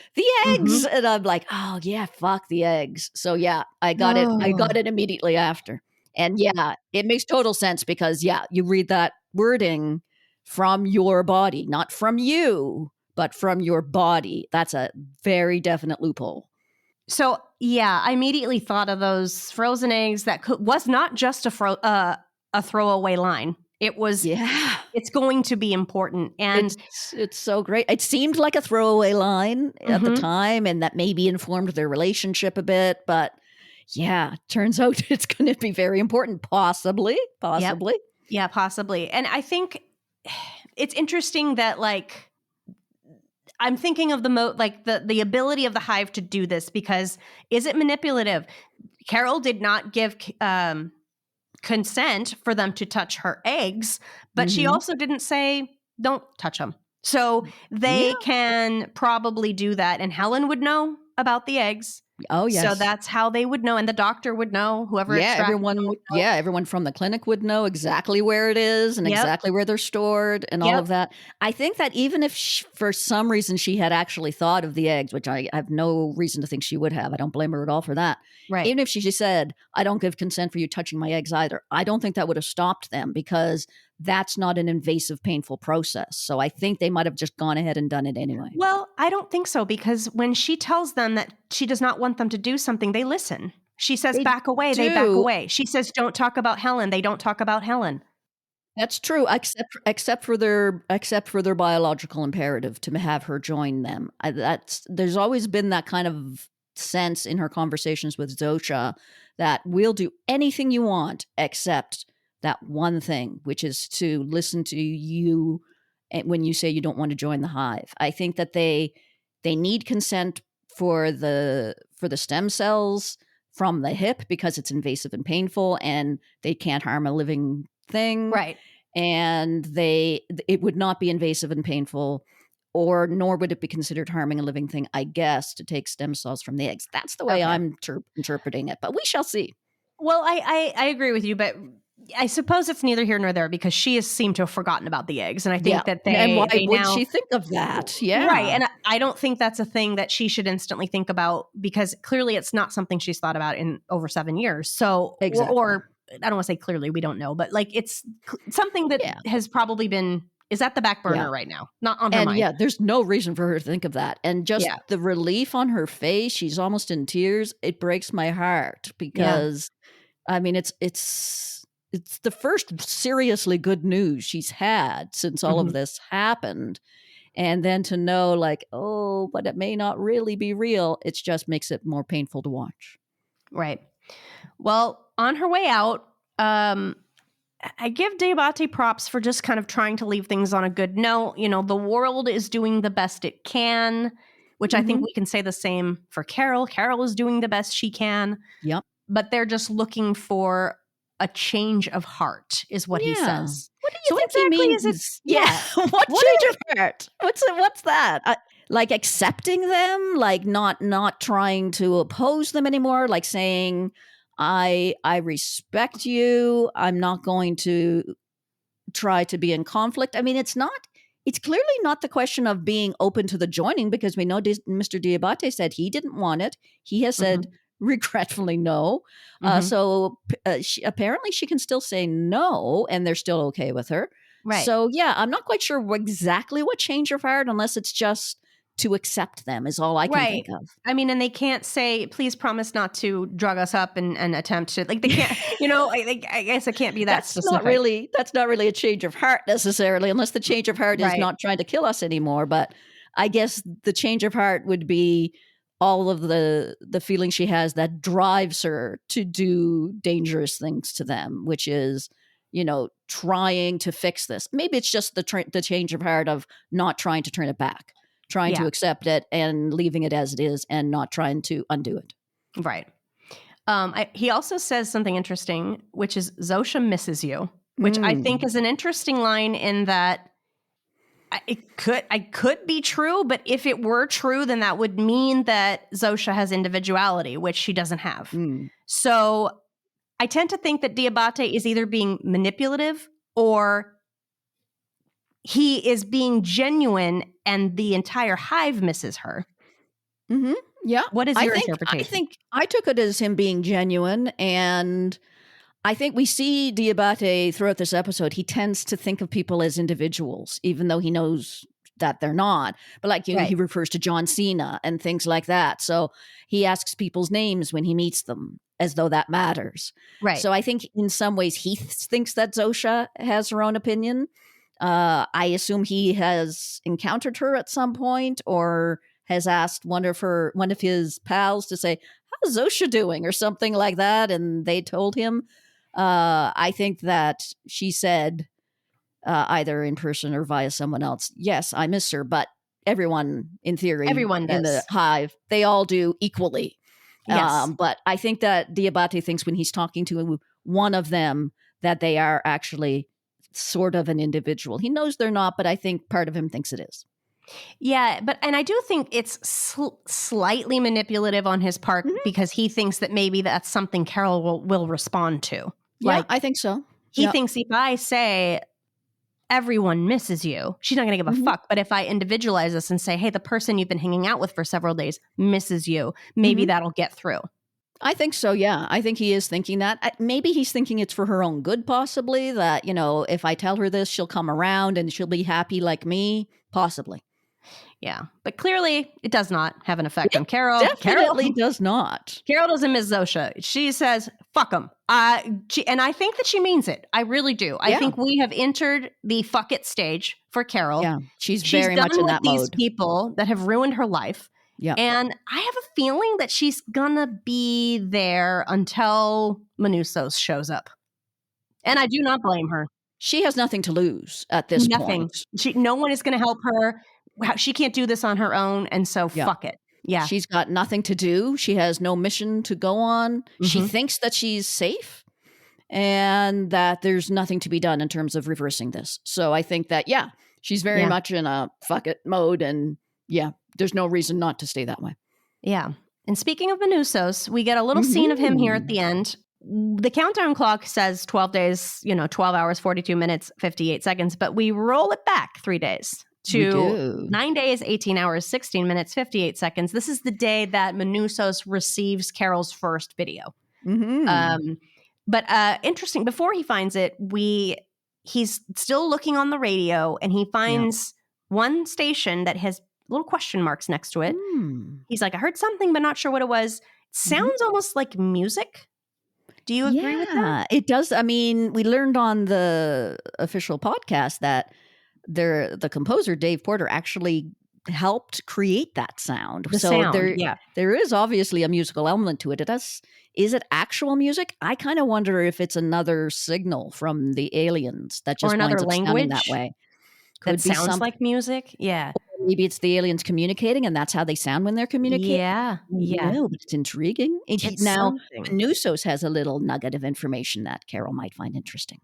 And I'm like, oh yeah, fuck the eggs. So yeah, I got it immediately after. And yeah, it makes total sense because you read that wording from your body, not from you, but from your body. That's a very definite loophole. So, I immediately thought of those frozen eggs that was not just a throwaway line. It was, it's going to be important. And it's so great. It seemed like a throwaway line at the time, and that maybe informed their relationship a bit. But turns out it's going to be very important. Possibly. Yep. Yeah, possibly. And I think it's interesting that, like, I'm thinking of the ability of the hive to do this, because is it manipulative? Carol did not give consent for them to touch her eggs, but she also didn't say, don't touch them. So they can probably do that. And Helen would know about the eggs. Oh, So yes. that's how they would know, and the doctor would know, whoever Yeah, extracted them would know. everyone from the clinic would know exactly where it is and Yep, exactly where they're stored and all yep, of that. I think that even if for some reason she had actually thought of the eggs, which I have no reason to think she would have, I don't blame her at all for that. right. Even if she just said, I don't give consent for you touching my eggs either, I don't think that would have stopped them because that's not an invasive, painful process. So I think they might have just gone ahead and done it anyway. Well, I don't think so because when she tells them that she does not want them to do something, they listen. She says, They "Back away," they back do. away. She says, "Don't talk about Helen," they don't talk about Helen. That's true, except for their biological imperative to have her join them. That's there's always been that kind of sense in her conversations with Zosha that we'll do anything you want except that one thing, which is to listen to you when you say you don't want to join the hive. I think that they need consent for the stem cells from the hip because it's invasive and painful and they can't harm a living thing, Right. and it would not be invasive and painful, or nor would it be considered harming a living thing, I guess, to take stem cells from the eggs. That's the way Okay. I'm interpreting it, but we shall see. Well, I agree with you, but I suppose it's neither here nor there because she has seemed to have forgotten about the eggs, and I Yeah, think that and why they would now she think of that? right, Yeah, and I don't think that's a thing that she should instantly think about because clearly it's not something she's thought about in over 7 years. So, exactly. or I don't want to say clearly, we don't know, but like it's something that Yeah, has probably been is at the back yeah. burner right now, not on her And mind. yeah, there's no reason for her to think of that. And just Yeah, the relief on her face, she's almost in tears. It breaks my heart yeah, because I mean it's the first seriously good news she's had since all of mhm, this happened. And then to know like, oh, but it may not really be real, it just makes it more painful to watch. right. Well, on her way out, I give Diabaté props for just kind of trying to leave things on a good note. You know, the world is doing the best it can, which I think Mhm. we can say the same for Carol. Carol is doing the best she can, Yep. but they're just looking for a change of heart, is what he Yeah. says. What do you So, what think he exactly is it? means? Yeah. Yeah. What What change of heart? What's that? Like accepting them, like not trying to oppose them anymore, like saying, I respect you. I'm not going to try to be in conflict. I mean, it's clearly not the question of being open to the joining because we know Mr. Diabate said he didn't want it. He has said Mhm, regretfully no. mhm. Apparently she can still say no and they're still okay with her. Right. So yeah, I'm not quite sure exactly what change of heart unless it's just to accept them is all I can Right. think of. I mean, and they can't say, "Please promise not to drug us up and attempt to," like, they can't, you know, I guess it can't be that specific. That's not really a change of heart necessarily, unless the change of heart is Right. not trying to kill us anymore. But I guess the change of heart would be all of the feeling she has that drives her to do dangerous things to them, which is, trying to fix this. Maybe it's just the change of heart of not trying to turn it back, trying to Yeah. accept it and leaving it as it is, and not trying to undo it. Right. He also says something interesting, which is Zosha misses you, which I think Mm. is an interesting line in that I could be true, but if it were true, then that would mean that Zosha has individuality, which she doesn't have. Mm. So I tend to think that Diabate is either being manipulative or he is being genuine and the entire hive misses her. Mhm. Yeah. What is I your think I interpretation? think I took it as him being genuine, and I think we see Diabate throughout this episode. He tends to think of people as individuals, even though he knows that they're not. But like he Right. refers to John Cena and things like that. So he asks people's names when he meets them, as though that matters. Right. So I think in some ways he thinks that Zosha has her own opinion. I assume he has encountered her at some point, or has asked one of his pals to say, "How's Zosha doing?" or something like that, and they told him. I think that she said, either in person or via someone else, "Yes, I miss her," but everyone, in theory, Everyone in the does. hive, they all do equally. Yes. But I think that Diabate thinks when he's talking to one of them that they are actually sort of an individual. He knows they're not, but I think part of him thinks it is. Yeah, and I do think it's slightly manipulative on his part Mhm. because he thinks that maybe that's something Carol will respond to. Yeah, Like, I think so. he thinks if I say everyone misses you, she's not going to give a Mhm. fuck. But if I individualize this and say, hey, the person you've been hanging out with for several days misses you, maybe Mhm. that'll get through. I think so, yeah. I think he is thinking that. Maybe he's thinking it's for her own good, possibly, that, if I tell her this, she'll come around and she'll be happy like me. Possibly. Yeah. But clearly, it does not have an effect Yep, on Carol. definitely does not. Carol doesn't miss Zosha. She says, fuck them. And I think that she means it. I really do. I Yeah. think we have entered the fuck it stage for Carol. Yeah. She's She's very done much in with that these mode. people that have ruined her life. Yeah. And I have a feeling that she's gonna be there until Manousos shows up. And I do not blame her. She has nothing to lose at this Nothing. point. No one is gonna help her. She can't do this on her own, and so Yeah. fuck it. Yeah. She's got nothing to do. She has no mission to go on. She Mhm. thinks that she's safe and that there's nothing to be done in terms of reversing this. So I think that, she's very much in a fuck it mode. And there's no reason not to stay that way. Yeah. And speaking of Manousos, we get a little scene of him here at the end. The countdown clock says 12 days, 12 hours, 42 minutes, 58 seconds, but we roll it back 3 days to 9 days, 18 hours, 16 minutes, 58 seconds. This is the day that Manousos receives Carol's first video. But interesting, before he finds it, he's still looking on the radio and he finds one station that has little question marks next to it. He's like, I heard something, but not sure what it was. It sounds almost like music. Do you agree with that? It does. I mean, we learned on the official podcast that the composer, Dave Porter, actually helped create that sound. There is obviously a musical element to it. Is it actual music? I kind of wonder if it's another signal from the aliens that just or another winds up sounding that way. That sounds like music. Yeah. Or maybe it's the aliens communicating and that's how they sound when they're communicating. Yeah. No, but it's intriguing. Now, Manousos has a little nugget of information that Carol might find interesting.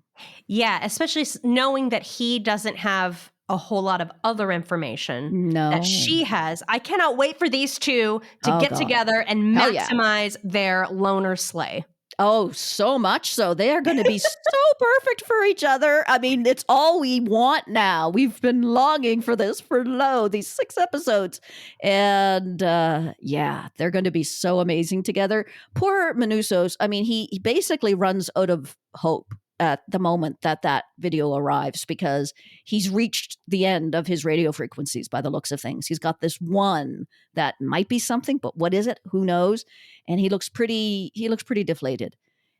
Yeah, especially knowing that he doesn't have a whole lot of other information that she has. I cannot wait for these two to get together and maximize their loner sleigh. Oh, so much so. They are going to be so perfect for each other. I mean, it's all we want now. We've been longing for this for these 6 episodes. And they're going to be so amazing together. Poor Manousos, I mean, he basically runs out of hope at the moment that video arrives because he's reached the end of his radio frequencies by the looks of things. He's got this one that might be something, but what is it? Who knows? And he looks pretty deflated.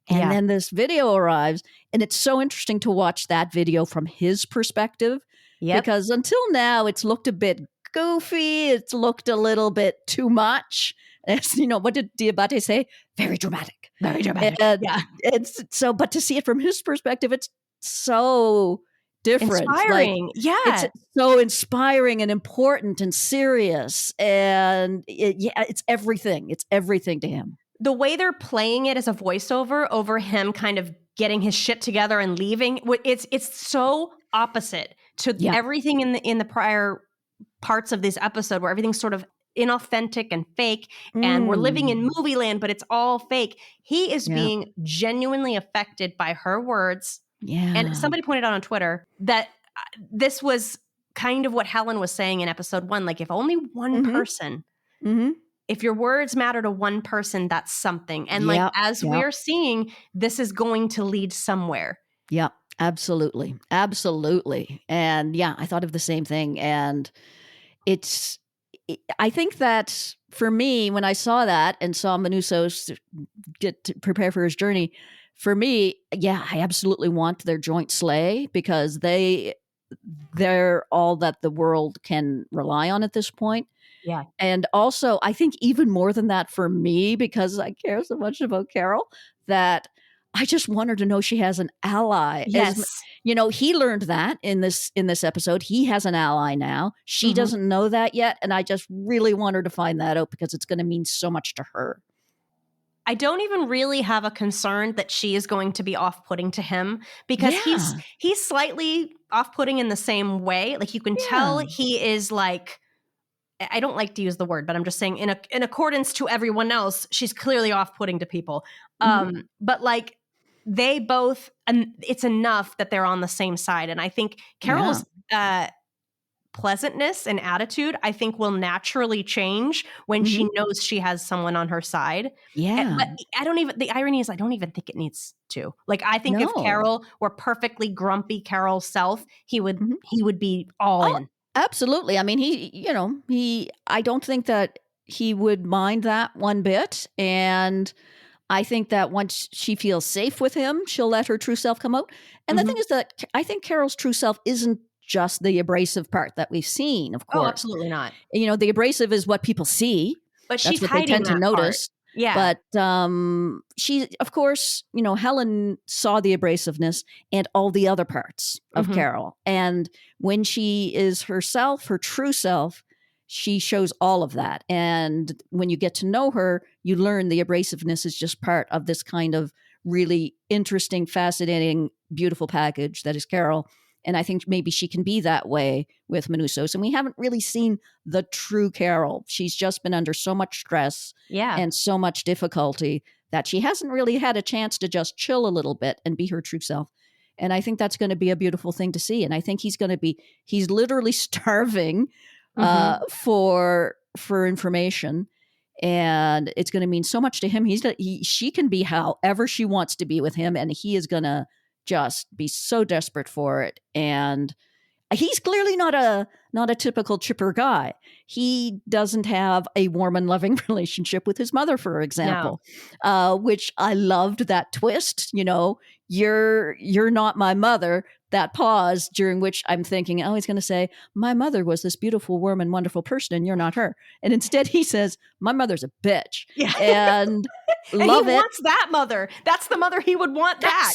And then this video arrives, and it's so interesting to watch that video from his perspective. Because until now, it's looked a bit goofy. It's looked a little bit too much. As, what did Diabaté say? Very dramatic. Very dramatic. It's so, but to see it from his perspective, it's so different. Inspiring. It's so inspiring and important and serious. And it's everything. It's everything to him. The way they're playing it as a voiceover over him kind of getting his shit together and leaving, it's so opposite to everything in the prior parts of this episode where everything's sort of inauthentic and fake and we're living in movie land, but it's all fake. He is being genuinely affected by her words. And somebody pointed out on Twitter that this was kind of what Helen was saying in episode 1. Like, if only one person, if your words matter to one person, that's something. And as we're seeing, this is going to lead somewhere. Yeah, absolutely. Absolutely. And I thought of the same thing. And I think that for me, when I saw that and saw Manousos get to prepare for his journey, for me, I absolutely want their joint sleigh because they're all that the world can rely on at this point. Yeah. And also, I think even more than that for me, because I care so much about Carol, that I just want her to know she has an ally. Yes. He learned that in this episode. He has an ally now. She doesn't know that yet. And I just really want her to find that out because it's going to mean so much to her. I don't even really have a concern that she is going to be off-putting to him, because he's Yeah. slightly off-putting in the same way. Like, you can tell Yeah. he is like, I don't like to use the word, but I'm just saying in accordance to everyone else, she's clearly off-putting to people. Mhm. But like, they both, and it's enough that they're on the same side. And I think Yeah. Carol's pleasantness and attitude, I think, will naturally change when Mhm. she knows she has someone on her side. But Yeah. I don't even, the irony is, I don't even think it needs to. Like, I think if No. Carol were perfectly grumpy Carol's self, he Mhm. would be all Oh, in. absolutely. I mean, I don't think that he would mind that one bit, and I think that once she feels safe with him, she'll let her true self come out. And the thing Mhm. is that I think Carol's true self isn't just the abrasive part that we've seen, of Oh, course. absolutely not. The abrasive is what people see. But That's she's what they hiding tend to that part. notice. Yeah. But she, of course, Helen saw the abrasiveness and all the other parts of Mhm. Carol. And when she is herself, her true self, she shows all of that. And when you get to know her, you learn the abrasiveness is just part of this kind of really interesting, fascinating, beautiful package that is Carol. And I think maybe she can be that way with Manusos. And we haven't really seen the true Carol. She's just been under so much stress Yeah. and so much difficulty that she hasn't really had a chance to just chill a little bit and be her true self. And I think that's going to be a beautiful thing to see. And I think he's literally starving Mhm. for information. And it's going to mean so much to him. She can be however she wants to be with him. And he is going to just be so desperate for it. And he's clearly not a typical chipper guy. He doesn't have a warm and loving relationship with his mother, for No. example, which I loved that twist. You're not my mother. That pause during which I'm thinking, oh, he's going to say, my mother was this beautiful, warm, and wonderful person, and you're not her. And instead, he says, my mother's a bitch, Yeah. and And he love it. wants that mother. That's the mother he would want back.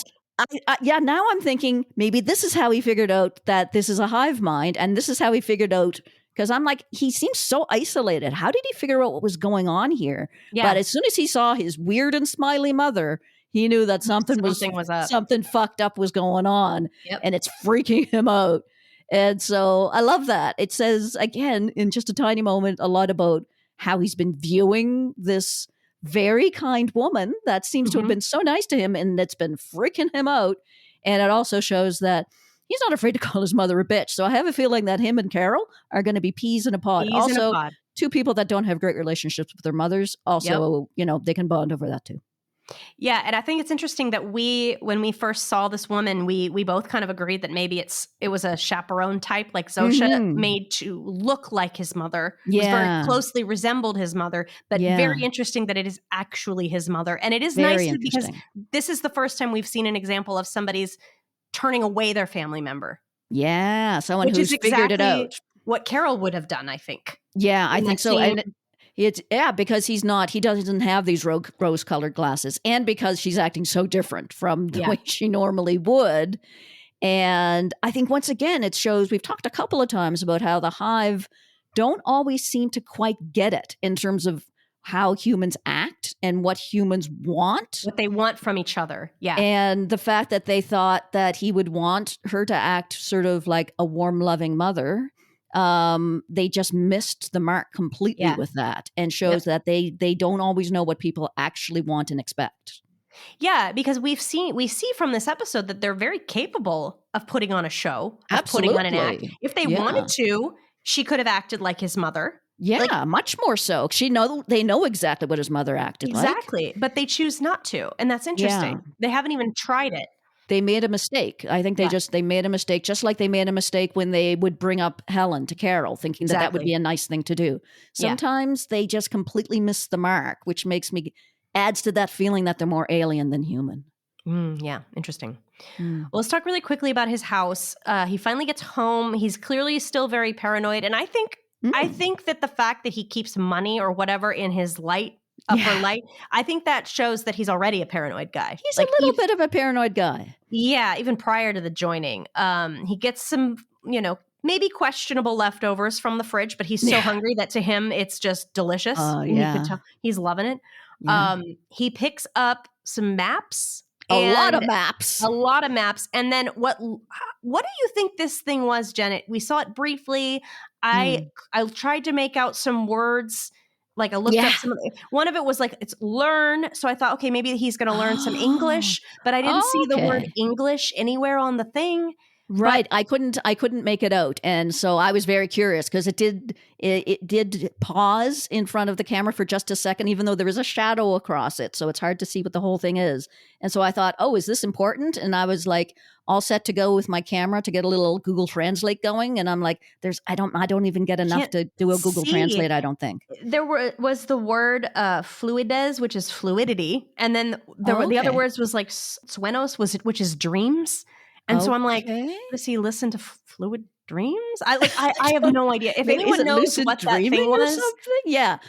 Yeah, now I'm thinking maybe this is how he figured out that this is a hive mind, and this is how he figured out, because I'm like, he seems so isolated. How did he figure out what was going on here? But Yeah. as soon as he saw his weird and smiley mother, he knew that something Something was up. fucked up was going on, Yep. and it's freaking him out. And so I love that. It says again in just a tiny moment a lot about how he's been viewing this very kind woman that seems to have Mhm. been so nice to him and that's been freaking him out. And it also shows that he's not afraid to call his mother a bitch. So I have a feeling that him and Carol are going to be peas in a pod. Peas in a Also, pod. two people that don't have great relationships with their mothers. Yep. Also, they can bond over that too. Yeah, and I think it's interesting that when we first saw this woman, we both kind of agreed that maybe it was a chaperone type, like Zosha, made to look like his mother. It was very Yeah. closely resembled his mother, but Yeah. very interesting that it is actually his mother. And it is Very nice because interesting. this is the first time we've seen an example of somebody's turning away their family member, Yeah. Someone which is who's figured it exactly out. what Carol would have done, I think. Yeah, I In that think so. scene. And because he doesn't have these rose-colored glasses, and because she's acting so different from the Yeah. way she normally would. And I think once again, it shows, we've talked a couple of times about how the hive don't always seem to quite get it in terms of how humans act and what humans want. What they want from each other. Yeah. And the fact that they thought that he would want her to act sort of like a warm, loving mother, they just missed the mark completely Yeah. with that, and shows that they don't always know what people actually want and expect. Yeah, because we see from this episode that they're very capable of putting on a show, of putting on an act. Absolutely. If they Yeah. wanted to, she could have acted like his mother. Yeah, Like, much more so. They know exactly what his mother acted like. exactly. But they choose not to. And that's interesting. Yeah. They haven't even tried it. They made a mistake. I think they made a mistake, just like they made a mistake when they would bring up Helen to Carol, thinking that would be a nice thing to do. Sometimes they just completely miss the mark, which adds to that feeling that they're more alien than human. Yeah, interesting. Well, let's talk really quickly about his house. He finally gets home. He's clearly still very paranoid. And I think that the fact that he keeps money or whatever in his upper light, I think that shows that he's already a paranoid guy. He's a little bit of a paranoid guy. Yeah, even prior to the joining. He gets some, maybe questionable leftovers from the fridge, but he's so hungry that to him it's just delicious. Oh, And you could yeah. tell he's loving it. Yeah. He picks up some maps A lot of and maps. a lot of maps. And then what do you think this thing was, Janet? We saw it briefly. I tried to make out some words. Like I looked up one of it was like, it's learn. So I thought, okay, maybe he's going to learn some English, but I didn't see the word English anywhere on the thing. Right. I couldn't make it out. And so I was very curious because it did pause in front of the camera for just a second, even though there was a shadow across it. So it's hard to see what the whole thing is. And so I thought, oh, is this important? And I was like all set to go with my camera to get a little Google Translate going. And I'm like, I don't even get enough to do a Google Translate, I don't think. There was the word fluides, which is fluidity. And then the other words was like sueños, which is dreams. And so I'm like, does he listen to fluid dreams? I have no idea. If anyone knows what that thing was,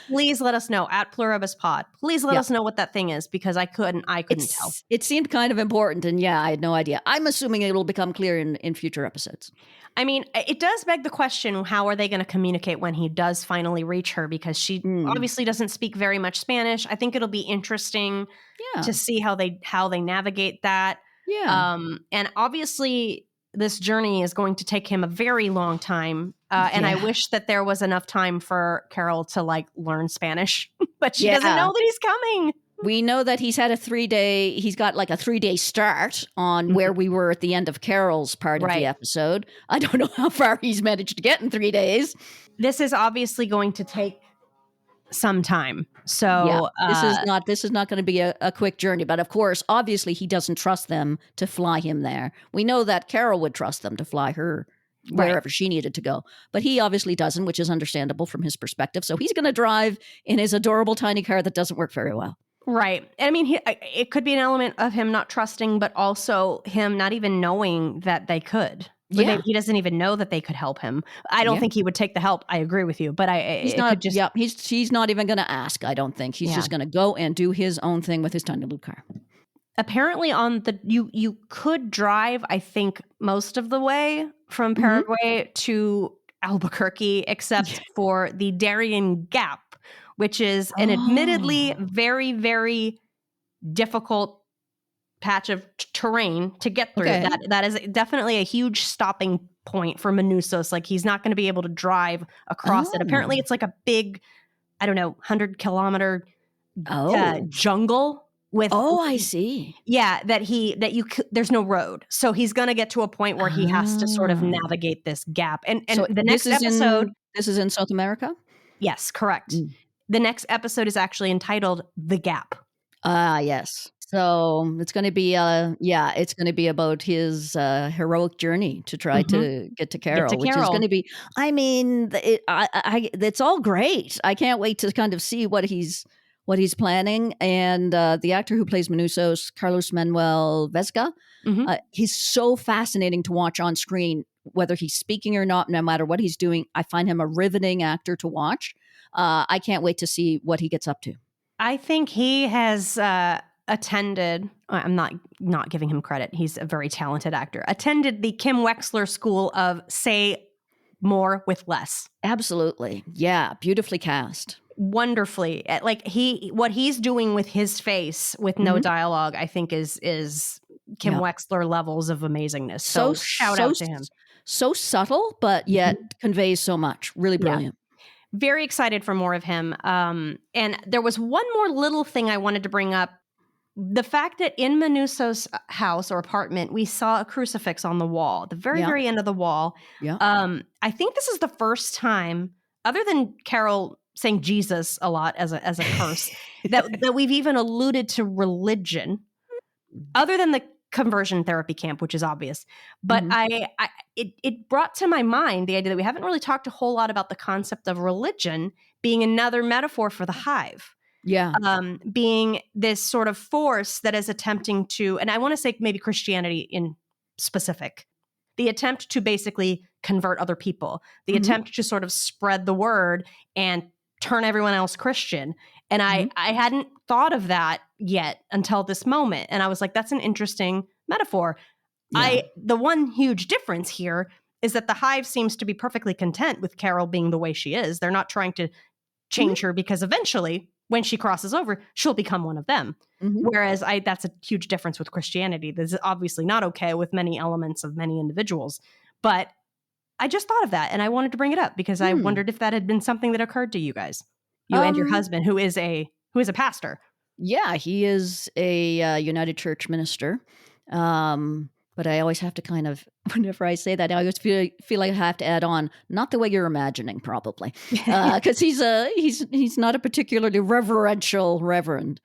please let us know at Pluribus Pod. Please let us know what that thing is, because I couldn't tell. It seemed kind of important, and I had no idea. I'm assuming it will become clear in future episodes. I mean, it does beg the question, how are they going to communicate when he does finally reach her? Because she obviously doesn't speak very much Spanish. I think it'll be interesting to see how they navigate that. Yeah. And obviously this journey is going to take him a very long time. And I wish that there was enough time for Carol to like learn Spanish, but she doesn't know that he's coming. We know that he's got like a 3-day start on where we were at the end of Carol's part of the episode. I don't know how far he's managed to get in 3 days. This is obviously going to take some time. So this is not going to be a quick journey, but of course, obviously he doesn't trust them to fly him there. We know that Carol would trust them to fly her wherever she needed to go, but he obviously doesn't, which is understandable from his perspective. So he's going to drive in his adorable tiny car that doesn't work very well. Right. I mean, it could be an element of him not trusting, but also him not even knowing that they could. Maybe he doesn't even know that they could help him. I don't think he would take the help. I agree with you, but he's not even going to ask. I don't think he's just going to go and do his own thing with his tiny little car. Apparently, you could drive, I think, most of the way from Paraguay to Albuquerque, except for the Darien Gap, which is an admittedly very, very difficult patch of terrain to get through. That is definitely a huge stopping point for Manousos. Like, he's not going to be able to drive across it. Apparently it's like a big, 100-kilometer jungle with I see. There's no road. So he's going to get to a point where he has to sort of navigate this gap. And so the next episode, this is in South America? Yes, correct. The next episode is actually entitled The Gap. Yes. So it's going to be, it's going to be about his heroic journey to try to get to Carol, which is going to be, it's all great. I can't wait to kind of see what he's planning. And the actor who plays Manousos, Carlos Manuel Vesga, he's so fascinating to watch on screen, whether he's speaking or not, no matter what he's doing. I find him a riveting actor to watch. I can't wait to see what he gets up to. I think he has attended, I'm not giving him credit, he's a very talented actor, attended the Kim Wexler School of Say More with Less. Absolutely. Yeah, beautifully cast. Wonderfully. Like what he's doing with his face with no dialogue, I think is Kim Wexler levels of amazingness. So shout out to him. So subtle, but yet conveys so much. Really brilliant. Very excited for more of him. And there was one more little thing I wanted to bring up. The fact that in Manousos' house or apartment, we saw a crucifix on the wall, the very, very end of the wall. Yeah. I think this is the first time, other than Carol saying Jesus a lot as a curse, that we've even alluded to religion, other than the conversion therapy camp, which is obvious. But it brought to my mind the idea that we haven't really talked a whole lot about the concept of religion being another metaphor for the hive. Yeah. Being this sort of force that is attempting to, and I want to say maybe Christianity in specific, the attempt to basically convert other people, the attempt to sort of spread the word and turn everyone else Christian. And I hadn't thought of that yet until this moment. And I was like, that's an interesting metaphor. The one huge difference here is that the Hive seems to be perfectly content with Carol being the way she is. They're not trying to change her because eventually, when she crosses over, she'll become one of them. Whereas that's a huge difference with Christianity. This is obviously not okay with many elements of many individuals. But I just thought of that, and I wanted to bring it up because I wondered if that had been something that occurred to you guys, you and your husband, who is a pastor. Yeah, he is a United Church minister. But I always have to kind of, whenever I say that, I always feel like I have to add on, not the way you're imagining, probably, because he's not a particularly reverential reverend.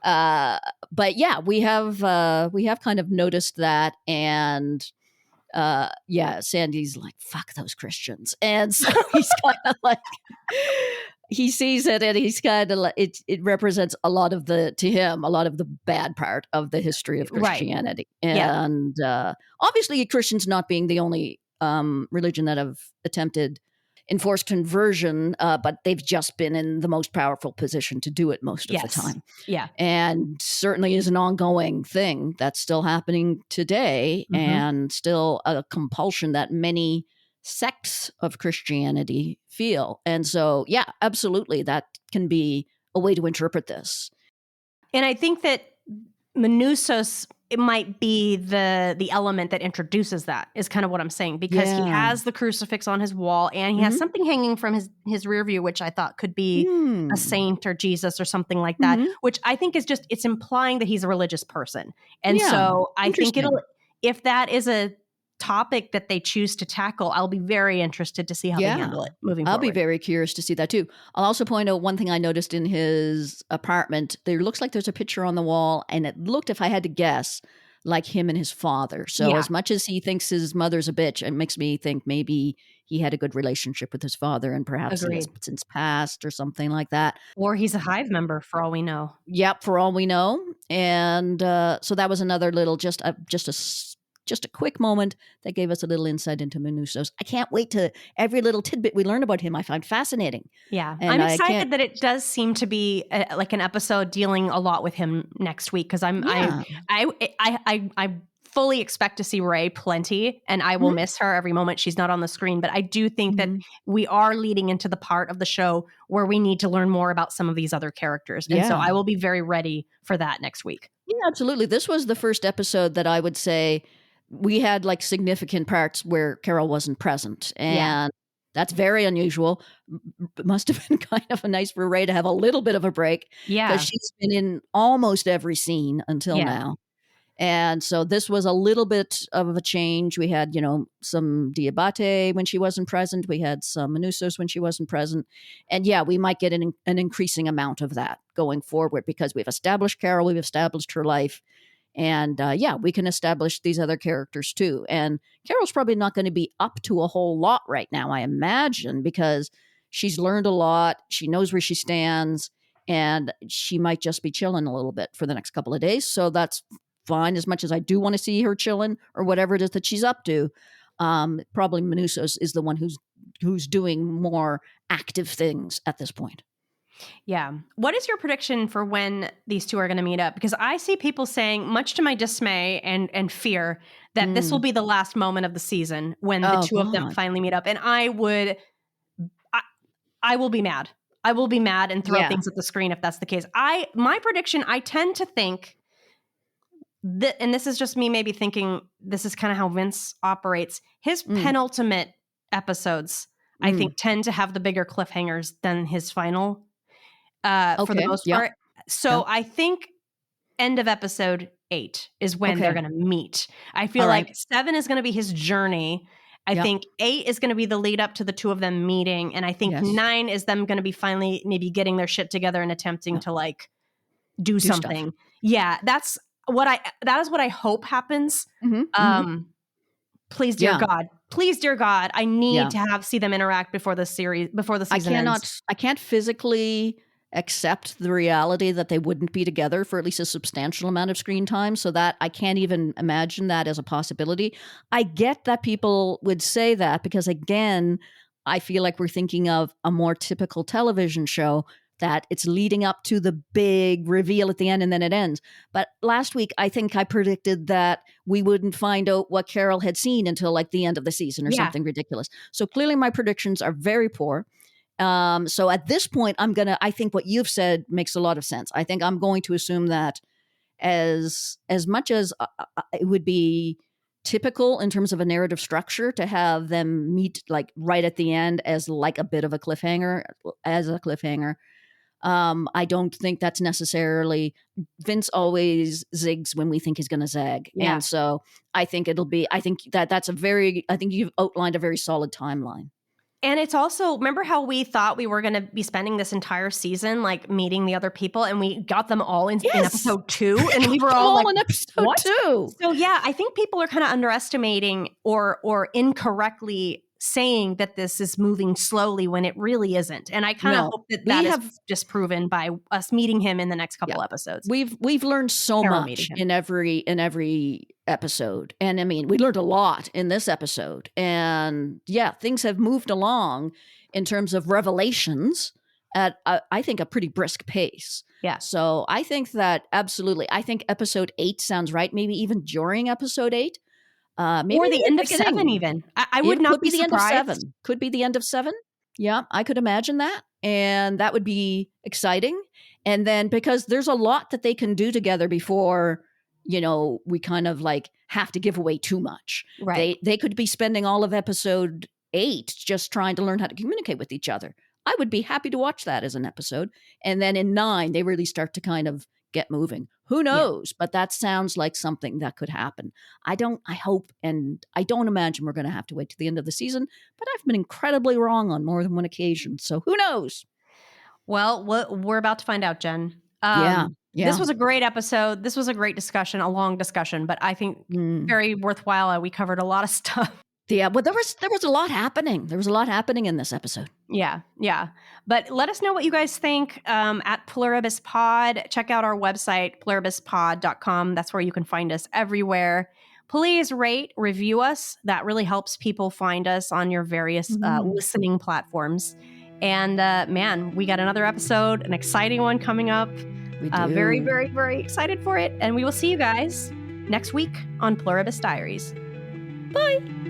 But yeah, we have kind of noticed that, and Sandy's like, fuck those Christians, and so he's kind of like, he sees it, and he's kind of like, it represents a lot of the bad part of the history of Christianity. Right. And obviously Christians not being the only religion that have attempted enforced conversion, but they've just been in the most powerful position to do it most of the time. Yeah. And certainly is an ongoing thing that's still happening today, and still a compulsion that many sects of Christianity feel. And so, yeah, absolutely, that can be a way to interpret this. And I think that Menusos, it might be the element that introduces that, is kind of what I'm saying, because he has the crucifix on his wall, and he has something hanging from his rear view, which I thought could be a saint or Jesus or something like that, which I think is just, it's implying that he's a religious person. And so I think if that is a topic that they choose to tackle, I'll be very interested to see how they handle it moving forward. I'll be very curious to see that too. I'll also point out one thing I noticed in his apartment. There looks like there's a picture on the wall, and it looked, if I had to guess, like him and his father. So as much as he thinks his mother's a bitch, it makes me think maybe he had a good relationship with his father, and perhaps he has since passed or something like that. Or he's a Hive member, for all we know. Yep, for all we know. And so that was another little, just a quick moment that gave us a little insight into Menusos. I can't wait to every little tidbit we learn about him. I find fascinating. Yeah, and I'm excited that it does seem to be like an episode dealing a lot with him next week, because I fully expect to see Ray plenty, and I will miss her every moment she's not on the screen. But I do think that we are leading into the part of the show where we need to learn more about some of these other characters, and so I will be very ready for that next week. Yeah, absolutely. This was the first episode that I would say we had like significant parts where Carol wasn't present, and that's very unusual. It must have been kind of nice for Ray to have a little bit of a break, because she's been in almost every scene until now. And so this was a little bit of a change. We had, some Diabaté when she wasn't present. We had some Menusos when she wasn't present. And we might get an increasing amount of that going forward, because we've established Carol, we've established her life. And we can establish these other characters too. And Carol's probably not going to be up to a whole lot right now, I imagine, because she's learned a lot. She knows where she stands, and she might just be chilling a little bit for the next couple of days. So that's fine, as much as I do want to see her chilling or whatever it is that she's up to. Probably Menusos is the one who's doing more active things at this point. Yeah. What is your prediction for when these two are going to meet up? Because I see people saying, much to my dismay and fear, that this will be the last moment of the season when the two of them finally meet up. And I will be mad. I will be mad and throw things at the screen if that's the case. My prediction, I tend to think that, and this is just me maybe thinking this is kind of how Vince operates, his penultimate episodes, I think, tend to have the bigger cliffhangers than his final. For the most part. So I think end of episode 8 is when they're going to meet. I feel like 7 is going to be his journey. I think 8 is going to be the lead up to the two of them meeting. And I think 9 is them going to be finally maybe getting their shit together and attempting to like do something. Stuff. Yeah, that is what I hope happens. Please, dear God, I need to see them interact before the season ends. I can't physically accept the reality that they wouldn't be together for at least a substantial amount of screen time, so that I can't even imagine that as a possibility. I get that people would say that, because again, I feel like we're thinking of a more typical television show. that it's leading up to the big reveal at the end and then it ends. But last week, I think I predicted that we wouldn't find out what Carol had seen until like the end of the season or something ridiculous. So clearly my predictions are very poor. So at this point, I think what you've said makes a lot of sense. I think I'm going to assume that as much as it would be typical in terms of a narrative structure to have them meet like right at the end as like a bit of a cliffhanger, I don't think that's necessarily Vince always zigs when we think he's going to zag. Yeah. And so I think I think you've outlined a very solid timeline. And it's also, remember how we thought we were going to be spending this entire season like meeting the other people, and we got them all in episode 2, and we were all like, in episode 2. So yeah, I think people are kind of underestimating or incorrectly saying that this is moving slowly when it really isn't. And I kind of hope that is just proven by us meeting him in the next couple episodes. We've learned so much in every episode. And I mean, we learned a lot in this episode. And yeah, things have moved along in terms of revelations at I think a pretty brisk pace. Yeah. So I think that absolutely. I think episode 8 sounds right. Maybe even during episode 8. Maybe or the end of 7 even. I would not be surprised. The end of 7. Could be the end of 7. Yeah, I could imagine that. And that would be exciting. And then because there's a lot that they can do together before, we kind of like have to give away too much. Right. They could be spending all of episode 8 just trying to learn how to communicate with each other. I would be happy to watch that as an episode. And then in 9, they really start to kind of get moving. Who knows? Yeah. But that sounds like something that could happen. I hope, and I don't imagine we're going to have to wait to the end of the season, but I've been incredibly wrong on more than one occasion. So who knows? Well, we're about to find out, Jen. Yeah. This was a great episode. This was a great discussion, a long discussion, but I think very worthwhile. We covered a lot of stuff. Yeah, but there was a lot happening. There was a lot happening in this episode. Yeah. But let us know what you guys think at Pluribus Pod. Check out our website, pluribuspod.com. That's where you can find us everywhere. Please rate, review us. That really helps people find us on your various listening platforms. And man, we got another episode, an exciting one coming up. We do. Very, very, very excited for it. And we will see you guys next week on Pluribus Diaries. Bye.